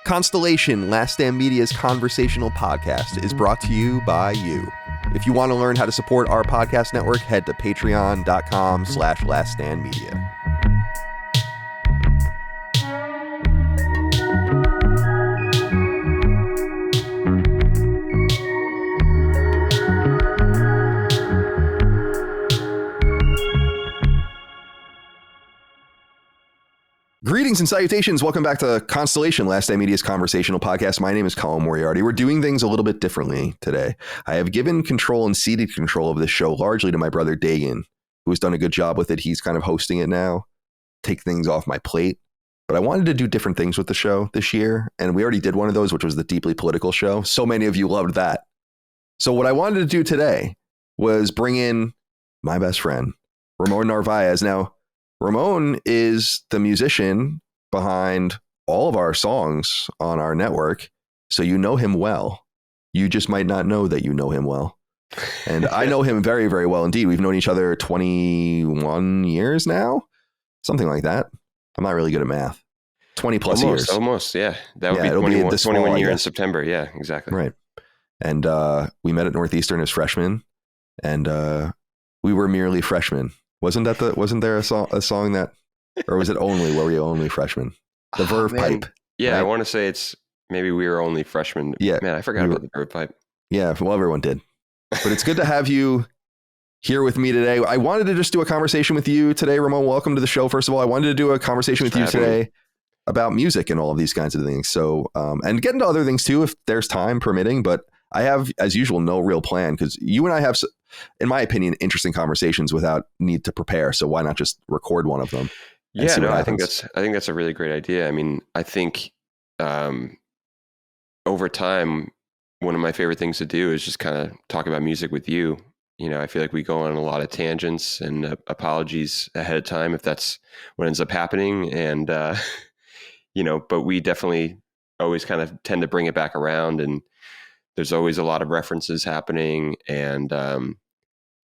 Constellation, Last Stand Media's conversational podcast, is brought to you by you. If you want to learn how to support our podcast network, head to patreon.com/laststandmedia. Greetings and salutations. Welcome back to Constellation, Last Stand Media's conversational podcast. My name is Colin Moriarty. We're doing things a little bit differently today. I have given control and ceded control of this show largely to my brother Dagan, who has done a good job with it. He's kind of hosting it now, take things off my plate. But I wanted to do different things with the show this year, and we already did one of those, which was the deeply political show. So many of you loved that. So what I wanted to do today was bring in my best friend, Ramon Narvaez. Now, Ramon is the musician behind all of our songs on our network, so you know him well. You just might not know that you know him well. And I know him very, very well indeed. We've known each other 21 years now, something like that. I'm not really good at math. 20 plus years. Almost, yeah. That would be 21 years in September. Yeah, exactly. Right. And we met at Northeastern as freshmen, and we were merely freshmen. Wasn't there a song that, or was it were we only freshmen? The Verve Pipe. Yeah, right? I want to say it's maybe we were only freshmen. Yeah. Man, I forgot about the Verve Pipe. Yeah, well, everyone did. But it's good to have you here with me today. I wanted to just do a conversation with you today, Ramon. Welcome to the show. First of all, I wanted to do a conversation with you today about music and all of these kinds of things. So, and get into other things too, if there's time permitting, but I have, as usual, no real plan because you and I have, in my opinion, interesting conversations without need to prepare. So why not just record one of them? Yeah, no, I think that's a really great idea. I mean, I think over time, one of my favorite things to do is just kind of talk about music with you. You know, I feel like we go on a lot of tangents, and apologies ahead of time if that's what ends up happening. And, you know, but we definitely always kind of tend to bring it back around, and there's always a lot of references happening, and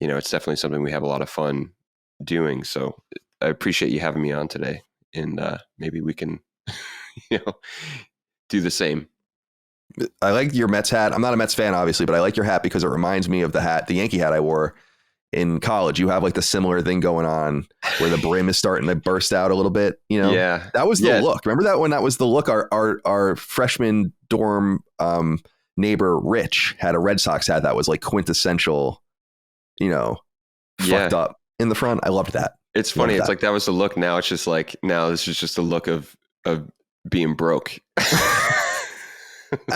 you know, it's definitely something we have a lot of fun doing. So I appreciate you having me on today, and maybe we can, you know, do the same. I like your Mets hat. I'm not a Mets fan, obviously, but I like your hat because it reminds me of the Yankee hat I wore in college. You have like the similar thing going on where the brim is starting to burst out a little bit. You know, yeah, that was the look. Remember that when that was the look? Our freshman dorm neighbor Rich had a Red Sox hat that was like quintessential, you know, fucked up in the front. I loved that. It's funny. It's like that was the look. Now it's just like, now this is just a look of being broke.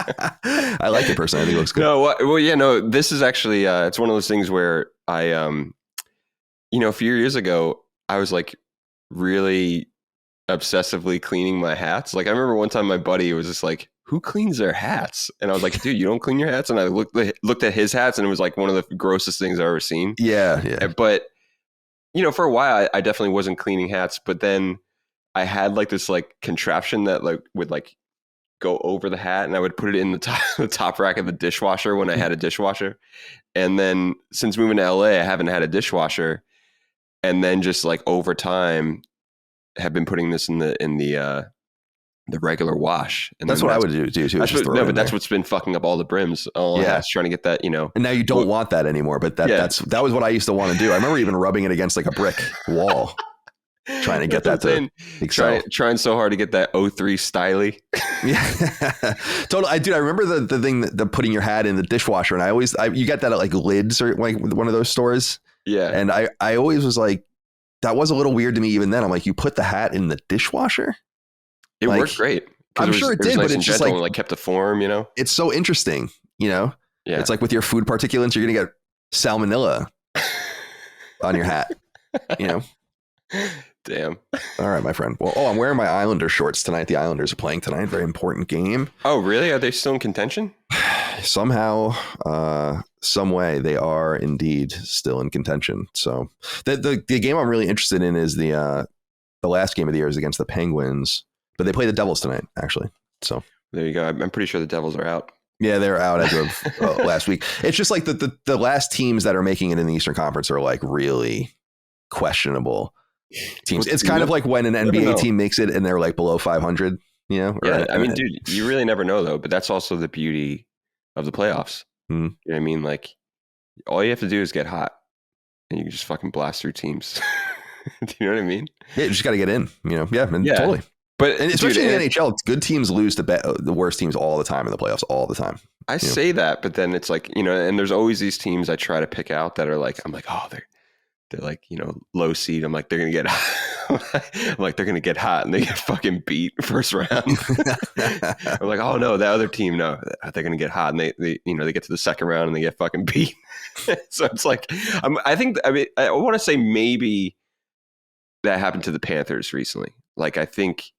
I like it personally. I think it looks good. No, well, yeah, no, this is actually, it's one of those things where I, you know, a few years ago, I was like really obsessively cleaning my hats. Like I remember one time my buddy was just like, who cleans their hats? And I was like, dude, you don't clean your hats? And I looked at his hats, and it was like one of the grossest things I've ever seen. Yeah. But, you know, for a while, I definitely wasn't cleaning hats. But then I had like this like contraption that like would like go over the hat, and I would put it in the top rack of the dishwasher when I had a dishwasher. And then since moving to LA, I haven't had a dishwasher. And then just like over time, have been putting this in the regular wash. And that's what I would do too. That's what's been fucking up all the brims. Trying to get that, you know. And now you don't want that anymore, but that was what I used to want to do. I remember even rubbing it against like a brick wall, trying to get that to excel. Trying so hard to get that 03 styly. Yeah, totally. I remember the thing, the putting your hat in the dishwasher, and you get that at like Lids or like one of those stores. Yeah. And I always was like, that was a little weird to me even then. I'm like, you put the hat in the dishwasher? It worked great. I'm sure it did, but it's just like kept the form, you know? It's so interesting, you know? Yeah. It's like with your food particulates, you're going to get salmonella on your hat, you know? Damn. All right, my friend. Well, I'm wearing my Islander shorts tonight. The Islanders are playing tonight. Very important game. Oh, really? Are they still in contention? Somehow, some way, they are indeed still in contention. So the game I'm really interested in is the last game of the year is against the Penguins. But they play the Devils tonight, actually. So there you go. I'm pretty sure the Devils are out. Yeah, they're out as of last week. It's just like the last teams that are making it in the Eastern Conference are like really questionable teams. It's kind of like when an NBA team makes it and they're like below 500. You know? Yeah, I mean, dude, you really never know though. But that's also the beauty of the playoffs. Mhm. You know what I mean? Like, all you have to do is get hot, and you can just fucking blast through teams. Do you know what I mean? Yeah, you just got to get in. You know? Yeah, Yeah. totally. But And especially in the NHL, good teams lose to the worst teams all the time in the playoffs, all the time. I say that, but then it's like, you know, and there's always these teams I try to pick out that are like, I'm like, oh, they're like, you know, low seed. I'm like, they're gonna get I'm like, they're gonna get hot and they get fucking beat first round. I'm like, oh no, that other team, no, they're gonna get hot and they you know, they get to the second round and they get fucking beat. So it's like, I want to say maybe that happened to the Panthers recently. Like, I think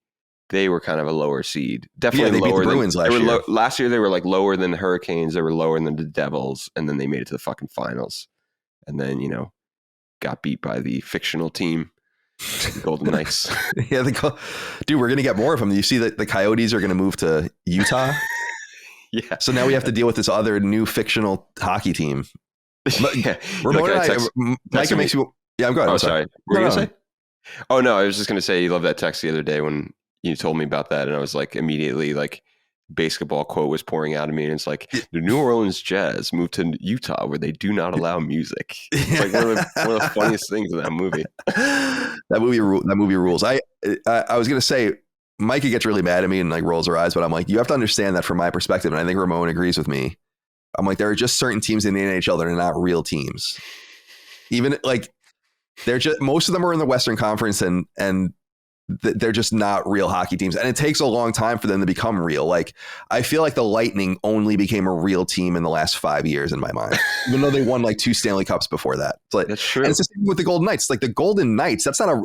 they were kind of a lower seed. Definitely lower than Bruins last year. Last year they were like lower than the Hurricanes. They were lower than the Devils, and then they made it to the fucking finals. And then, you know, got beat by the fictional team, the Golden Knights. Yeah, dude, we're gonna get more of them. You see that the Coyotes are gonna move to Utah. Yeah. So now we have to deal with this other new fictional hockey team. Yeah. Ramon and Micah makes you. Yeah, I'm going. Oh, sorry. What were you gonna say? Oh no, I was just gonna say you love that text the other day when you told me about that, and I was like, immediately, like, basketball quote was pouring out of me, and it's like, the New Orleans Jazz moved to Utah where they do not allow music. It's like one of the funniest things in that movie. That movie rules. I was gonna say, Micah gets really mad at me and like rolls her eyes, but I'm like, you have to understand that from my perspective, and I think Ramon agrees with me. I'm like, there are just certain teams in the NHL that are not real teams. Even like, they're just, most of them are in the Western Conference, and they're just not real hockey teams. And it takes a long time for them to become real. Like, I feel like the Lightning only became a real team in the last 5 years in my mind, even though they won like 2 Stanley Cups before that. It's like, that's true. And it's the same with the Golden Knights. Like the Golden Knights, that's not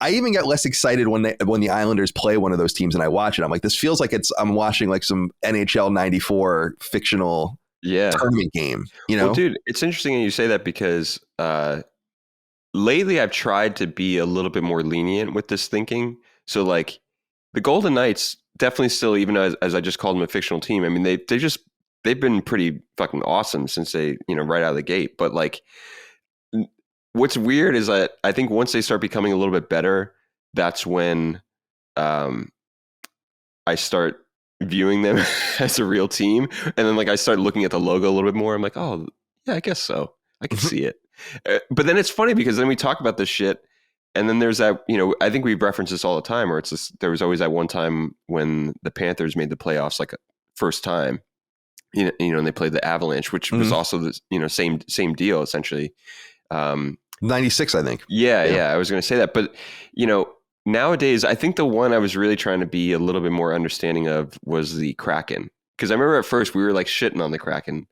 I even get less excited when the Islanders play one of those teams and I watch it. I'm like, this feels like I'm watching like some NHL 94 fictional tournament game, you know? Well, dude, it's interesting that you say that because, lately, I've tried to be a little bit more lenient with this thinking. So, like, the Golden Knights definitely still, even as I just called them a fictional team. I mean, they've been pretty fucking awesome since they, you know, right out of the gate. But like, what's weird is that I think once they start becoming a little bit better, that's when I start viewing them as a real team. And then like I start looking at the logo a little bit more. I'm like, oh yeah, I guess so. I can see it. But then it's funny because then we talk about this shit, and then there's that, you know, I think we reference this all the time, where it's this, there was always that one time when the Panthers made the playoffs, like first time, you know, and they played the Avalanche, which was also the, you know, same deal essentially. 96, I think. Yeah, I was going to say that, but you know, nowadays I think the one I was really trying to be a little bit more understanding of was the Kraken, because I remember at first we were like shitting on the Kraken.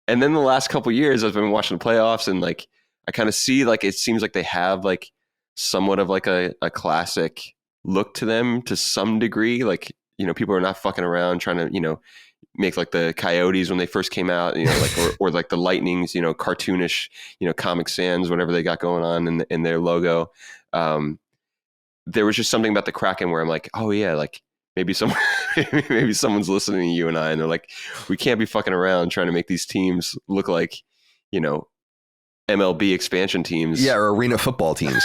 And then the last couple of years, I've been watching the playoffs, and like I kind of see like it seems like they have like somewhat of like a classic look to them to some degree. Like, you know, people are not fucking around trying to, you know, make like the Coyotes when they first came out, you know, like or like the Lightnings, you know, cartoonish, you know, Comic Sans, whatever they got going on in their logo. There was just something about the Kraken where I'm like, oh yeah, like. Maybe someone's listening to you and I, and they're like, we can't be fucking around trying to make these teams look like, you know, MLB expansion teams. Yeah, or arena football teams.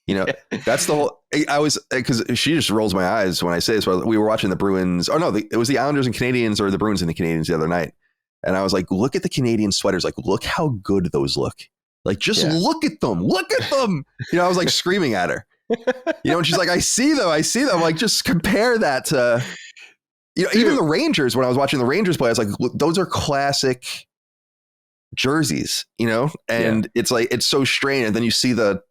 You know, that's the whole. I was, because she just rolls my eyes when I say this. We were watching the Bruins. Oh no, it was the Islanders and Canadians, or the Bruins and the Canadians the other night. And I was like, look at the Canadian sweaters. Like, look how good those look. Like, just look at them. Look at them. You know, I was like screaming at her. You know, and she's like, I see them. Like, just compare that to, you know, even the Rangers. When I was watching the Rangers play, I was like, look, those are classic jerseys, you know? And it's like, it's so strange. And then you see the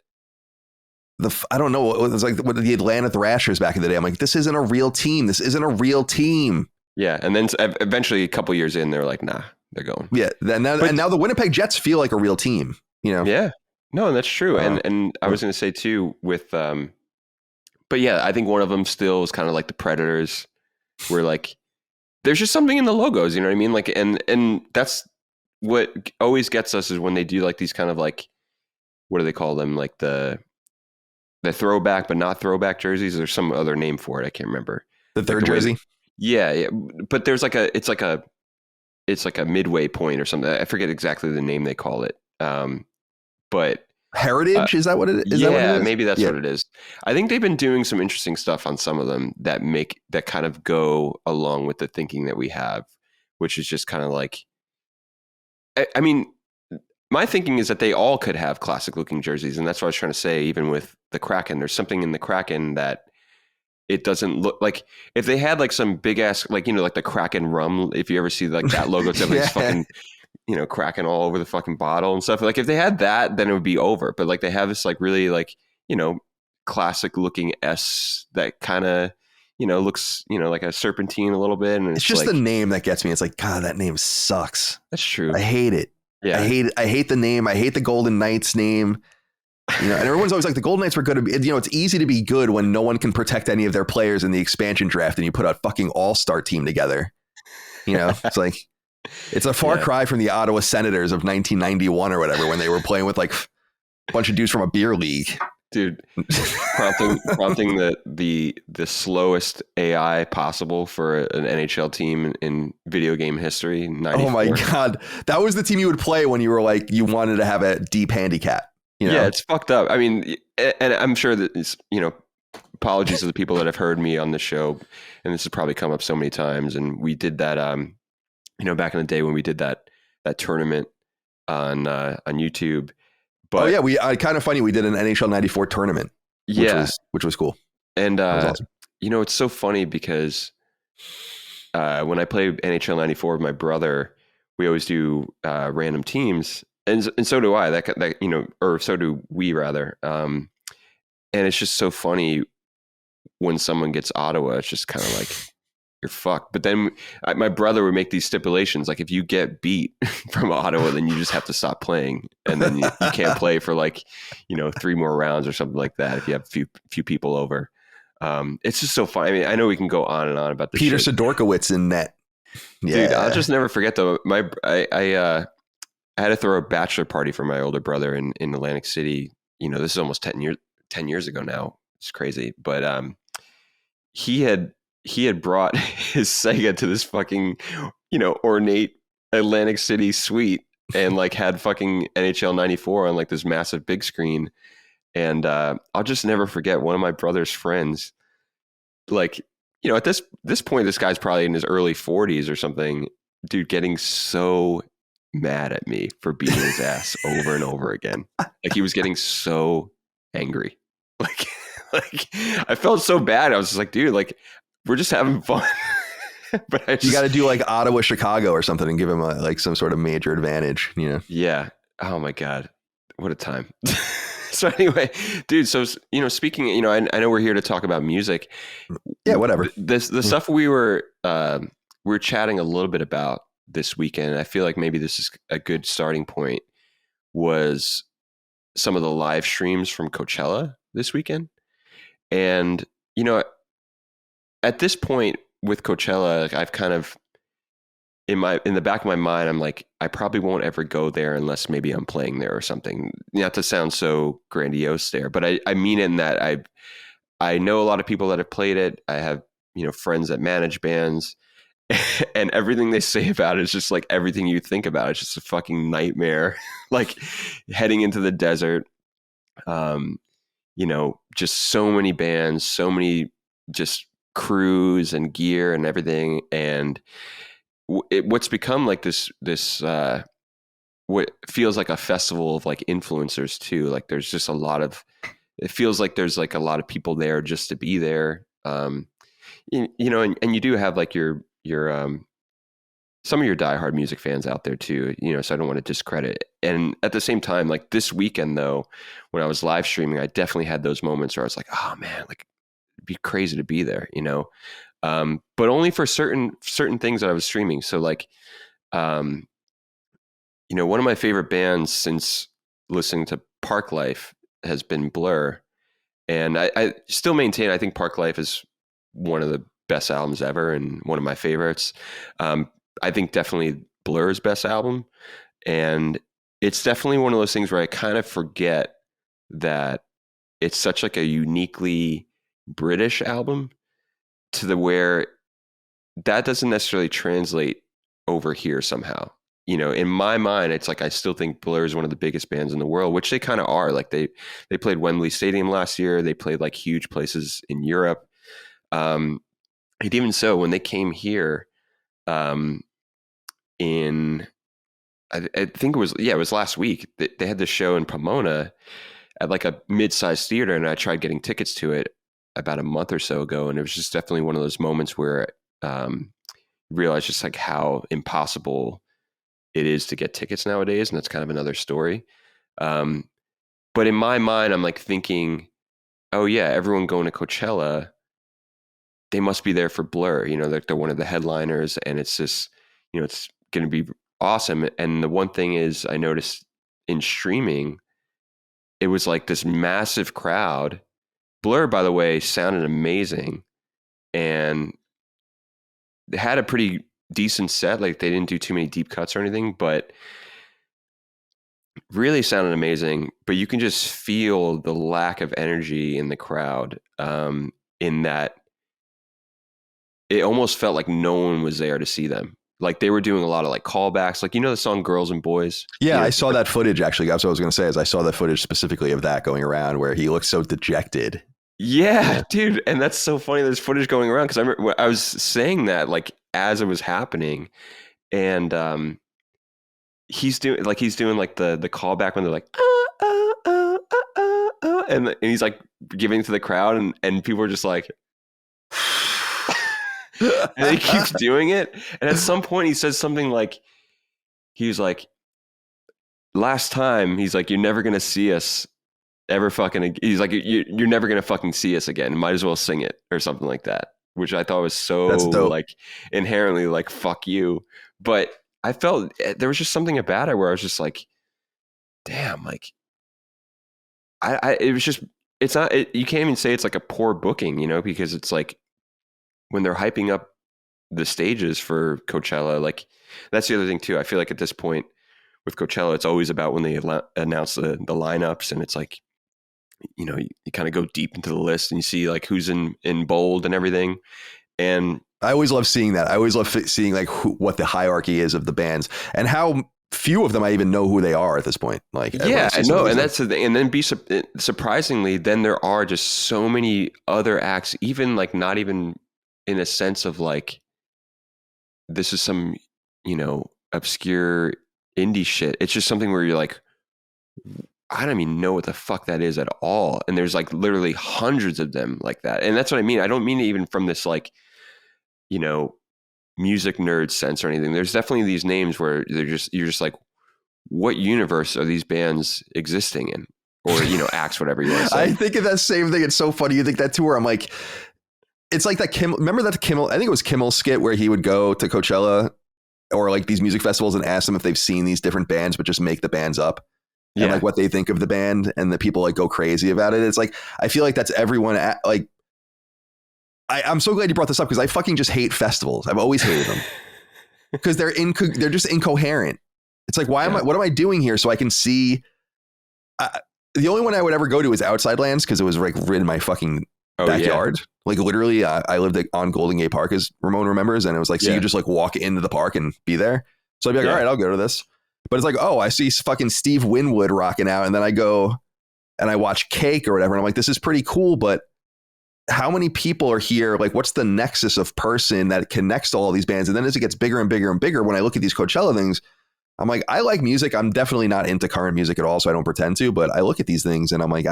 I don't know, it was like the Atlanta Thrashers back in the day. I'm like, this isn't a real team. Yeah. And then eventually a couple years in, they're like, nah, they're going. Yeah. And now the Winnipeg Jets feel like a real team, you know? Yeah. No, that's true. And I was going to say too with, but yeah, I think one of them still is kind of like the Predators, where like, there's just something in the logos, you know what I mean? Like, and that's what always gets us is when they do like these kind of like, what do they call them? Like the throwback, but not throwback jerseys. There's some other name for it. I can't remember. The third jersey. Yeah. But there's like it's like a midway point or something. I forget exactly the name they call it. But Heritage, is that what it is? That what it Yeah, is? maybe that's Yeah. what it is. I think they've been doing some interesting stuff on some of them that kind of go along with the thinking that we have, which is just kind of like, I mean, my thinking is that they all could have classic looking jerseys. And that's what I was trying to say. Even with the Kraken, there's something in the Kraken that it doesn't look like, if they had like some big ass, like, like the Kraken rum, if you ever see like that logo, it's like this Yeah. fucking, Kraken all over the fucking bottle and stuff. Like if they had that, then it would be over. But like they have this like really like, classic looking S that kind of, looks, like a serpentine a little bit. And It's it's just the like, name that gets me. It's like, God, that name sucks. that's true. I hate it. I Yeah. hate it. I hate the name. I hate the Golden Knights name. And everyone's always like, the Golden Knights were good. It's easy to be good when no one can protect any of their players in the expansion draft and you put a fucking all-star team together. It's like, it's a far cry from the Ottawa Senators of 1991 or whatever, when they were playing with like a bunch of dudes from a beer league. Dude, prompting the slowest AI possible for an NHL team in video game history. 94. Oh my God. That was the team you would play when you were like, you wanted to have a deep handicap. Yeah, it's fucked up. I mean, and I'm sure that it's, apologies to the people that have heard me on the show, and this has probably come up so many times. And we did that, back in the day when we did that tournament on YouTube. But kind of funny. We did an NHL 94 tournament, which was cool. And, that was awesome. It's so funny because when I play NHL 94 with my brother, we always do random teams. And so do I, or so do we rather. And it's just so funny when someone gets Ottawa, it's just kind of like, you're fucked. But then my brother would make these stipulations. Like if you get beat from Ottawa, then you just have to stop playing. And then you can't play for 3 more rounds or something like that if you have a few people over. It's just so funny. I mean, I know we can go on and on about this Peter shit. Sidorkowicz in net. Yeah. Dude, I'll just never forget though. I had to throw a bachelor party for my older brother in Atlantic City. This is almost 10 years ago now. It's crazy. But he had brought his Sega to this fucking, ornate Atlantic City suite and had fucking NHL 94 on this massive big screen. And I'll just never forget one of my brother's friends, at this point, this guy's probably in his early 40s or something, dude, getting so mad at me for beating his ass over and over again. He was getting so angry. I felt so bad. I was just like, dude, we're just having fun. But you got to do Ottawa, Chicago or something and give him some sort of major advantage, Yeah. Oh my God. What a time. So anyway, dude, so, speaking, I know we're here to talk about music. Yeah, whatever. The stuff we were chatting a little bit about this weekend, I feel like maybe this is a good starting point, was some of the live streams from Coachella this weekend. And, at this point with Coachella, I've kind of, in the back of my mind, I'm like, I probably won't ever go there unless maybe I'm playing there or something. Not to sound so grandiose there, but I mean in that I know a lot of people that have played it. I have, friends that manage bands, and everything they say about it is just everything you think about. It's just a fucking nightmare, heading into the desert. Just so many bands, so many just crews and gear and everything. And what's become this what feels like a festival of influencers too. There's just it feels like there's a lot of people there just to be there. And you do have your some of your diehard music fans out there too, so I don't want to discredit. And at the same time, this weekend though, when I was live streaming, I definitely had those moments where I was like, oh man, it'd be crazy to be there, but only for certain things that I was streaming. So one of my favorite bands since listening to Park Life has been Blur. And I still maintain, I think Park Life is one of the best albums ever and one of my favorites. I think definitely Blur's best album. And it's definitely one of those things where I kind of forget that it's such a uniquely British album, to the where that doesn't necessarily translate over here somehow. you know, in my mind, it's like I still think Blur is one of the biggest bands in the world, which they kind of are. Like they played Wembley Stadium last year. They played like huge places in Europe. And even so, when they came here, in I think it was last week. They had this show in Pomona at like a mid-sized theater, and I tried getting tickets to it about a month or so ago, and it was just definitely one of those moments where realized just like how impossible it is to get tickets nowadays, and that's kind of another story. But in my mind, I'm like thinking, oh yeah, everyone going to Coachella, they must be there for Blur. You know, they're one of the headliners, and it's just, you know, it's going to be awesome. And the one thing is, I noticed in streaming, it was like this massive crowd. Blur, by the way, sounded amazing, and they had a pretty decent set. Like they didn't do too many deep cuts or anything, but really sounded amazing. But you can just feel the lack of energy in the crowd, in that it almost felt like no one was there to see them. Like they were doing a lot of like callbacks, like, you know, the song Girls and Boys. Yeah, You know, I saw that footage actually. That's what I was going to say. Is I saw the footage specifically of that going around where he looks so dejected. yeah, dude. And that's so funny. There's footage going around because I remember I was saying that like as it was happening, and he's doing like the callback when they're like and he's like giving to the crowd, and people are just like and he keeps doing it, and at some point he says something like, he was like, last time, he's like, you're never gonna see us ever fucking, he's like, you're never gonna fucking see us again, might as well sing it or something like that, which I thought was so That's dope. like inherently like fuck you. But I felt there was just something about it where I was just like, damn, like I it was just, it's not, you can't even say it's like a poor booking, you know, because it's like when they're hyping up the stages for Coachella, like that's the other thing too. I feel like at this point with Coachella, it's always about when they announce the lineups, and it's like, you know, you kind of go deep into the list and you see like who's in bold and everything. And I always love seeing that. I always love seeing like what the hierarchy is of the bands and how few of them I even know who they are at this point. Like, yeah, I know. And that's the thing. And then surprisingly, then there are just so many other acts, even like not even in a sense of like, this is some, you know, obscure indie shit. It's just something where you're like, I don't even know what the fuck that is at all. And there's like literally hundreds of them like that. And that's what I mean. I don't mean it even from this like, you know, music nerd sense or anything. There's definitely these names where you're just like, what universe are these bands existing in? Or, you know, acts, whatever you want to say. I think of that same thing. It's so funny. You think that too, where I'm like, it's like that Kimmel. Remember that Kimmel? I think it was Kimmel's skit where he would go to Coachella or like these music festivals and ask them if they've seen these different bands, but just make the bands up. And like what they think of the band, and the people like go crazy about it. It's like, I feel like that's everyone like, I'm so glad you brought this up because I fucking just hate festivals. I've always hated them because they're just incoherent. It's like, what am I doing here? So I can see, the only one I would ever go to is Outside Lands because it was like in my fucking backyard. Yeah. Like literally, I lived on Golden Gate Park, as Ramon remembers, and it was like, so you just like walk into the park and be there. So I'd be like, all right, I'll go to this. But it's like, oh, I see fucking Steve Winwood rocking out, and then I go and I watch Cake or whatever, and I'm like, this is pretty cool, but how many people are here? Like, what's the nexus of person that connects to all these bands? And then as it gets bigger and bigger and bigger, when I look at these Coachella things, I'm like, I like music. I'm definitely not into current music at all, so I don't pretend to, but I look at these things and I'm like,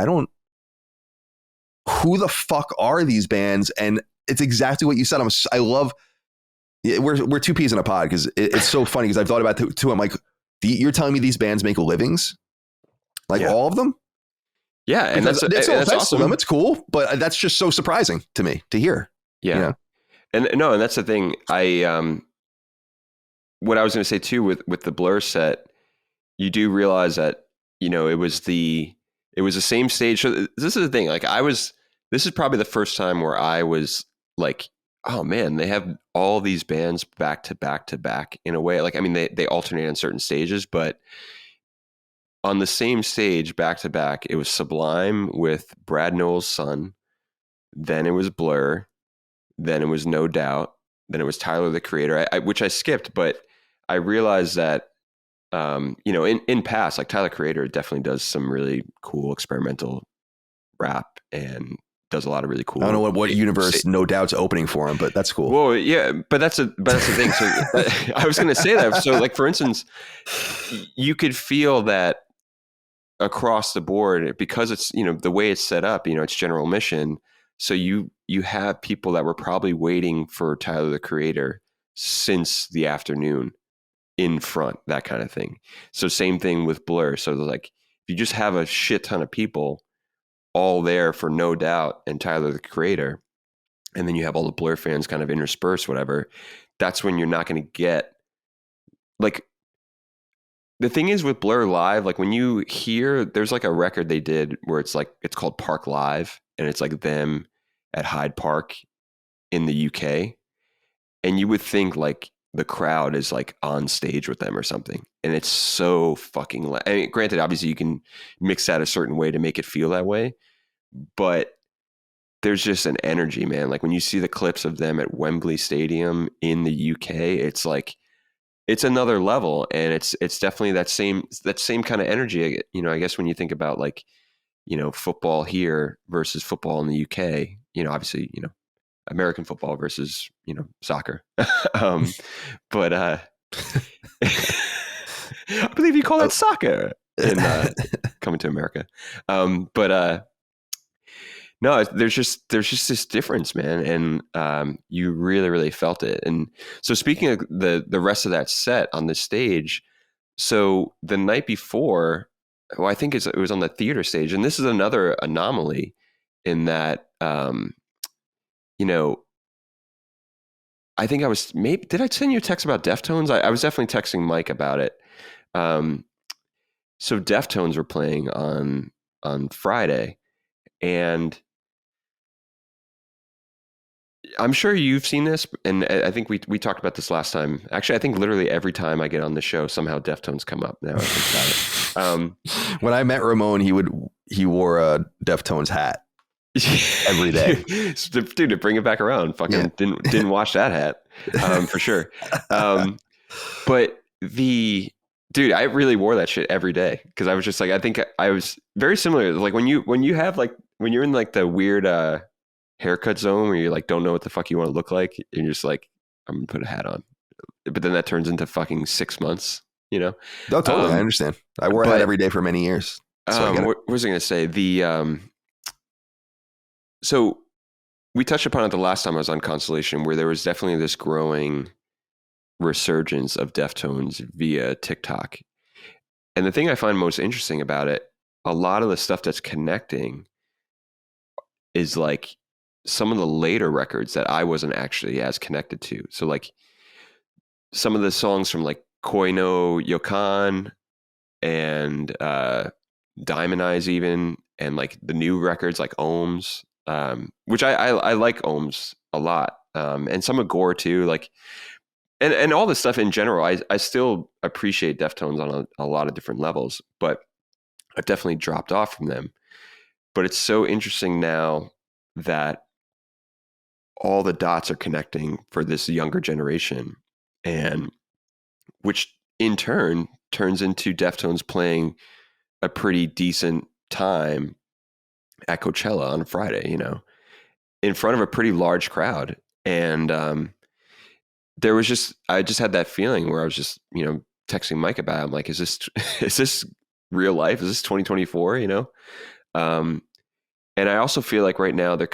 who the fuck are these bands? And it's exactly what you said. I love, we're two peas in a pod because it's so funny because I've thought about it too. I'm like, you're telling me these bands make livings? Like all of them? Yeah. And because that's awesome. Them. It's cool, but that's just so surprising to me to hear. Yeah. You know? And that's the thing. What I was going to say too, with the Blur set, you do realize that, you know, it was the same stage. So this is the thing. Like this is probably the first time where I was like, oh man, they have all these bands back to back to back in a way. Like, I mean, they alternate on certain stages, but on the same stage back to back, it was Sublime with Brad Noel's son. Then it was Blur. Then it was No Doubt. Then it was Tyler, the Creator, which I skipped, but I realized that in past, like Tyler Creator definitely does some really cool experimental rap and does a lot of really cool. I don't know what universe No Doubt's opening for him, but that's cool. Well, yeah, but that's the thing. So I was going to say that. So like, for instance, you could feel that across the board because it's, the way it's set up, it's general mission. So you have people that were probably waiting for Tyler the Creator since the afternoon in front, that kind of thing. So same thing with Blur. So like, if you just have a shit ton of people all there for No Doubt and Tyler the Creator, and then you have all the Blur fans kind of interspersed, whatever, that's when you're not going to get, like, the thing is with Blur live, like when you hear, there's like a record they did where it's called Park Live, and it's like them at Hyde Park in the UK. And you would think like the crowd is like on stage with them or something. And it's so fucking loud. I mean, granted, obviously you can mix that a certain way to make it feel that way, but there's just an energy, man. Like when you see the clips of them at Wembley Stadium in the UK, it's like, it's another level. And it's definitely that same kind of energy. I guess when you think about like, football here versus football in the UK, obviously, American football versus, soccer. But I believe you call it soccer in Coming to America. But no, there's just this difference, man. And you really, really felt it. And so speaking of the rest of that set on the stage, so the night before, well, I think it was on the theater stage. And this is another anomaly in that, I think did I send you a text about Deftones? I was definitely texting Mike about it. So Deftones were playing on Friday, and I'm sure you've seen this, and I think we talked about this last time. Actually, I think literally every time I get on the show, somehow Deftones come up. Now I think about it. When I met Ramon, he wore a Deftones hat every day. Dude, to bring it back around, fucking didn't wash that hat for sure. But dude, I really wore that shit every day because I was just like, I think I was very similar. Like when you have like when you're in like the weird haircut zone where you like don't know what the fuck you want to look like, and you're just like, I'm gonna put a hat on, but then that turns into fucking 6 months. No, totally. I understand. I wore a hat every day for many years. So what was I gonna say? So we touched upon it the last time I was on Constellation, where there was definitely this growing resurgence of Deftones via TikTok. And the thing I find most interesting about it, a lot of the stuff that's connecting is like some of the later records that I wasn't actually as connected to. So like some of the songs from like Koi no Yokan and Diamond Eyes even, and like the new records like Ohms, which I like Ohms a lot. And some of Gore too, like, and all this stuff in general, I still appreciate Deftones on a lot of different levels, but I've definitely dropped off from them. But it's so interesting now that all the dots are connecting for this younger generation, and which in turn turns into Deftones playing a pretty decent time at Coachella on Friday, in front of a pretty large crowd. And I just had that feeling where I was just, texting Mike about it. I'm like, is this real life? Is this 2024? And I also feel like right now they're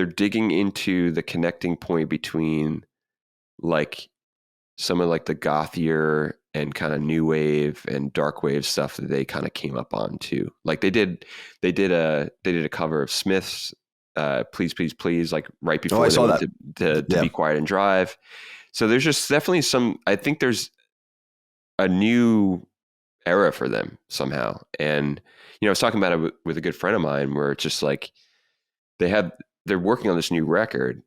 digging into the connecting point between like some of like the gothier and kind of new wave and dark wave stuff that they kind of came up on too. Like they did a cover of Smith's Please, Please, Please, like right before I saw that. to Be Quiet and Drive. So there's just definitely I think there's a new era for them somehow. And, I was talking about it with a good friend of mine where it's just like, they're working on this new record,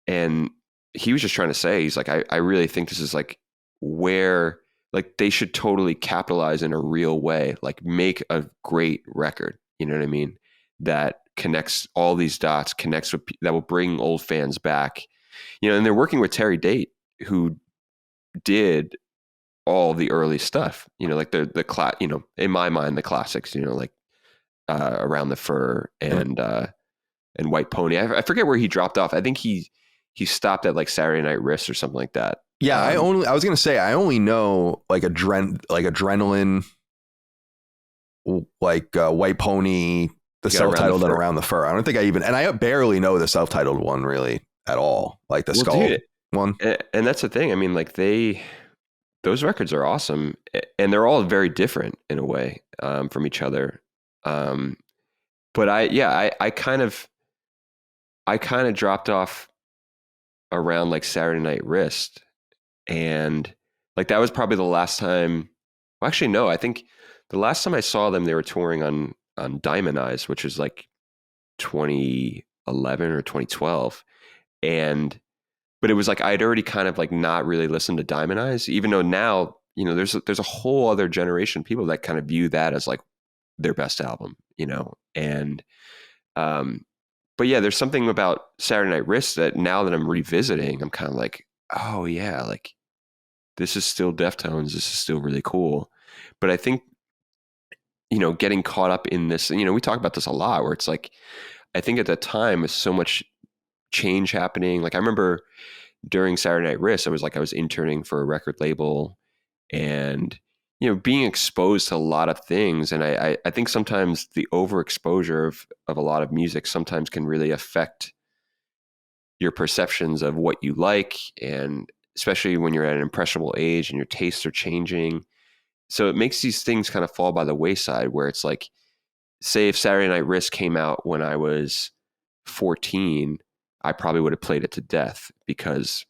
and he was just trying to say, he's like, I really think this is like where like they should totally capitalize in a real way, like make a great record. You know what I mean? That connects all these dots, that will bring old fans back, and they're working with Terry Date, who did all the early stuff, like in my mind, the classics, like Around the Fur and White Pony. I forget where he dropped off. I think he stopped at like Saturday Night Wrist or something like that. Yeah, I was gonna say I only know like Adrenaline, like White Pony, the self-titled, and Around the Fur. I don't think I barely know the self-titled one really at all, like the Skull one. And that's the thing. I mean, like those records are awesome, and they're all very different in a way from each other. But I kind of dropped off around like Saturday Night Wrist, and like that was probably the last time. Well, actually, no. I think the last time I saw them, they were touring on Diamond Eyes, which was like 2011 or 2012, but it was like I'd already kind of like not really listened to Diamond Eyes, even though now there's a whole other generation of people that kind of view that as like their best album, and but yeah, there's something about Saturday Night Wrist that now that I'm revisiting, I'm kind of like, oh yeah, like this is still Deftones. This is still really cool. But I think, getting caught up in this, we talk about this a lot where it's like, I think at that time with so much change happening. Like I remember during Saturday Night Wrist, I was interning for a record label and, being exposed to a lot of things. And I think sometimes the overexposure of a lot of music sometimes can really affect your perceptions of what you like. And especially when you're at an impressionable age and your tastes are changing. So it makes these things kind of fall by the wayside where it's like, say if Saturday Night Wrist came out when I was 14, I probably would have played it to death because,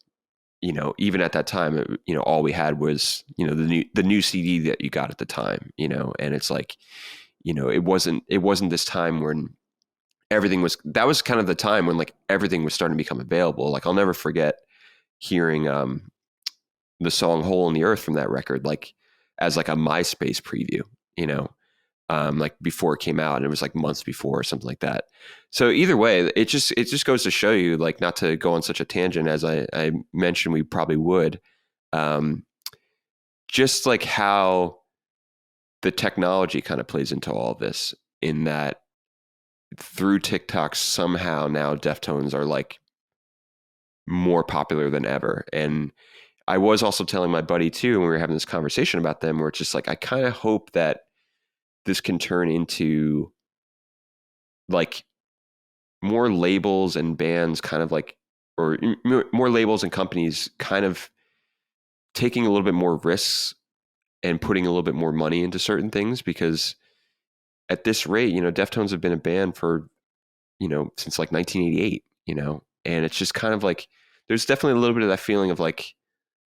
even at that time, all we had was, the new CD that you got at the time, and it's like, it wasn't this time when that was kind of the time when like everything was starting to become available. Like I'll never forget hearing the song Hole in the Earth from that record, like as like a MySpace preview, like before it came out, and it was like months before or something like that. So either way, it just goes to show you, like, not to go on such a tangent as I mentioned we probably would, just like how the technology kind of plays into all of this, in that through TikTok, somehow now Deftones are like more popular than ever. And I was also telling my buddy too, when we were having this conversation about them, where it's just like, I kind of hope that this can turn into like more labels and bands kind of like, or more labels and companies kind of taking a little bit more risks and putting a little bit more money into certain things, because at this rate, Deftones have been a band for, since like 1988, and it's just kind of like, there's definitely a little bit of that feeling of like,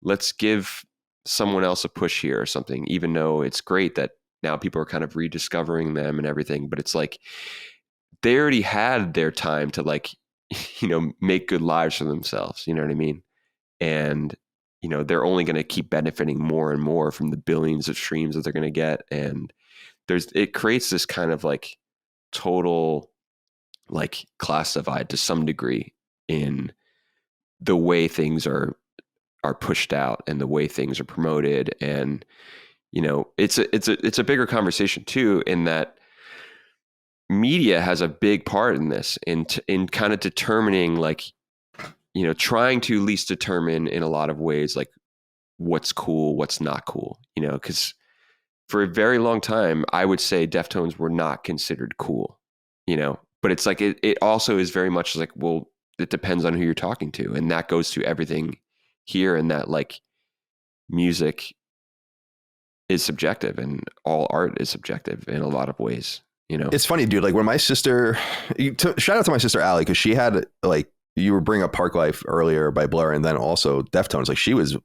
let's give someone else a push here or something, even though it's great that now people are kind of rediscovering them and everything. But it's like, they already had their time to like, make good lives for themselves. You know what I mean? And, they're only going to keep benefiting more and more from the billions of streams that they're going to get. And it creates this kind of like total like class divide to some degree in the way things are pushed out and the way things are promoted. And, it's a bigger conversation too, in that media has a big part in this, in kind of determining like, trying to at least determine in a lot of ways, like what's cool, what's not cool, because for a very long time, I would say Deftones were not considered cool, but it's like, it also is very much like, well, it depends on who you're talking to. And that goes to everything here, and that like music is subjective and all art is subjective in a lot of ways. It's funny, dude. Like when my sister, shout out to my sister Allie, because she had like, you were bringing up Park Life earlier by Blur, and then also Deftones. Like she was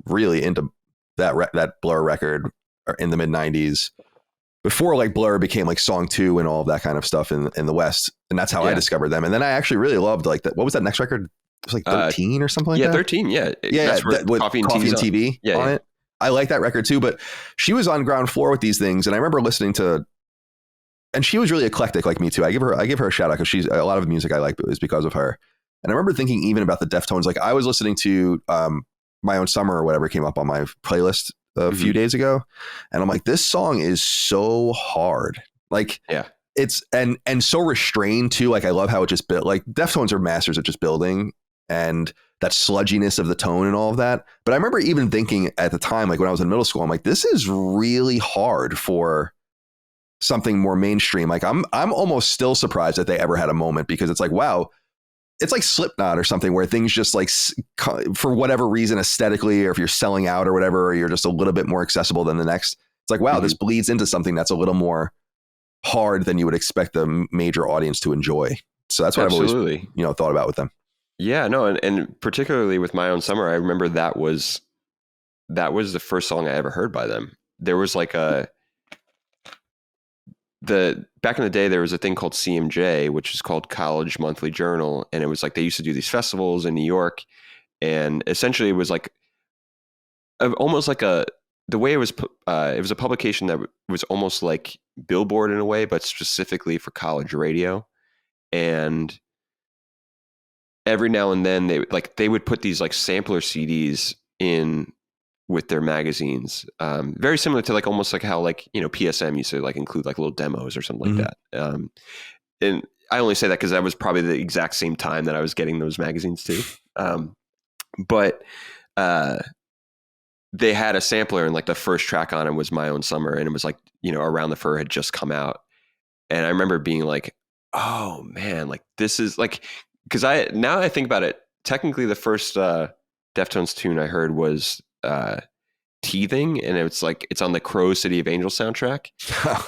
really into that Blur record in the mid 90s, before like Blur became like Song 2 and all of that kind of stuff in the West. And that's how I discovered them. And then I actually really loved like that. What was that next record? It was like 13 or something like that. 13. Yeah. Yeah. With Coffee and TV on it. I like that record too, but she was on ground floor with these things. And I remember listening to, and she was really eclectic like me too. I give her a shout out, because she's a lot of music I like is because of her. And I remember thinking even about the Deftones, like I was listening to My Own Summer or whatever came up on my playlist a few days ago, and I'm like, this song is so hard. Like, Yeah. it's and so restrained too. Like, I love how it just built. Like, Deftones are masters at just building and that sludginess of the tone and all of that. But I remember even thinking at the time, like when I was in middle school, I'm like, this is really hard for something more mainstream. Like, I'm almost still surprised that they ever had a moment, because it's like, wow, it's like Slipknot or something where things just like, for whatever reason, aesthetically, or if you're selling out or whatever, or you're just a little bit more accessible than the next. It's like, wow, this bleeds into something that's a little more hard than you would expect the major audience to enjoy. So that's what I've always, thought about with them. Yeah, no. And particularly with My Own Summer, I remember that was the first song I ever heard by them. There was like back in the day, there was a thing called CMJ, which is called College Monthly Journal. And it was like, they used to do these festivals in New York. And essentially it was like almost like the way it was a publication that was almost like Billboard in a way, but specifically for college radio. And every now and then they would put these like sampler CDs in with their magazines, very similar to like almost like how like, PSM used to like include like little demos or something like that. And I only say that because that was probably the exact same time that I was getting those magazines too. But they had a sampler, and like the first track on it was My Own Summer, and it was like, Around the Fur had just come out. And I remember being like, oh man, like this is like, because now I think about it, technically the first Deftones tune I heard was Teething, and it's like, it's on the Crow City of Angels soundtrack.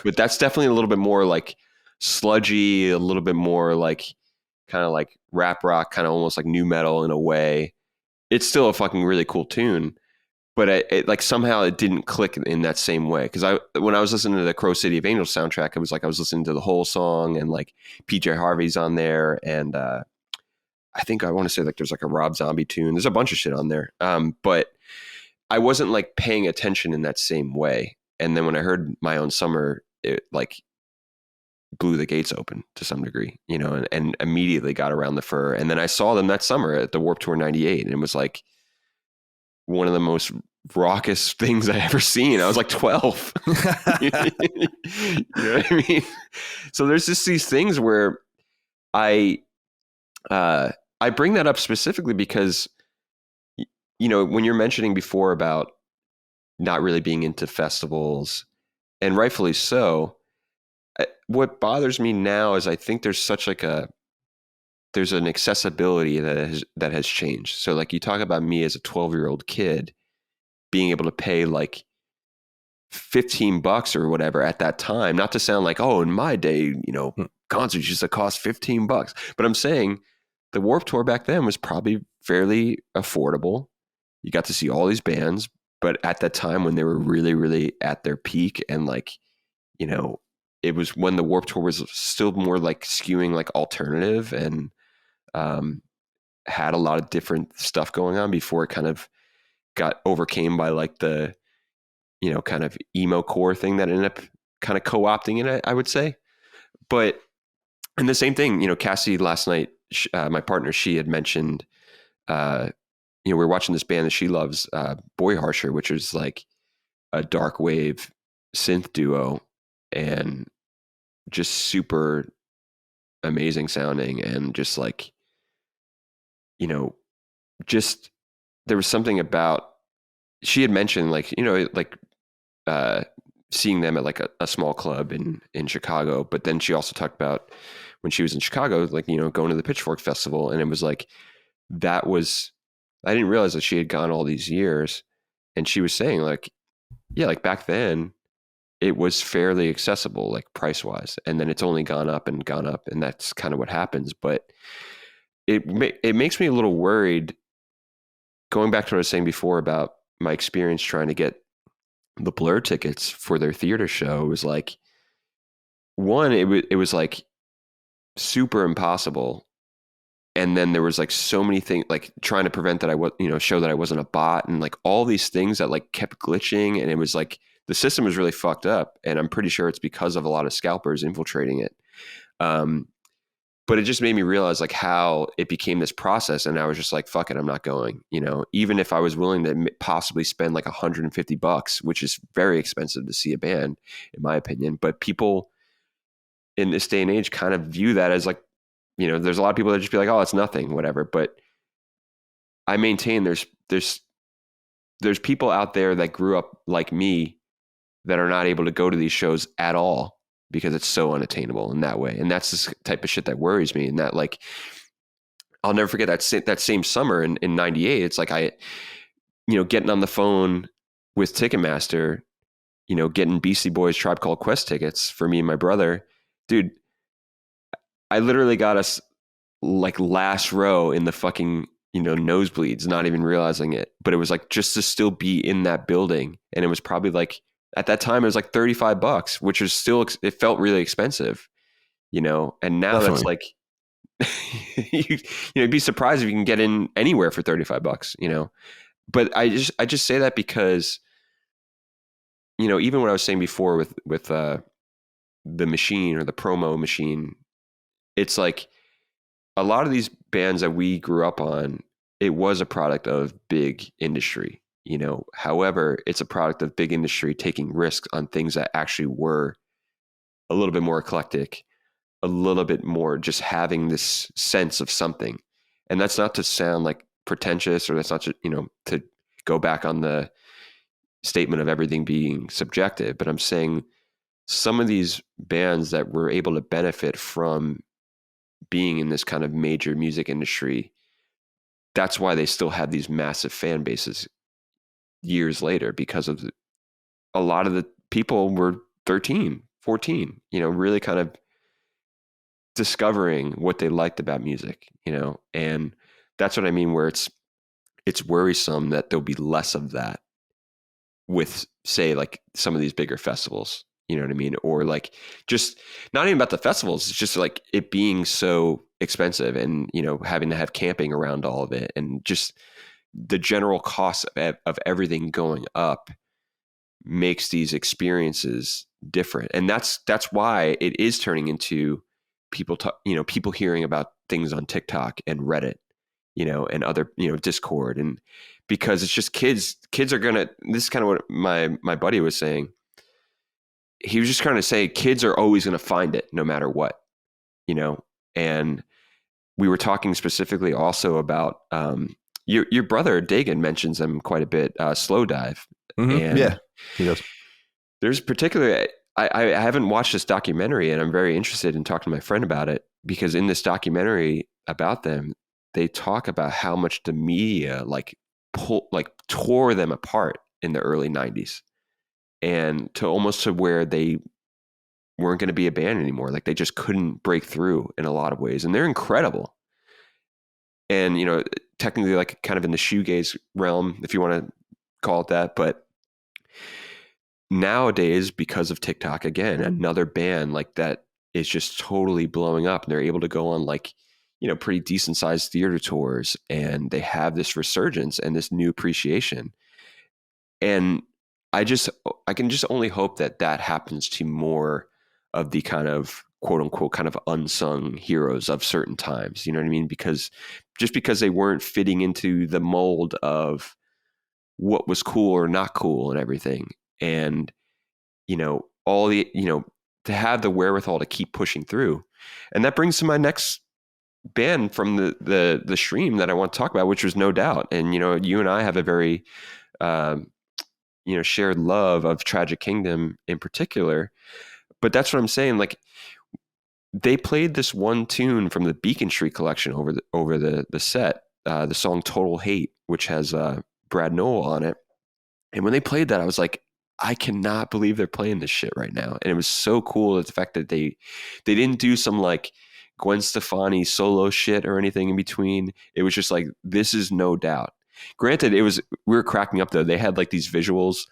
But that's definitely a little bit more like sludgy, a little bit more like kind of like rap rock, kind of almost like new metal in a way. It's still a fucking really cool tune, but it like somehow it didn't click in that same way. Because when I was listening to the Crow City of Angels soundtrack, it was like I was listening to the whole song, and like PJ Harvey's on there, and I think I want to say like there's like a Rob Zombie tune. There's a bunch of shit on there, but I wasn't like paying attention in that same way. And then when I heard My Own Summer, it like blew the gates open to some degree, and immediately got Around the Fur. And then I saw them that summer at the Warped Tour 98, and it was like one of the most raucous things I ever seen. I was like 12. You know what I mean? So there's just these things where I bring that up specifically because, when you're mentioning before about not really being into festivals, and rightfully so, what bothers me now is I think there's such like there's an accessibility that has changed. So like you talk about me as a 12-year-old kid being able to pay like $15 or whatever at that time, not to sound like, oh, in my day, concerts used to cost $15, but I'm saying the Warped Tour back then was probably fairly affordable. You got to see all these bands, but at that time when they were really, really at their peak, and like, it was when the Warped Tour was still more like skewing like alternative, and had a lot of different stuff going on before it kind of got overcame by like the, kind of emo core thing that ended up kind of co-opting it, I would say. But, and the same thing, Cassie last night, my partner, she had mentioned, we were watching this band that she loves, Boy Harsher, which is like a dark wave synth duo, and just super amazing sounding, and just like, just there was something about, she had mentioned like, like seeing them at like a small club in Chicago, but then she also talked about when she was in Chicago, like, going to the Pitchfork Festival, and it was like, I didn't realize that she had gone all these years, and she was saying like, yeah, like back then it was fairly accessible, like price wise, and then it's only gone up, and that's kind of what happens. But it makes me a little worried, going back to what I was saying before about my experience trying to get the Blur tickets for their theater show. It was like, one, it was like super impossible. And then there was like so many things, like trying to prevent that I was, show that I wasn't a bot, and like all these things that like kept glitching. And it was like, the system was really fucked up. And I'm pretty sure it's because of a lot of scalpers infiltrating it. but it just made me realize like how it became this process. And I was just like, fuck it, I'm not going, even if I was willing to possibly spend like $150, which is very expensive to see a band in my opinion. But people in this day and age kind of view that as like, there's a lot of people that just be like, oh, it's nothing, whatever. But I maintain there's people out there that grew up like me that are not able to go to these shows at all because it's so unattainable in that way. And that's the type of shit that worries me. And that like, I'll never forget that same summer in 98. It's like getting on the phone with Ticketmaster, getting Beastie Boys Tribe Called Quest tickets for me and my brother. Dude, I literally got us like last row in the fucking, nosebleeds, not even realizing it. But it was like just to still be in that building. And it was probably like, at that time, it was like $35, which was still, it felt really expensive, and now Definitely. That's like, you'd be surprised if you can get in anywhere for $35, But I just say that because, even what I was saying before with the machine or the promo machine, it's like a lot of these bands that we grew up on, it was a product of big industry. However, it's a product of big industry taking risks on things that actually were a little bit more eclectic, a little bit more just having this sense of something. And that's not to sound like pretentious, or that's not to go back on the statement of everything being subjective, but I'm saying some of these bands that were able to benefit from being in this kind of major music industry, that's why they still have these massive fan bases years later, because of a lot of the people were 13, 14, really kind of discovering what they liked about music, and that's what I mean, where it's worrisome that there'll be less of that with, say, like some of these bigger festivals, you know what I mean? Or like, just not even about the festivals, it's just like it being so expensive and, having to have camping around all of it, and just the general cost of everything going up makes these experiences different. And that's why it is turning into people hearing about things on TikTok and Reddit, and other, Discord, and because it's just kids are gonna, this is kind of what my buddy was saying. He was just trying to say kids are always going to find it no matter what, and we were talking specifically also about, your brother Dagan mentions them quite a bit, Slow Dive. Mm-hmm. And yeah, he does. There's particularly, I haven't watched this documentary, and I'm very interested in talking to my friend about it, because in this documentary about them, they talk about how much the media tore them apart in the early 90s, and to where they weren't going to be a band anymore. Like they just couldn't break through in a lot of ways, and they're incredible. And, technically like kind of in the shoegaze realm, if you want to call it that. But nowadays, because of TikTok, again, another band like that is just totally blowing up, and they're able to go on like, pretty decent sized theater tours, and they have this resurgence and this new appreciation. And I can just only hope that happens to more of the kind of quote unquote kind of unsung heroes of certain times. You know what I mean? Because they weren't fitting into the mold of what was cool or not cool and everything. And, all the, to have the wherewithal to keep pushing through. And that brings to my next band from the stream that I want to talk about, which was No Doubt. And, you and I have a very, shared love of Tragic Kingdom in particular. But that's what I'm saying. Like, they played this one tune from the Beacon Street collection over the set, the song Total Hate, which has Brad Noel on it. And when they played that, I was like, I cannot believe they're playing this shit right now. And it was so cool, the fact that they didn't do some like Gwen Stefani solo shit or anything in between. It was just like, this is No Doubt. Granted, we were cracking up though. They had like these visuals.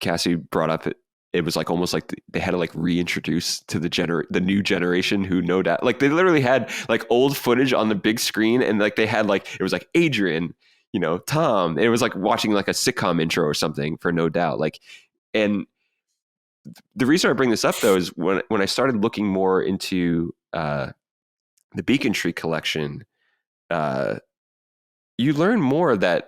Cassie brought up it was like almost like they had to like reintroduce to the new generation who No Doubt, like they literally had like old footage on the big screen, and like they had like, it was like Adrian, Tom. It was like watching like a sitcom intro or something for No Doubt. Like, and the reason I bring this up though is when I started looking more into the Beacon Tree collection, you learn more that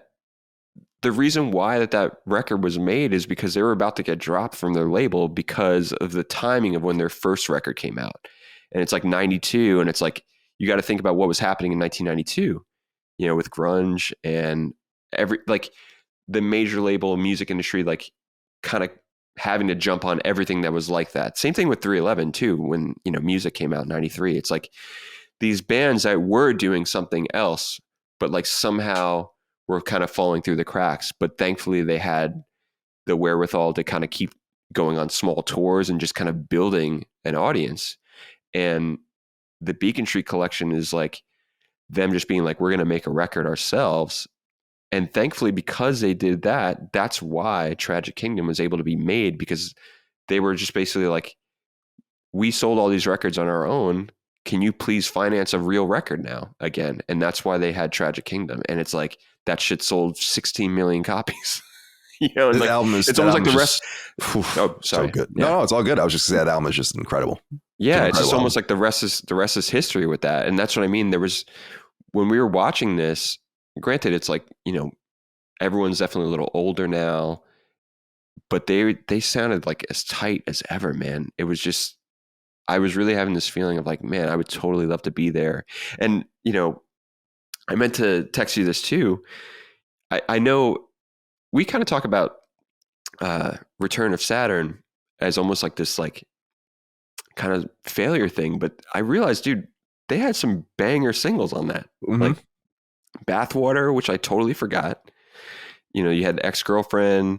the reason why that record was made is because they were about to get dropped from their label because of the timing of when their first record came out. And it's like 92. And it's like, you got to think about what was happening in 1992, with grunge and the major label music industry, like kind of having to jump on everything that was like that. Same thing with 311 too. When, music came out in 93, it's like these bands that were doing something else, but like somehow were kind of falling through the cracks, but thankfully they had the wherewithal to kind of keep going on small tours and just kind of building an audience. And the Beacon Tree collection is like them just being like, we're going to make a record ourselves. And thankfully, because they did that, that's why Tragic Kingdom was able to be made, because they were just basically like, we sold all these records on our own. Can you please finance a real record now again? And that's why they had Tragic Kingdom. And it's like, that shit sold 16 million copies. And like, album is, it's almost like the rest. Oh, sorry. So good. Yeah. No, it's all good. I was just saying that album is just incredible. Yeah, it's just almost like the rest is history with that. And that's what I mean. There was, when we were watching this, granted, it's like, everyone's definitely a little older now, but they sounded like as tight as ever, man. It was just, I was really having this feeling of like, man, I would totally love to be there. And, I meant to text you this too. I know we kind of talk about Return of Saturn as almost like this like kind of failure thing, but I realized, dude, they had some banger singles on that. Mm-hmm. Like Bathwater, which I totally forgot. You had Ex-Girlfriend,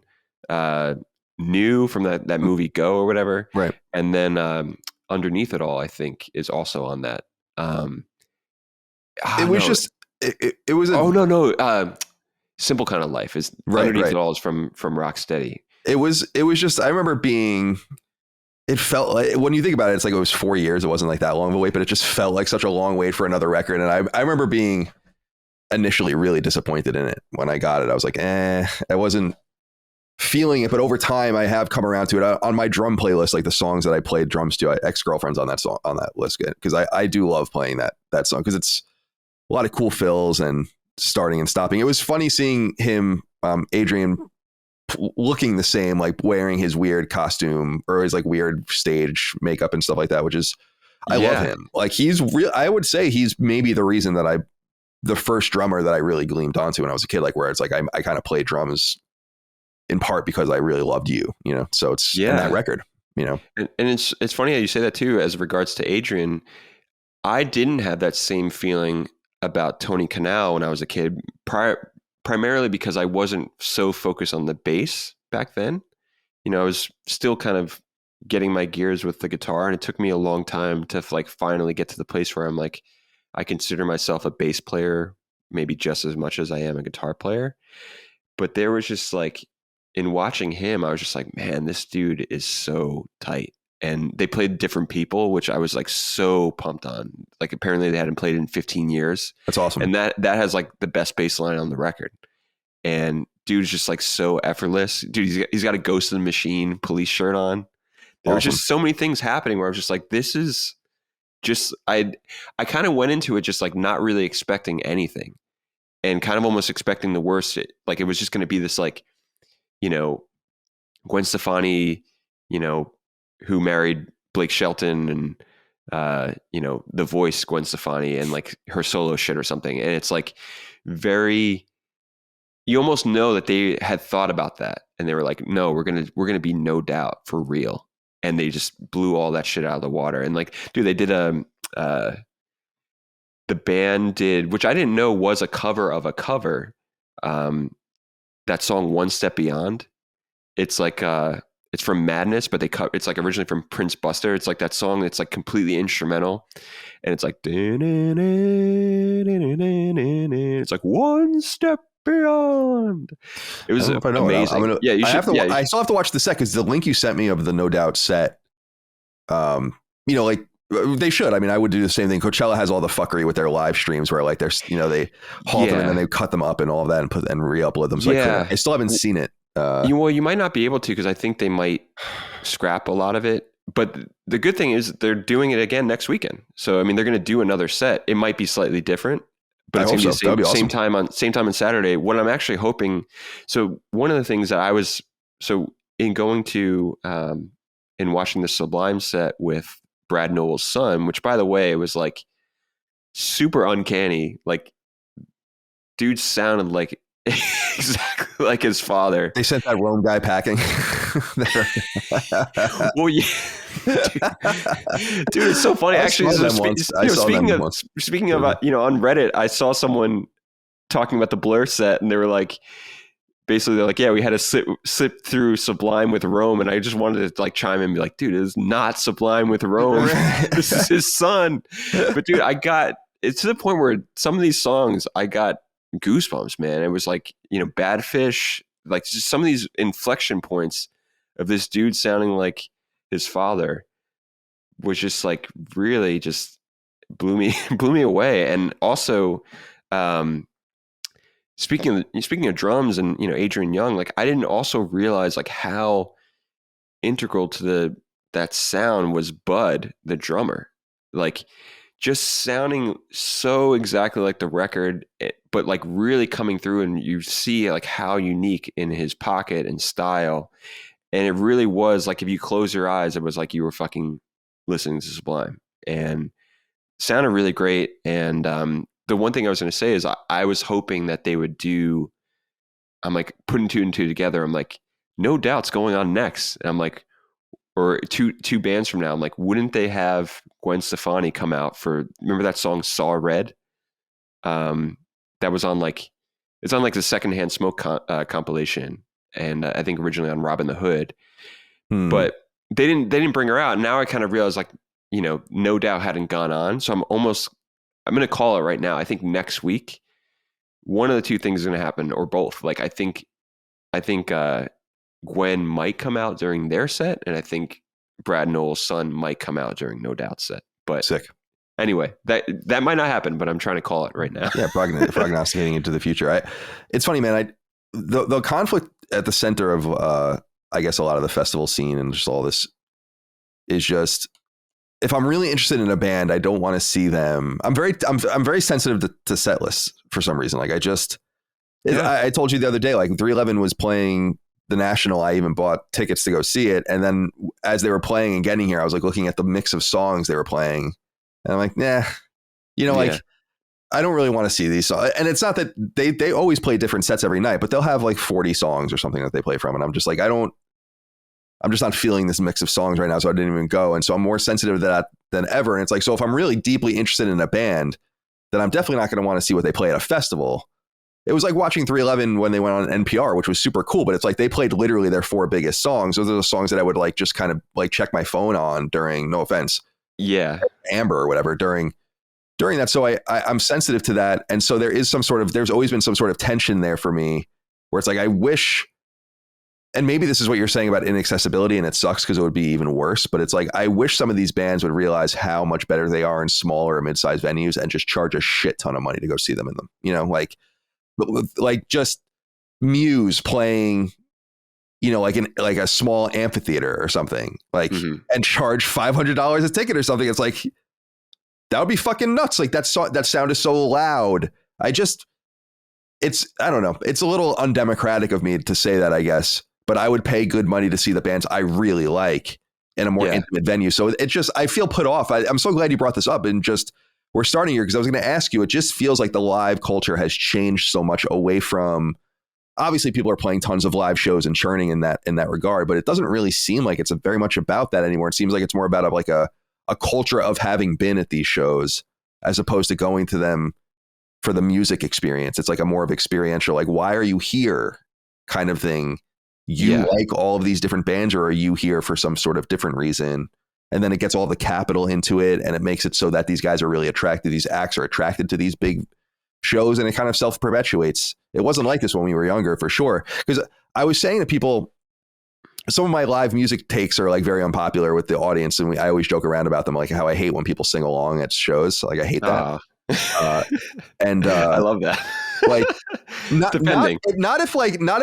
New from that movie Go or whatever. Right. And then Underneath It All, I think, is also on that. It was just it was Simple Kind of Life is right, Underneath It All is from Rocksteady. It was just, I remember it felt like, when you think about it, it's like it was 4 years. It wasn't like that long of a wait, but it just felt like such a long wait for another record. And I remember being initially really disappointed in it when I got it. I was like, I wasn't feeling it, but over time I have come around to it. On my drum playlist, like the songs that I played drums to, Ex-Girlfriend's on that song, on that list, because I do love playing that song, because it's a lot of cool fills and starting and stopping. It was funny seeing him, Adrian, looking the same, like wearing his weird costume or his like weird stage makeup and stuff like that, which is, I love him. Like he's real. I would say he's maybe the reason that the first drummer that I really gleamed onto when I was a kid, like where it's like, I kind of played drums in part because I really loved you, so it's in that record, And it's funny how you say that too, as regards to Adrian. I didn't have that same feeling about Tony Kanal when I was a kid, primarily because I wasn't so focused on the bass back then. I was still kind of getting my gears with the guitar, and it took me a long time to like finally get to the place where I'm like, I consider myself a bass player, maybe just as much as I am a guitar player. But there was just like, in watching him, I was just like, man, this dude is so tight. And they played different people, which I was like so pumped on. Like apparently they hadn't played in 15 years. That's awesome. And that has like the best bass line on the record. And dude's just like so effortless. Dude, he's got a Ghost in the Machine police shirt on. There was just so many things happening where I was just like, this is just, I kind of went into it just like not really expecting anything and kind of almost expecting the worst. Like it was just going to be this like, Gwen Stefani, who married Blake Shelton and, The Voice, Gwen Stefani, and like her solo shit or something. And it's like you almost know that they had thought about that and they were like, no, we're going to be No Doubt for real. And they just blew all that shit out of the water. And like, dude, they did the band did, which I didn't know was a cover of a cover. That song One Step Beyond. It's like it's from Madness, but it's like originally from Prince Buster. It's like that song that's like completely instrumental, and it's like it's like One Step Beyond. It was amazing. I still have to watch the set, because the link you sent me of the No Doubt set, like they should. I mean, I would do the same thing. Coachella has all the fuckery with their live streams where like there's, they halt them and then they cut them up and all of that and re-upload them. So I still haven't seen it. You might not be able to, because I think they might scrap a lot of it. but the good thing is they're doing it again next weekend. So I mean, they're going to do another set. It might be slightly different, but it's going to be the same time on Saturday. What I'm actually hoping. So one of the things that I was in going to in watching the Sublime set with Brad Nowell's son, which by the way was like super uncanny. Like, dude sounded like exactly like his father. They sent that Rome guy packing. Well, yeah. Dude, it's so funny. Actually, speaking of on Reddit, I saw someone talking about the Blur set, and they were like, basically, they're like, yeah, we had to sit through Sublime with Rome, and I just wanted to like chime in and be like, dude, it is not Sublime with Rome. This is his son. But dude, it's to the point where some of these songs I got goosebumps, man. It was like, Bad Fish, like just some of these inflection points of this dude sounding like his father was just like really just blew me away. And also, speaking of drums and Adrian Young, like I didn't also realize like how integral to that sound was Bud, the drummer, like just sounding so exactly like the record, but like really coming through, and you see like how unique in his pocket and style. And it really was like, if you close your eyes, it was like you were fucking listening to Sublime, and sounded really great. And the one thing I was going to say is I was hoping that they would do, I'm like putting two and two together. I'm like, No Doubt's going on next. And I'm like, or two bands from now, I'm like, wouldn't they have Gwen Stefani come out for, remember that song Saw Red? That was on like, it's on like the Secondhand Smoke compilation. And I think originally on Robin the Hood, but they didn't bring her out. And now I kind of realized like, No Doubt hadn't gone on. So I'm going to call it right now. I think next week, one of the two things is going to happen, or both. Like I think Gwen might come out during their set, and I think Brad Nowell's son might come out during No Doubt's set. But sick. Anyway, that might not happen, but I'm trying to call it right now. Yeah, prognosticating into the future. It's funny, man. The conflict at the center of I guess a lot of the festival scene and just all this is just, if I'm really interested in a band, I don't want to see them. I'm very sensitive to set lists for some reason. Like I told you the other day, like 311 was playing the National. I even bought tickets to go see it. And then as they were playing and getting here, I was like looking at the mix of songs they were playing, and I'm like, nah, like I don't really want to see these songs. And it's not that they always play different sets every night, but they'll have like 40 songs or something that they play from. And I'm just like, I'm just not feeling this mix of songs right now. So I didn't even go. And so I'm more sensitive to that than ever. And it's like, so if I'm really deeply interested in a band, then I'm definitely not going to want to see what they play at a festival. It was like watching 311 when they went on NPR, which was super cool, but it's like they played literally their 4 biggest songs. Those are the songs that I would like just kind of like check my phone on during, no offense, Amber or whatever, during that. So I'm sensitive to that. And so there's always been some sort of tension there for me where it's like, I wish, and maybe this is what you're saying about inaccessibility, and it sucks because it would be even worse, but it's like, I wish some of these bands would realize how much better they are in smaller or mid-sized venues and just charge a shit ton of money to go see them in them, like just Muse playing, like a small amphitheater or something, like, and charge $500 a ticket or something. It's like, that would be fucking nuts. Like that sound is so loud. I don't know. It's a little undemocratic of me to say that, I guess, but I would pay good money to see the bands I really like in a more intimate venue. So it's just, I feel put off. I'm so glad you brought this up, and just, we're starting here because I was going to ask you, it just feels like the live culture has changed so much away from, obviously people are playing tons of live shows and churning in that regard, but it doesn't really seem like it's very much about that anymore. It seems like it's more about a culture of having been at these shows as opposed to going to them for the music experience. It's like a more of experiential, like, why are you here kind of thing. Like all of these different bands, or are you here for some sort of different reason? And then it gets all the capital into it, and it makes it so that these guys are really attracted. These acts are attracted to these big shows, and it kind of self-perpetuates. It wasn't like this when we were younger, for sure. Because I was saying to people, some of my live music takes are like very unpopular with the audience, and I always joke around about them, like how I hate when people sing along at shows. Like I hate that. And I love that. like Depending. Not if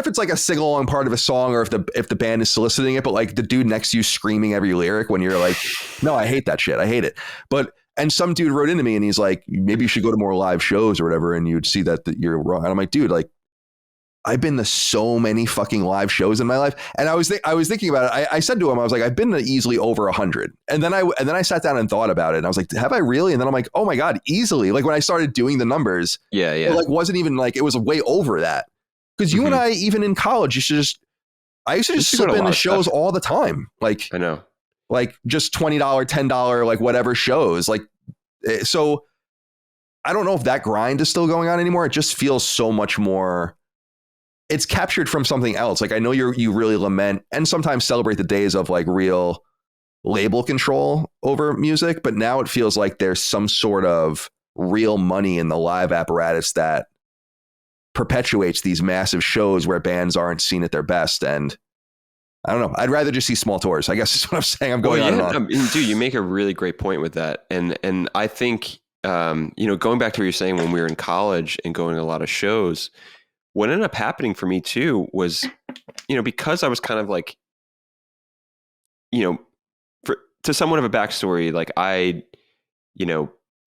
it's like a sing along part of a song, or if the band is soliciting it, but like the dude next to you screaming every lyric when you're like, no, I hate that shit. I hate it. And some dude wrote into me and he's like, maybe you should go to more live shows or whatever. And you'd see that you're wrong. And I'm like, dude, like, I've been to so many fucking live shows in my life. And I was thinking about it. I said to him, I was like, I've been to easily over 100. And then I sat down and thought about it. And I was like, have I really? And then I'm like, oh my God, easily. Like when I started doing the numbers, it like wasn't even like, it was way over that. Because you and I, even in college, I used to just slip into shows all the time. Like, I know, like just $20, $10, like whatever shows. Like, so I don't know if that grind is still going on anymore. It just feels so much more. It's captured from something else. Like I know you really lament and sometimes celebrate the days of like real label control over music, but now it feels like there's some sort of real money in the live apparatus that perpetuates these massive shows where bands aren't seen at their best. And I don't know. I'd rather just see small tours, I guess is what I'm saying. I'm going on and on. Dude, you make a really great point with that. And I think, going back to what you're saying, when we were in college and going to a lot of shows, what ended up happening for me too was, because I was kind of like, to somewhat of a backstory, like I,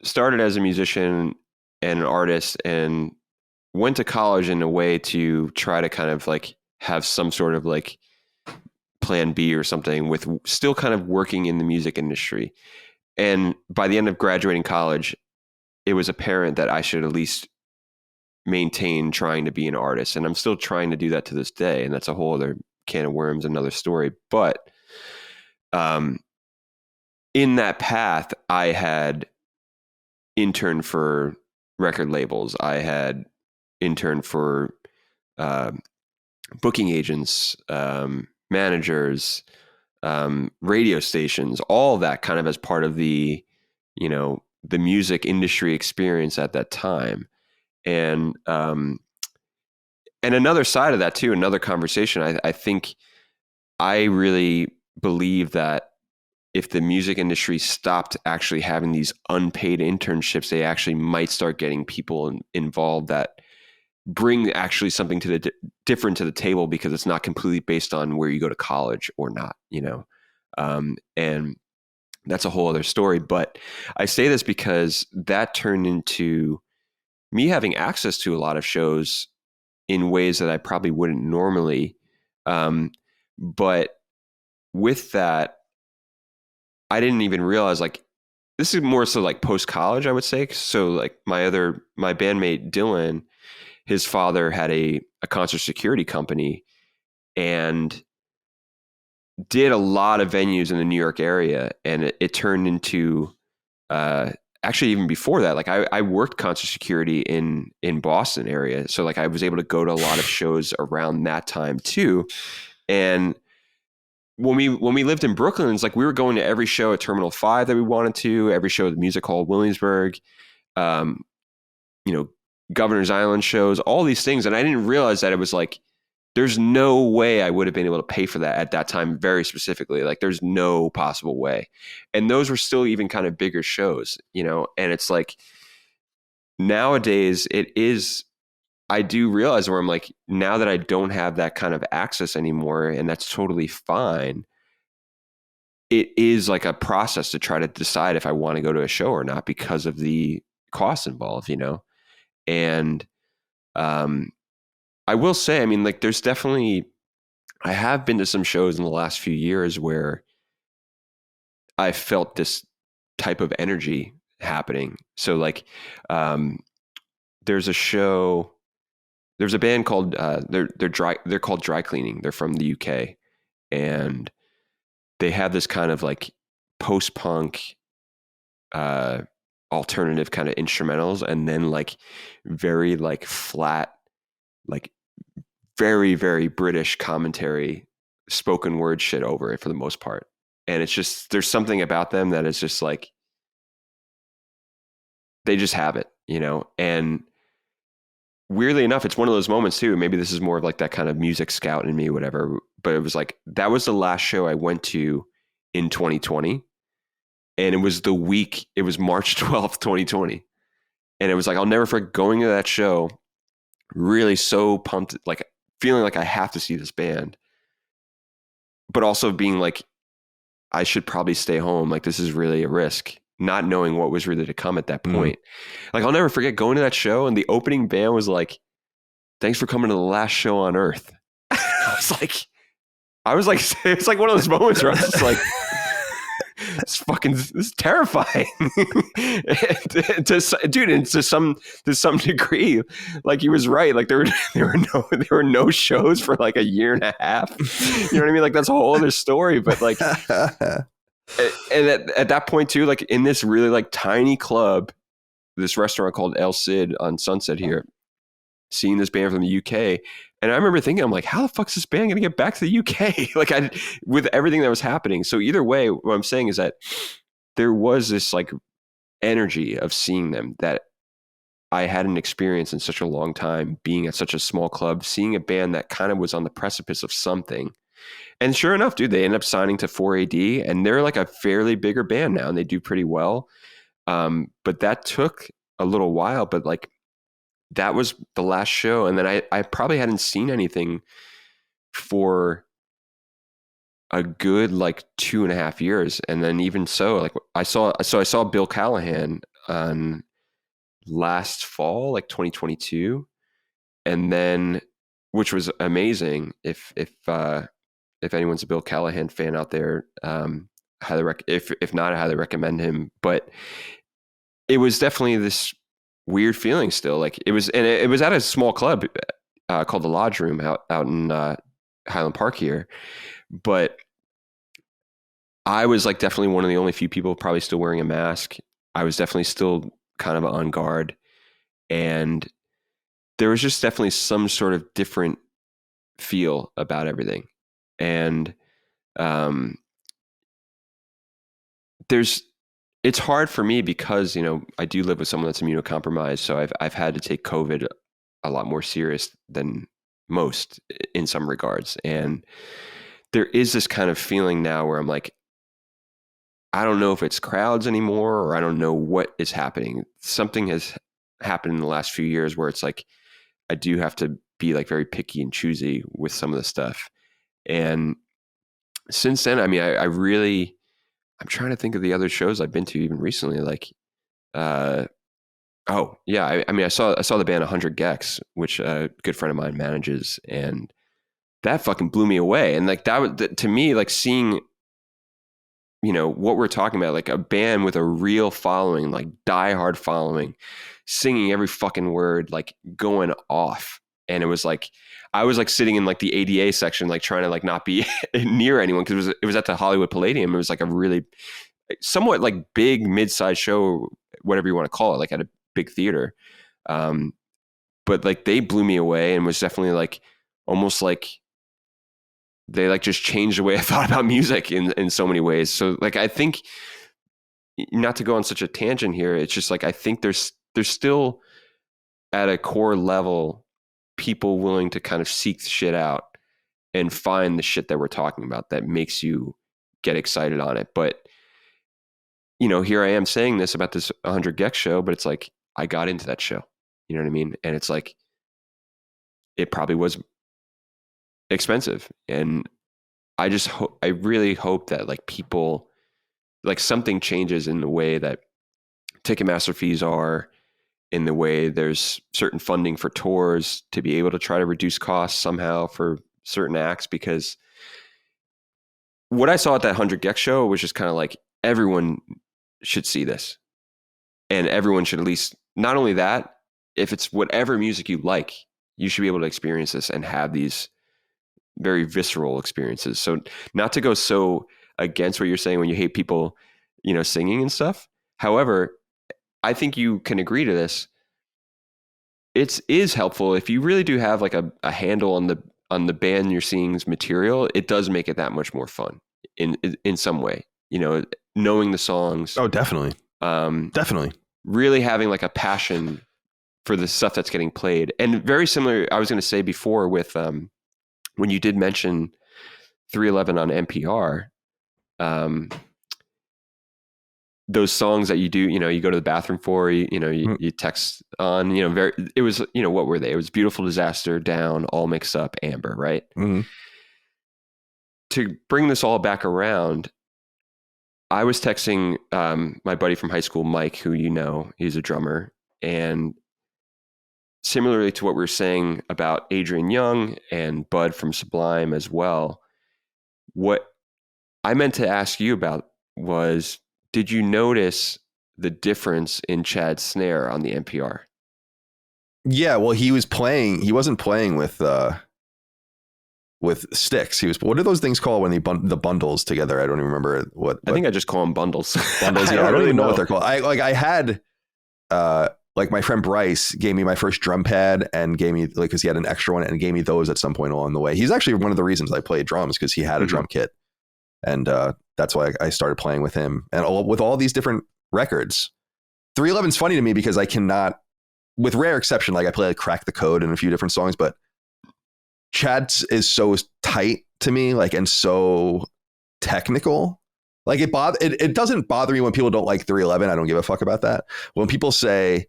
started as a musician and an artist and went to college in a way to try to kind of like have some sort of like plan B or something, with still kind of working in the music industry. And by the end of graduating college, it was apparent that I should at least maintain trying to be an artist. And I'm still trying to do that to this day. And that's a whole other can of worms, another story. But in that path, I had interned for record labels. I had interned for booking agents, managers, radio stations, all that kind of as part of the music industry experience at that time. And another side of that too, another conversation, I think I really believe that if the music industry stopped actually having these unpaid internships, they actually might start getting people involved that bring actually something to the different to the table, because it's not completely based on where you go to college or not, and that's a whole other story. But I say this because that turned into me having access to a lot of shows in ways that I probably wouldn't normally. But with that, I didn't even realize, like, this is more so like post-college, I would say. So like my bandmate Dylan, his father had a concert security company and did a lot of venues in the New York area. And it turned into, actually even before that, like I worked concert security in Boston area. So like I was able to go to a lot of shows around that time too. And when we lived in Brooklyn, it's like we were going to every show at Terminal 5 that we wanted to, every show at the Music Hall Williamsburg, Governor's Island shows, all these things. And I didn't realize that it was like, there's no way I would have been able to pay for that at that time, very specifically. Like there's no possible way. And those were still even kind of bigger shows, and it's like nowadays I do realize where I'm like, now that I don't have that kind of access anymore, and that's totally fine, it is like a process to try to decide if I want to go to a show or not because of the costs involved, and I will say, I mean, like there's definitely, I have been to some shows in the last few years where I felt this type of energy happening. So like, there's a band called, they're called Dry Cleaning. They're from the UK, and they have this kind of like post-punk, alternative kind of instrumentals, and then like very like flat, like very, very British commentary, spoken word shit over it for the most part. And it's just, there's something about them that is just like, they just have it, and weirdly enough, it's one of those moments too. Maybe this is more of like that kind of music scout in me, whatever. But it was like, that was the last show I went to in 2020. And it was March 12th, 2020. And it was like, I'll never forget going to that show, really so pumped, like feeling like I have to see this band, but also being like, I should probably stay home. Like, this is really a risk, not knowing what was really to come at that point. Like, I'll never forget going to that show, and the opening band was like, "Thanks for coming to the last show on Earth." I was like, it's like one of those moments where I was just like, this is terrifying. And to some degree, like, he was right. Like, there were no shows for like a year and a half. You know what I mean? Like, that's a whole other story. But like, and at that point too, like in this really like tiny club, this restaurant called El Cid on Sunset here, seeing this band from the UK. And I remember thinking, I'm like, how the fuck's this band going to get back to the UK? Like, with everything that was happening. So either way, what I'm saying is that there was this like energy of seeing them that I hadn't experienced in such a long time, being at such a small club, seeing a band that kind of was on the precipice of something. And sure enough, dude, they end up signing to 4AD, and they're like a fairly bigger band now, and they do pretty well. But that took a little while, but like, that was the last show. And then I probably hadn't seen anything for a good like 2.5 years. And then even so, like I saw Bill Callahan on last fall, like 2022. And then, which was amazing. If anyone's a Bill Callahan fan out there, if not, I highly recommend him. But it was definitely this weird feeling still. Like, it was at a small club called the Lodge Room out in Highland Park here. But I was like definitely one of the only few people probably still wearing a mask. I was definitely still kind of on guard, and there was just definitely some sort of different feel about everything. And it's hard for me because, I do live with someone that's immunocompromised. So I've had to take COVID a lot more serious than most in some regards. And there is this kind of feeling now where I'm like, I don't know if it's crowds anymore, or I don't know what is happening. Something has happened in the last few years where it's like, I do have to be like very picky and choosy with some of the stuff. And since then, I mean, I'm trying to think of the other shows I've been to even recently. Like, oh yeah, I mean, I saw the band 100 Gecs, which a good friend of mine manages, and that fucking blew me away. And like, that was, to me, like seeing, what we're talking about, like a band with a real following, like diehard following, singing every fucking word, like going off. And it was like, I was like sitting in like the ADA section, like trying to like not be near anyone, because it was at the Hollywood Palladium. It was like a really somewhat like big mid-sized show, whatever you want to call it, like at a big theater. But like, they blew me away, and was definitely like almost like they like just changed the way I thought about music in so many ways. So like, I think, not to go on such a tangent here, it's just like, I think there's still at a core level people willing to kind of seek the shit out and find the shit that we're talking about that makes you get excited on it. But, here I am saying this about this 100 Gecs show, but it's like, I got into that show, you know what I mean? And it's like, it probably was expensive. And I really hope that like people, like something changes in the way that Ticketmaster fees are, in the way there's certain funding for tours to be able to try to reduce costs somehow for certain acts. Because what I saw at that 100 Gecs show was just kind of like, everyone should see this, and everyone should, at least, not only that, if it's whatever music you like, you should be able to experience this and have these very visceral experiences. So not to go so against what you're saying when you hate people, singing and stuff. However, I think you can agree to this. It is helpful if you really do have like a handle on the band you're seeing's material. It does make it that much more fun in some way, knowing the songs. Oh, definitely. Definitely. Really having like a passion for the stuff that's getting played. And very similar, I was going to say before, with when you did mention 311 on NPR, those songs that you do, you go to the bathroom for, you text on, it was, what were they? It was Beautiful Disaster, Down, All Mixed Up, Amber, right? Mm-hmm. To bring this all back around, I was texting my buddy from high school, Mike, who he's a drummer, and similarly to what we were saying about Adrian Young and Bud from Sublime as well, what I meant to ask you about was, did you notice the difference in Chad's snare on the NPR? Yeah, well, he wasn't playing with sticks. What are those things called when they the bundles together? I don't even remember what. I think I just call them bundles. Bundles. Yeah, I don't even know what they're called. I had my friend Bryce gave me my first drum pad and gave me, because he had an extra one, and gave me those at some point along the way. He's actually one of the reasons I played drums, because he had a drum kit, and that's why I started playing with him. And with all these different records, 311 is funny to me because I cannot, with rare exception, I play Crack the Code in a few different songs, but Chad is so tight to me, and so technical. It doesn't bother me when people don't like 311. I don't give a fuck about that. When people say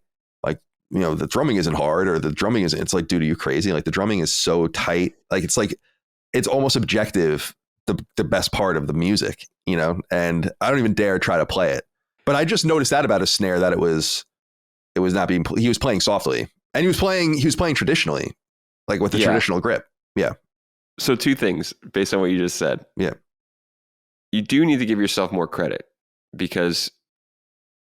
the drumming isn't hard, or the drumming isn't, it's like, dude, are you crazy? The drumming is so tight. It's almost objective, the best part of the music, and I don't even dare try to play it. But I just noticed that about his snare, that it was not being, he was playing softly, and he was playing traditionally, with a traditional grip. Yeah. So two things based on what you just said. Yeah. You do need to give yourself more credit, because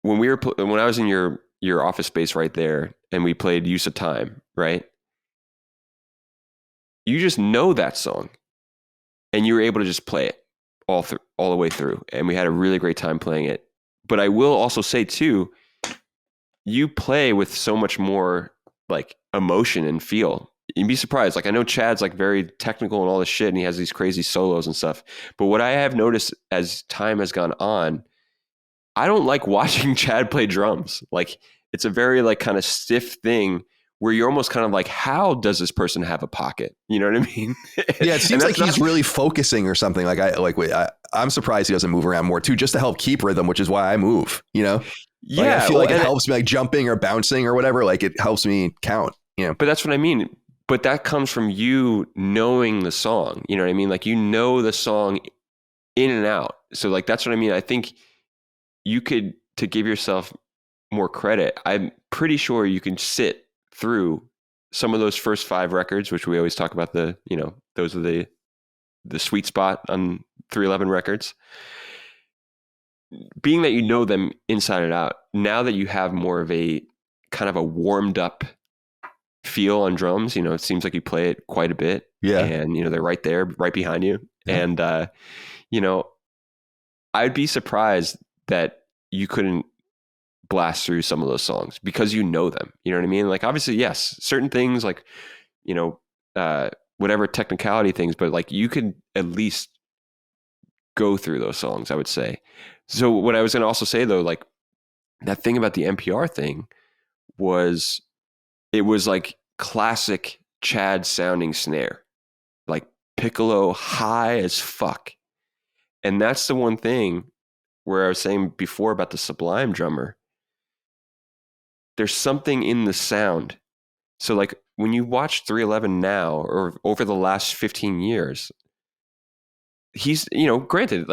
when I was in your office space right there, and we played Use of Time, right? You just know that song, and you were able to just play it all the way through, and we had a really great time playing it. But I will also say too, you play with so much more emotion and feel. You'd be surprised. I know Chad's very technical and all this shit, and he has these crazy solos and stuff. But what I have noticed as time has gone on, I don't like watching Chad play drums. It's a very kind of stiff thing where you're almost kind of how does this person have a pocket? You know what I mean? Yeah, it seems like he's really focusing or something. I'm surprised he doesn't move around more too, just to help keep rhythm, which is why I move. Yeah, I feel it helps me, jumping or bouncing or whatever. It helps me count. But that's what I mean. But that comes from you knowing the song. You know what I mean? The song in and out. So that's what I mean. I think you could, to give yourself more credit, I'm pretty sure you can sit through some of those first 5 records, which we always talk about, those are the sweet spot on 311 records. Being that you know them inside and out, now that you have more of a kind of a warmed up feel on drums, it seems like you play it quite a bit. Yeah. And, they're right there, right behind you. Yeah. And, I'd be surprised that you couldn't blast through some of those songs because you know them. You know what I mean? Obviously, yes, certain things whatever technicality things, but you could at least go through those songs, I would say. So what I was going to also say though, that thing about the NPR thing was, it was classic Chad sounding snare, piccolo high as fuck. And that's the one thing where I was saying before about the Sublime drummer. There's something in the sound. So when you watch 311 now, or over the last 15 years, he's, granted,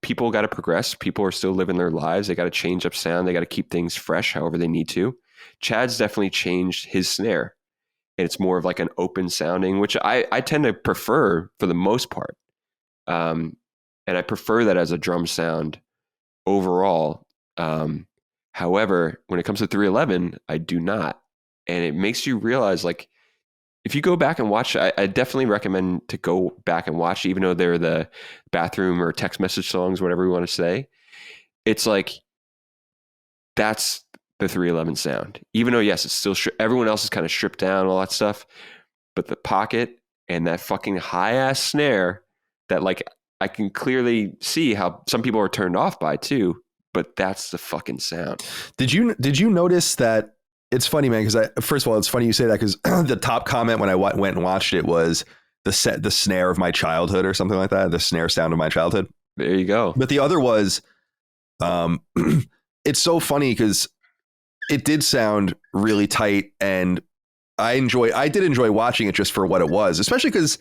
people got to progress. People are still living their lives. They got to change up sound. They got to keep things fresh however they need to. Chad's definitely changed his snare, and it's more of an open sounding, which I tend to prefer for the most part. And I prefer that as a drum sound overall. However, when it comes to 311, I do not. And it makes you realize, if you go back and watch, I definitely recommend to go back and watch, even though they're the bathroom or text message songs, whatever we want to say. It's that's the 311 sound. Even though, yes, it's still, everyone else is kind of stripped down, all that stuff. But the pocket and that fucking high ass snare that I can clearly see how some people are turned off by too. But that's the fucking sound. Did you notice that? It's funny, man, because first of all, it's funny you say that, because the top comment when I went and watched it was the snare of my childhood or something like that, the snare sound of my childhood. There you go. But the other was Um, it's so funny because it did sound really tight, and I did enjoy watching it just for what it was, especially because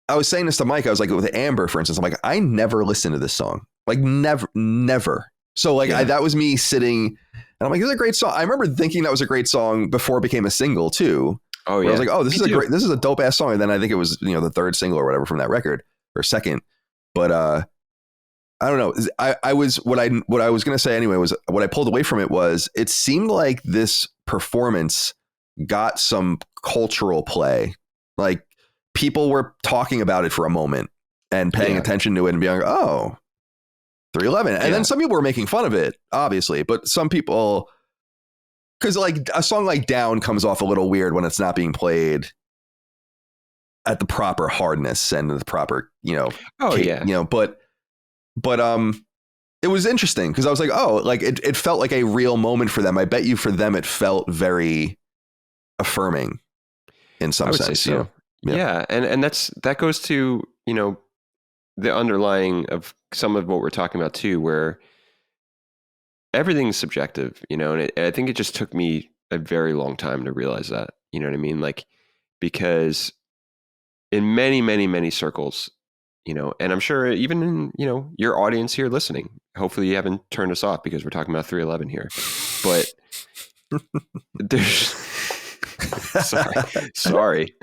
I was saying this to Mike. I was like, with Amber, for instance, I'm like, I never listened to this song, like never. So like that was me sitting, and I'm like, this is a great song. I remember thinking that was a great song before it became a single too. Oh yeah, I was like, oh, this is a dope ass song. And then I think it was, the third single or whatever from that record, or second. But I don't know. What I was gonna say anyway was, what I pulled away from it was, it seemed like this performance got some cultural play. Like, people were talking about it for a moment and paying attention to it and being like, oh, 311. And then some people were making fun of it, obviously, but some people, because like a song like Down comes off a little weird when it's not being played at the proper hardness and the proper, but it was interesting because I was like, oh, like it felt like a real moment for them. I bet you for them it felt very affirming in some sense. So. Yeah. And that goes to, the underlying of some of what we're talking about too, where everything's subjective, and I think it just took me a very long time to realize that, you know what I mean? Like, because in many, many, many circles, and I'm sure even in, your audience here listening, hopefully you haven't turned us off because we're talking about 311 here, but there's, sorry.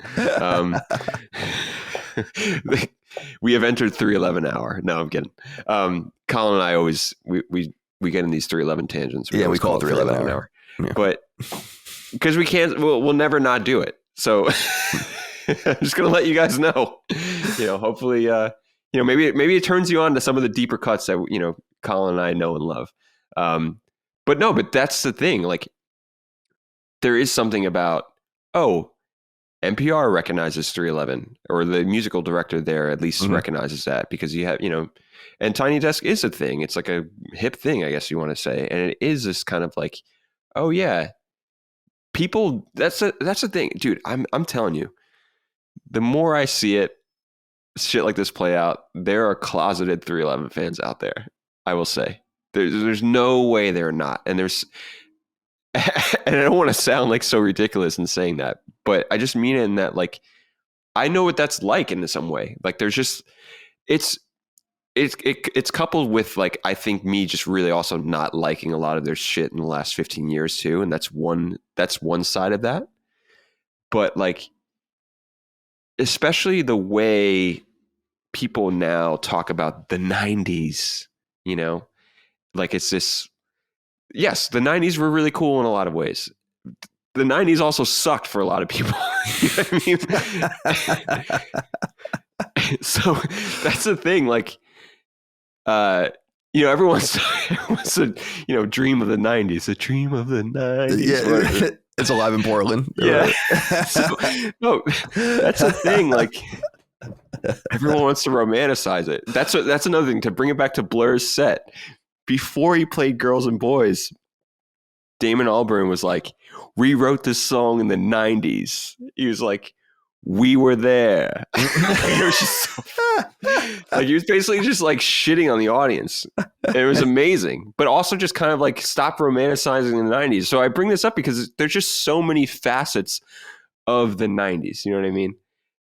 We have entered 311 hour. No, I'm kidding. Colin and I always, we get in these 311 tangents. We call it 311 hour. Yeah. But because we can't, we'll never not do it. So I'm just going to let you guys know, hopefully, maybe it turns you on to some of the deeper cuts that, Colin and I know and love. But that's the thing. Like, there is something about, NPR recognizes 311, or the musical director there at least recognizes that, because you have, and Tiny Desk is a thing. It's like a hip thing, I guess you want to say. And it is this kind of like, oh yeah, people, that's the thing, dude. I'm telling you, the more I see it, shit like this play out, there are closeted 311 fans out there. I will say there's no way they're not. And and I don't want to sound like so ridiculous in saying that, but I just mean it in that, like, I know what that's like in some way. Like, there's just, it's coupled with, like, I think me just really also not liking a lot of their shit in the last 15 years too. And that's one side of that. But like, especially the way people now talk about the 90s, like, it's this, yes, the 90s were really cool in a lot of ways. The 90s also sucked for a lot of people. You know what I mean? So that's the thing. Like, everyone's a, dream of the 90s, a dream of the 90s. Yeah, it's alive in Portland. Yeah. So, no, that's the thing. Like, everyone wants to romanticize it. That's another thing, to bring it back to Blur's set. Before he played Girls and Boys, Damon Albarn was like, we wrote this song in the 90s. He was like, we were there. It was just like, he was basically just like shitting on the audience. It was amazing, but also just kind of like, stop romanticizing the 90s. So I bring this up because there's just so many facets of the 90s. You know what I mean?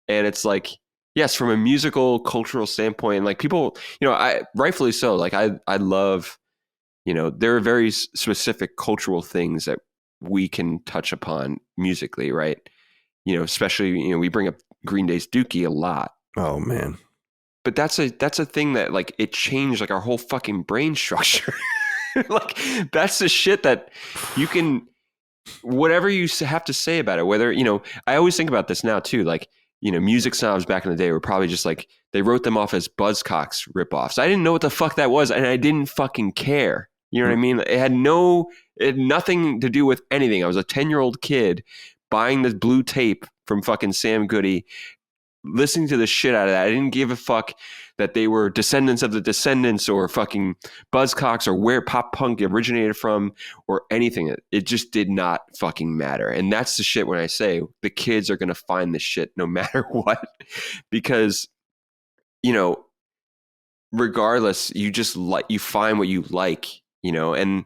And it's like, yes, from a musical, cultural standpoint, like, people, I rightfully so. Like, I love, there are very specific cultural things that we can touch upon musically, right? Especially, we bring up Green Day's Dookie a lot. Oh man. But that's a thing that, like, it changed like our whole fucking brain structure. Like, that's the shit that you can, whatever you have to say about it, whether, I always think about this now too, like, music snobs back in the day were probably just like, they wrote them off as Buzzcocks ripoffs. I didn't know what the fuck that was, and I didn't fucking care. You know what I mean? It had nothing to do with anything. I was a 10-year-old kid buying this blue tape from fucking Sam Goody, listening to the shit out of that. I didn't give a fuck that they were descendants of the Descendants or fucking Buzzcocks or where pop punk originated from or anything. It just did not fucking matter. And that's the shit when I say the kids are going to find this shit no matter what, because, regardless, you just you find what you like, and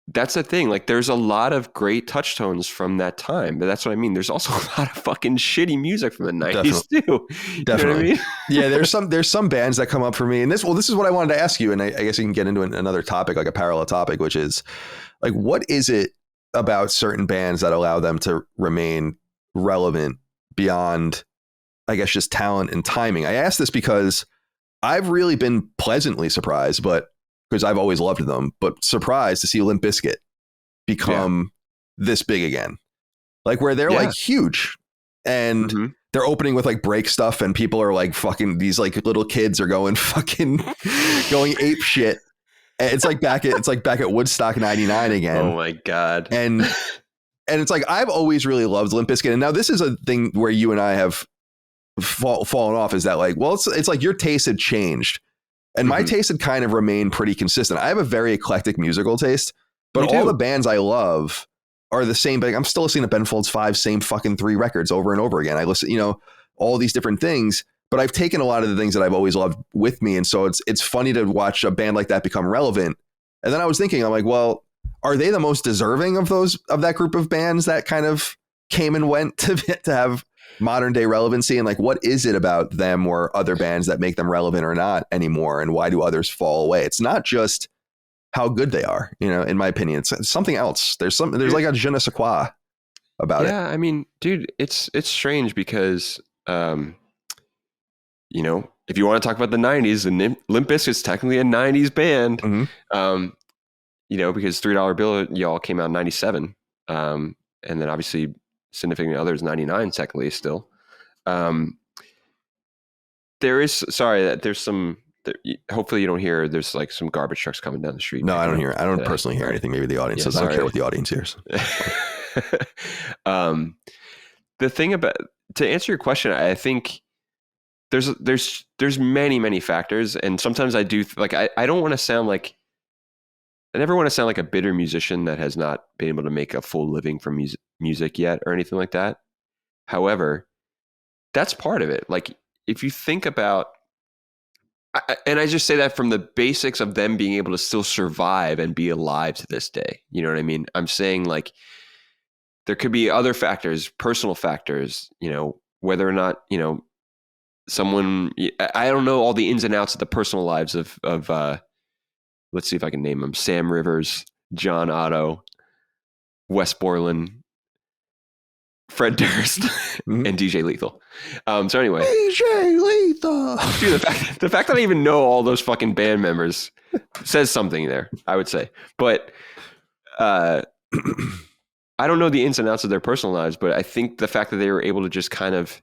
that's the thing. Like, there's a lot of great touch tones from that time, but that's what I mean. There's also a lot of fucking shitty music from the 90s too. Definitely. You know what I mean? Yeah, there's some bands that come up for me, and this is what I wanted to ask you, and I guess you can get into another topic, like a parallel topic, which is like, what is it about certain bands that allow them to remain relevant beyond, I guess, just talent and timing? I ask this because I've really been pleasantly surprised, but because I've always loved them, but surprised to see Limp Bizkit become this big again. Like, where they're like huge, and they're opening with like break stuff, and people are like fucking, these like little kids are going ape shit. And it's like back at Woodstock 99 again. Oh my God. And it's like, I've always really loved Limp Bizkit. And now this is a thing where you and I have fallen off, is that like, well, it's like your taste had changed. And my taste had kind of remained pretty consistent. I have a very eclectic musical taste, but all the bands I love are the same. I'm still listening to Ben Folds 5, same fucking 3 records over and over again. I listen, all these different things, but I've taken a lot of the things that I've always loved with me. And so it's funny to watch a band like that become relevant. And then I was thinking, I'm like, well, are they the most deserving of that group of bands that kind of came and went to have modern day relevancy? And like, what is it about them or other bands that make them relevant or not anymore? And why do others fall away? It's not just how good they are, in my opinion. It's something else. There's like a je ne sais quoi about it. Yeah, I mean, dude, it's strange because, if you want to talk about the 90s, and Limp Bizkit's technically a 90s band, because $3 Bill, y'all came out in 97. And then obviously Significant Others 99 technically still. There's some, hopefully you don't hear, there's like some garbage trucks coming down the street. No, I don't personally hear anything. Maybe the audience does. I don't care what the audience hears. The thing about, to answer your question, I think there's many, many factors. And sometimes I do I don't want to sound like, I never want to sound like a bitter musician that has not been able to make a full living from music yet or anything like that. However, that's part of it. Like, if you think about, and I just say that from the basics of them being able to still survive and be alive to this day. You know what I mean? I'm saying, like, there could be other factors, personal factors, whether or not, someone, I don't know all the ins and outs of the personal lives of let's see if I can name them: Sam Rivers, John Otto, Wes Borland, Fred Durst, and DJ Lethal. So anyway, DJ Lethal. Dude, the fact that I even know all those fucking band members says something there, I would say. But I don't know the ins and outs of their personal lives, but I think the fact that they were able to just kind of,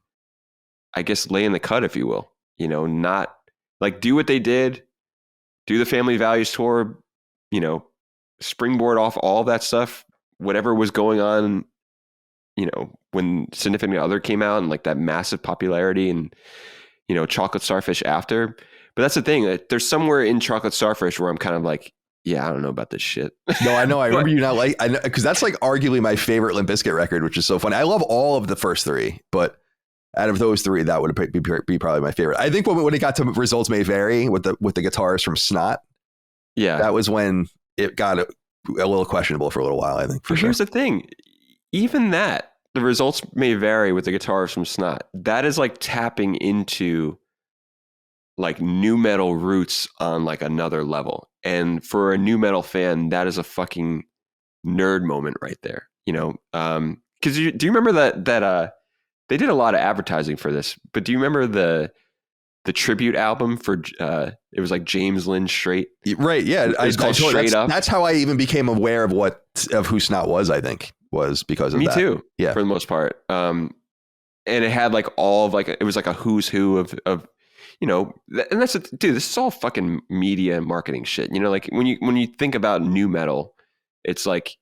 I guess, lay in the cut, if you will, not like do what they did, do the Family Values tour, springboard off all that stuff, whatever was going on, when Significant Other came out and like that massive popularity, and, Chocolate Starfish after. But that's the thing. There's somewhere in Chocolate Starfish where I'm kind of like, yeah, I don't know about this shit. No, I know. I remember you not like, because that's like arguably my favorite Limp Bizkit record, which is so funny. I love all of the first 3, but out of those 3, that would be probably my favorite. I think when it got to Results May Vary with the guitars from Snot, that was when it got a little questionable for a little while, I think. Here's the thing. Even that, the Results May Vary with the guitars from Snot, that is like tapping into like new metal roots on like another level. And for a new metal fan, that is a fucking nerd moment right there. Because do you remember that they did a lot of advertising for this, but do you remember the tribute album for it was like James Lynn Straight? Right. Yeah. It's called Straight Up. That's how I even became aware of who Snot was, I think, was because of that. Me too. Yeah. For the most part. And it had like all of like, it was like a who's who of and that's dude, this is all fucking media and marketing shit. Like when you think about new metal, it's like,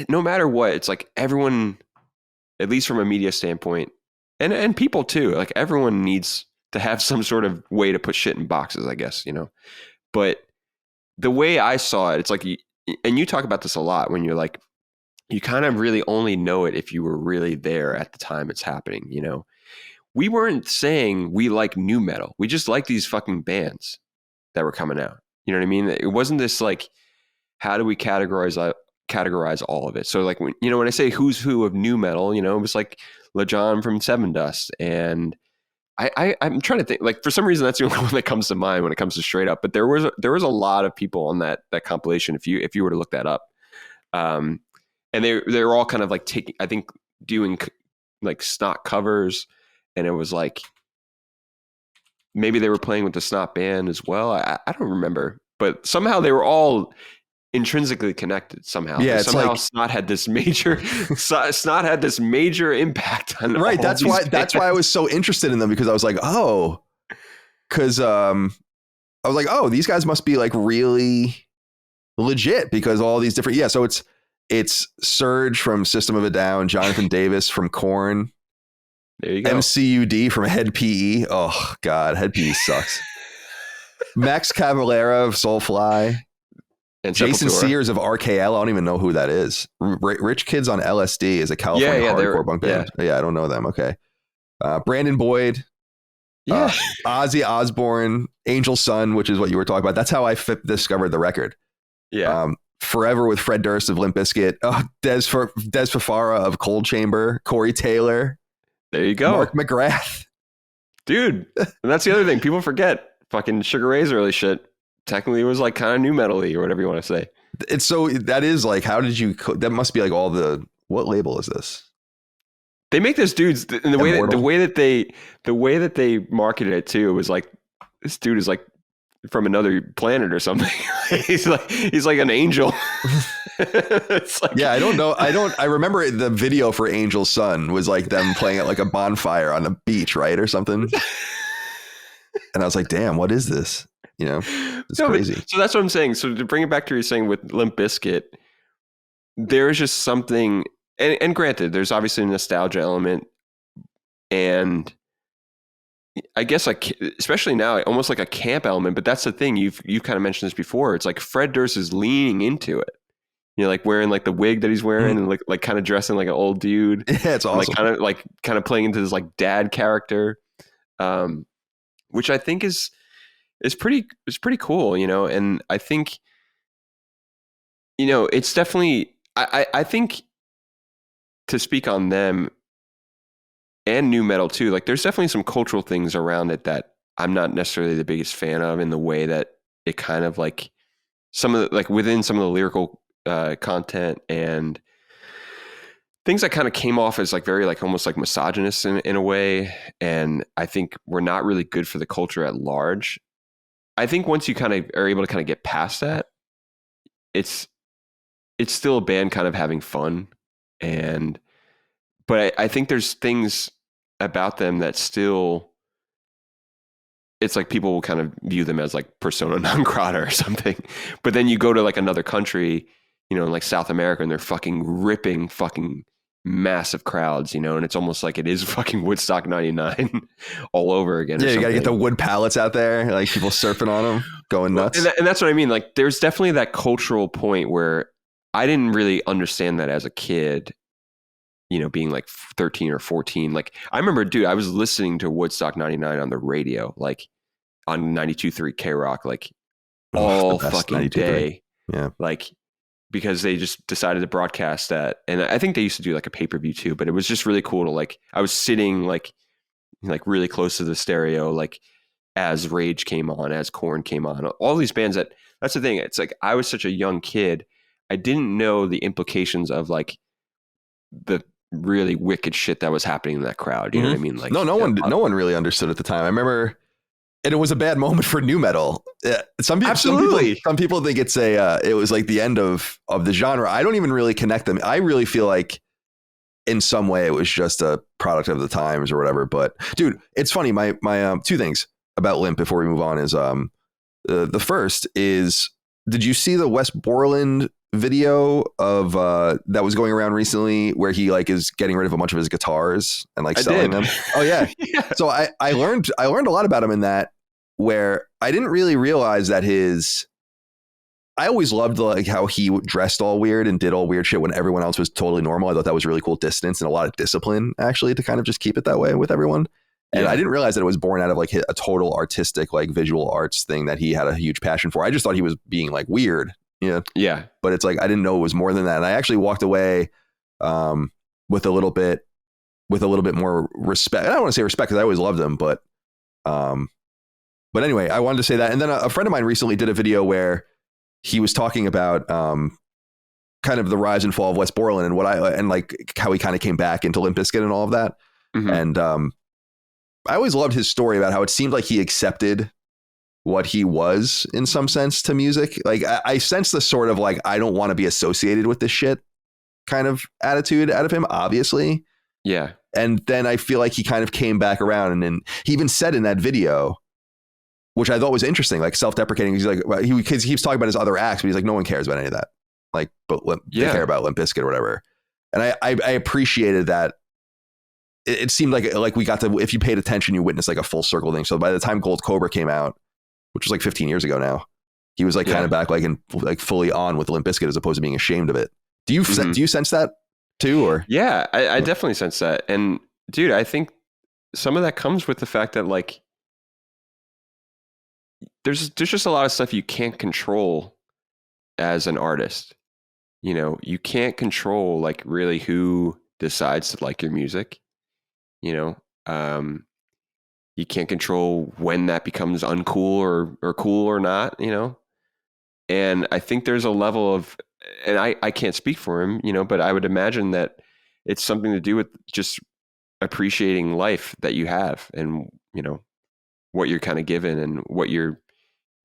no matter what, it's like everyone, at least from a media standpoint, and people too, like everyone needs to have some sort of way to put shit in boxes, I guess, but the way I saw it, it's like, and you talk about this a lot when you're like, you kind of really only know it if you were really there at the time it's happening, we weren't saying we like new metal. We just like these fucking bands that were coming out. You know what I mean? It wasn't this like, how do we categorize all of it? So like, when I say who's who of new metal, it was like LaJohn from Seven Dust. And I'm trying to think, like, for some reason, that's the only one that comes to mind when it comes to straight up. But there was a lot of people on that compilation if you were to look that up. And they were all kind of like doing like Snot covers, and it was like maybe they were playing with the Snot band as well. I don't remember, but somehow they were all intrinsically connected somehow. Yeah, it's somehow like Snot had this major impact on right. That's why I was so interested in them, because I was like, I was like, oh, these guys must be like really legit, because all these different so it's Serge from System of a Down, Jonathan Davis from Korn, there you go, MCUD from Head PE. Oh God, Head PE sucks. Max Cavalera of Soulfly. And Jason Sepultura. Sears of RKL. I don't even know who that is. Rich Kids on LSD is a California hardcore punk band. Yeah, I don't know them. Okay. Brandon Boyd. Yeah. Ozzy Osbourne. Angel Sun, which is what you were talking about. That's how I discovered the record. Yeah. Forever with Fred Durst of Limp Bizkit. Des Fafara of Cold Chamber. Corey Taylor. There you go. Mark McGrath. Dude. And that's the other thing. People forget. Fucking Sugar Ray's early shit technically was like kind of new metal-y, or whatever you want to say. It's so, that is like, how did you, that must be like what label is this? They make this dude's, and the way that they marketed it too was like, this dude is like from another planet or something. he's like an angel. It's like, yeah, I don't know. I remember the video for Angel Sun was like them playing at like a bonfire on the beach, right? Or something. And I was like, damn, what is this? It's crazy. So that's what I'm saying. So to bring it back to what you're saying with Limp Bizkit, there is just something, and granted, there's obviously a nostalgia element, and I guess like, especially now, almost like a camp element. But that's the thing. You've kind of mentioned this before. It's like Fred Durst is leaning into it. Like wearing like the wig that he's wearing, and like kind of dressing like an old dude. Yeah, it's awesome. Like kind of playing into this like dad character, which I think is pretty cool, and I think, it's definitely, I think, to speak on them and new metal too, like there's definitely some cultural things around it that I'm not necessarily the biggest fan of, in the way that it kind of like some of the, like within some of the lyrical content and things that kind of came off as like very like almost like misogynist in a way, and I think we're not really good for the culture at large. I think once you kind of are able to kind of get past that, it's still a band kind of having fun, but I think there's things about them that still, it's like people will kind of view them as like persona non grata or something. But then you go to like another country, in like South America, and they're fucking ripping fucking massive crowds, and it's almost like it is fucking Woodstock 99 all over again. Yeah, you gotta get the wood pallets out there, like people surfing on them, going nuts. And that's what I mean. Like there's definitely that cultural point where I didn't really understand that as a kid, being like 13 or 14. Like I remember, dude, I was listening to Woodstock 99 on the radio, like on 92.3 K-Rock, like all fucking day. Yeah. Like, because they just decided to broadcast that. And I think they used to do like a pay-per-view too, but it was just really cool to like, I was sitting like really close to the stereo, like as Rage came on, as Korn came on, all these bands that's the thing. It's like, I was such a young kid. I didn't know the implications of like the really wicked shit that was happening in that crowd. You know what I mean? Like no one really understood at the time. I remember, and it was a bad moment for new metal. Some people think it's it was like the end of the genre. I don't even really connect them. I really feel like in some way it was just a product of the times or whatever. But dude, it's funny. My two things about Limp before we move on is the first is, did you see the Wes Borland video of that was going around recently where he like is getting rid of a bunch of his guitars and like selling them? Oh yeah. Yeah. So I learned a lot about him in that, where I didn't really realize that I always loved like how he dressed all weird and did all weird shit when everyone else was totally normal. I thought that was really cool distance and a lot of discipline actually to kind of just keep it that way with everyone. And I didn't realize that it was born out of like a total artistic, like visual arts thing that he had a huge passion for. I just thought he was being like weird, Yeah. But it's like, I didn't know it was more than that. And I actually walked away with a little bit more respect. I don't want to say respect because I always loved him, but anyway, I wanted to say that. And then a friend of mine recently did a video where he was talking about kind of the rise and fall of Wes Borland and like how he kind of came back into Limp Bizkit and all of that. Mm-hmm. And I always loved his story about how it seemed like he accepted what he was in some sense to music. Like I sense the sort of like, I don't want to be associated with this shit kind of attitude out of him, obviously. Yeah. And then I feel like he kind of came back around, and then he even said in that video, which I thought was interesting, like self-deprecating. He's like, because he keeps talking about his other acts, but he's like, no one cares about any of that. Like, but they care about Limp Bizkit or whatever. And I appreciated that. It seemed like we got to, if you paid attention, you witnessed like a full circle thing. So by the time Gold Cobra came out, which was like 15 years ago now, he was like kind of back like and like fully on with Limp Bizkit as opposed to being ashamed of it. Do you sense that too? Or yeah, I definitely sense that. And dude, I think some of that comes with the fact that like there's just a lot of stuff you can't control as an artist. You can't control like really who decides to like your music. You can't control when that becomes uncool or cool or not, And I think there's a level of, and I can't speak for him, but I would imagine that it's something to do with just appreciating life that you have and, what you're kind of given and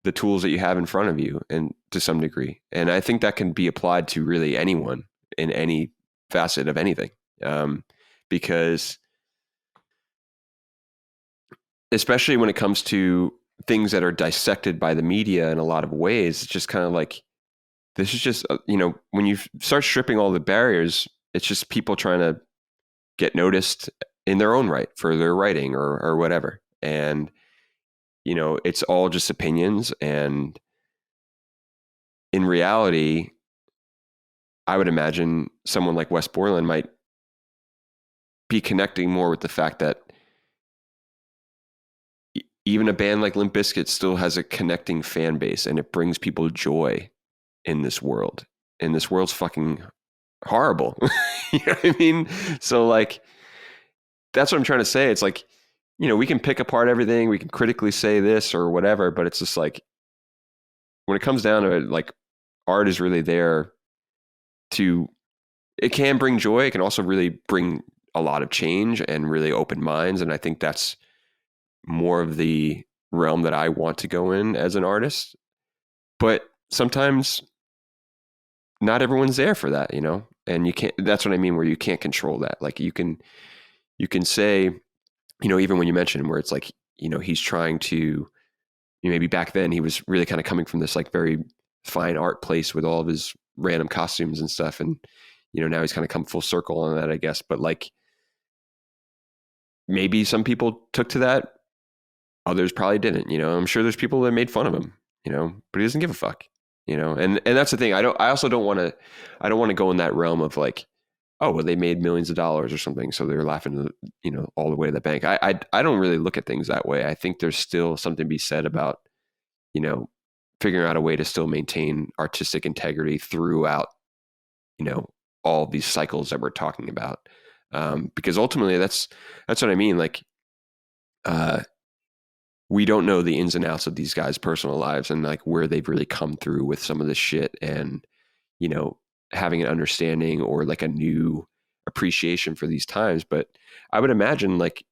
the tools that you have in front of you, and to some degree. And I think that can be applied to really anyone in any facet of anything. Because especially when it comes to things that are dissected by the media in a lot of ways, it's just kind of like, this is just, when you start stripping all the barriers, it's just people trying to get noticed in their own right for their writing or whatever. And, it's all just opinions. And in reality, I would imagine someone like Wes Borland might be connecting more with the fact that even a band like Limp Bizkit still has a connecting fan base, and it brings people joy in this world. And this world's fucking horrible. You know what I mean? So like, that's what I'm trying to say. It's like, we can pick apart everything. We can critically say this or whatever, but it's just like, when it comes down to it, like art is really there it can bring joy. It can also really bring a lot of change and really open minds. And I think that's more of the realm that I want to go in as an artist. But sometimes not everyone's there for that, and you can't, that's what I mean, where you can't control that. Like you can say, even when you mention where it's like, he's trying to, maybe back then he was really kind of coming from this like very fine art place with all of his random costumes and stuff. And, now he's kind of come full circle on that, I guess. But like, maybe some people took to that. Others probably didn't, I'm sure there's people that made fun of him, but he doesn't give a fuck, and that's the thing. I don't want to go in that realm of like, oh, well, they made millions of dollars or something, so they're laughing, all the way to the bank. I don't really look at things that way. I think there's still something to be said about, figuring out a way to still maintain artistic integrity throughout, all these cycles that we're talking about. Because ultimately that's what I mean. Like, we don't know the ins and outs of these guys' personal lives and like where they've really come through with some of this shit, and, having an understanding or like a new appreciation for these times. But I would imagine, like,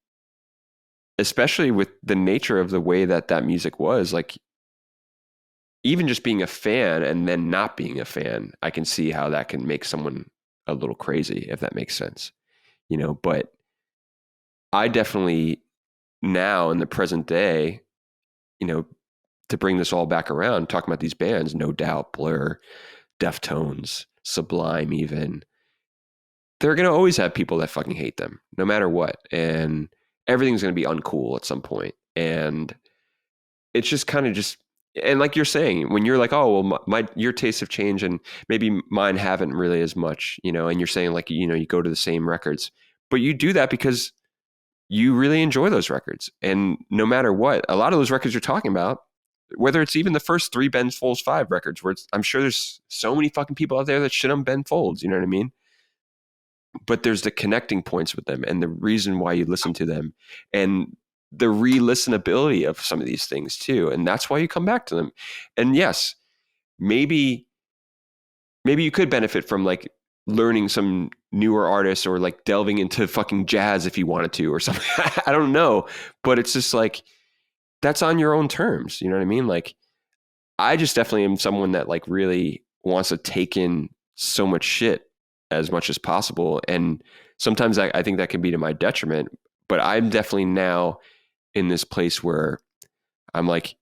especially with the nature of the way that music was, like, even just being a fan and then not being a fan, I can see how that can make someone a little crazy, if that makes sense, but I definitely now in the present day, to bring this all back around, talking about these bands, No Doubt, Blur, Deftones, Sublime, even, they're going to always have people that fucking hate them no matter what. And everything's going to be uncool at some point. And it's just kind of and like you're saying, when you're like, oh, well, your tastes have changed and maybe mine haven't really as much, and you're saying like, you go to the same records, but you do that because you really enjoy those records. And no matter what, a lot of those records you're talking about, whether it's even the first 3 Ben Folds 5 records, where I'm sure there's so many fucking people out there that shit on Ben Folds, you know what I mean? But there's the connecting points with them and the reason why you listen to them and the re-listenability of some of these things too. And that's why you come back to them. And yes, maybe you could benefit from like learning some newer artists or like delving into fucking jazz if you wanted to or something. I don't know, but it's just like, that's on your own terms. You know what I mean? Like, I just definitely am someone that like really wants to take in so much shit as much as possible. And sometimes I think that can be to my detriment, but I'm definitely now in this place where I'm like,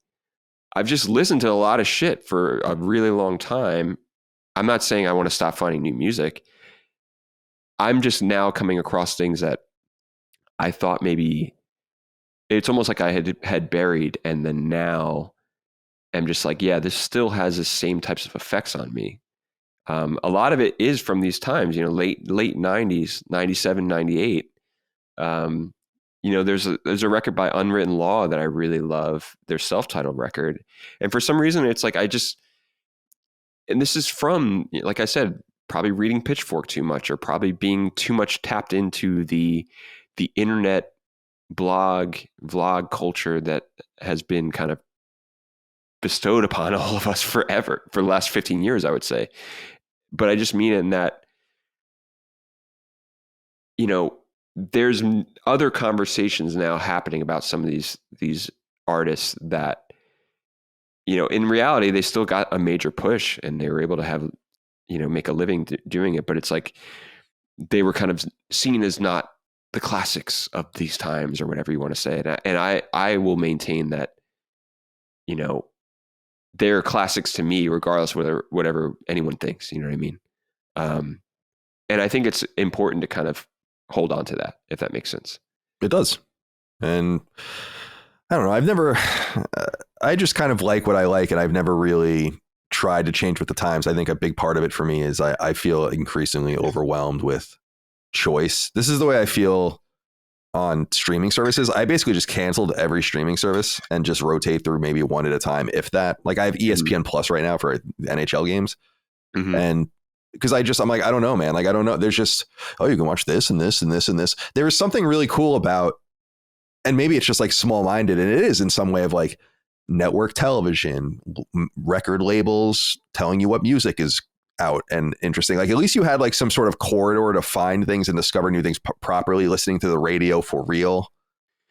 I've just listened to a lot of shit for a really long time. I'm not saying I want to stop finding new music. I'm just now coming across things that I thought maybe it's almost like I had buried, and then now I'm just like, yeah, this still has the same types of effects on me. A lot of it is from these times, you know, late 90s, 97, 98. You know, there's a record by Unwritten Law that I really love, their self-titled record. And for some reason, it's like, and this is from, like I said, probably reading Pitchfork too much, or probably being too much tapped into the internet vlog culture that has been kind of bestowed upon all of us forever, for the last 15 years, I would say. But I just mean it in that, you know, there's other conversations now happening about some of these artists that, you know, in reality, they still got a major push and they were able to have, you know, make a living doing it. But it's like they were kind of seen as not the classics of these times, or whatever you want to say. And I will maintain that, you know, they're classics to me, regardless of whatever anyone thinks. You know what I mean? And I think it's important to kind of hold on to that, if that makes sense. It does. And I don't know. I just kind of like what I like, and I've never really tried to change with the times. I think a big part of it for me is I feel increasingly overwhelmed with choice. This is the way I feel on streaming services. I basically just canceled every streaming service and just rotate through maybe one at a time, if that. Like, I have ESPN Plus right now for NHL games. Mm-hmm. And because I'm like, I don't know, man. Like, I don't know. There's just, oh, you can watch this and this and this and this. There is something really cool about, and maybe it's just like small minded, and it is in some way, of like network television, record labels telling you what music is out and interesting. Like, at least you had like some sort of corridor to find things and discover new things properly. Listening to the radio for real.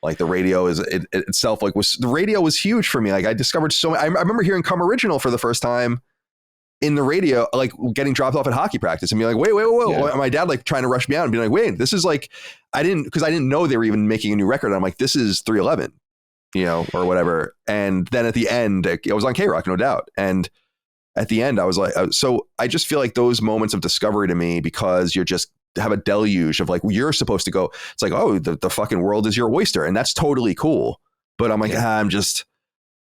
Like, the radio is itself, like, the radio was huge for me. Like, I discovered I remember hearing Come Original for the first time in the radio, like getting dropped off at hockey practice and being like, wait. Yeah. My dad like trying to rush me out and being like, wait, this is like, because I didn't know they were even making a new record. And I'm like, this is 311, you know, or whatever. And then at the end, I was on K-Rock, no doubt. And at the end, I was like, so I just feel like those moments of discovery to me, because you're just have a deluge of like, you're supposed to go, it's like, oh, the fucking world is your oyster. And that's totally cool. But I'm like,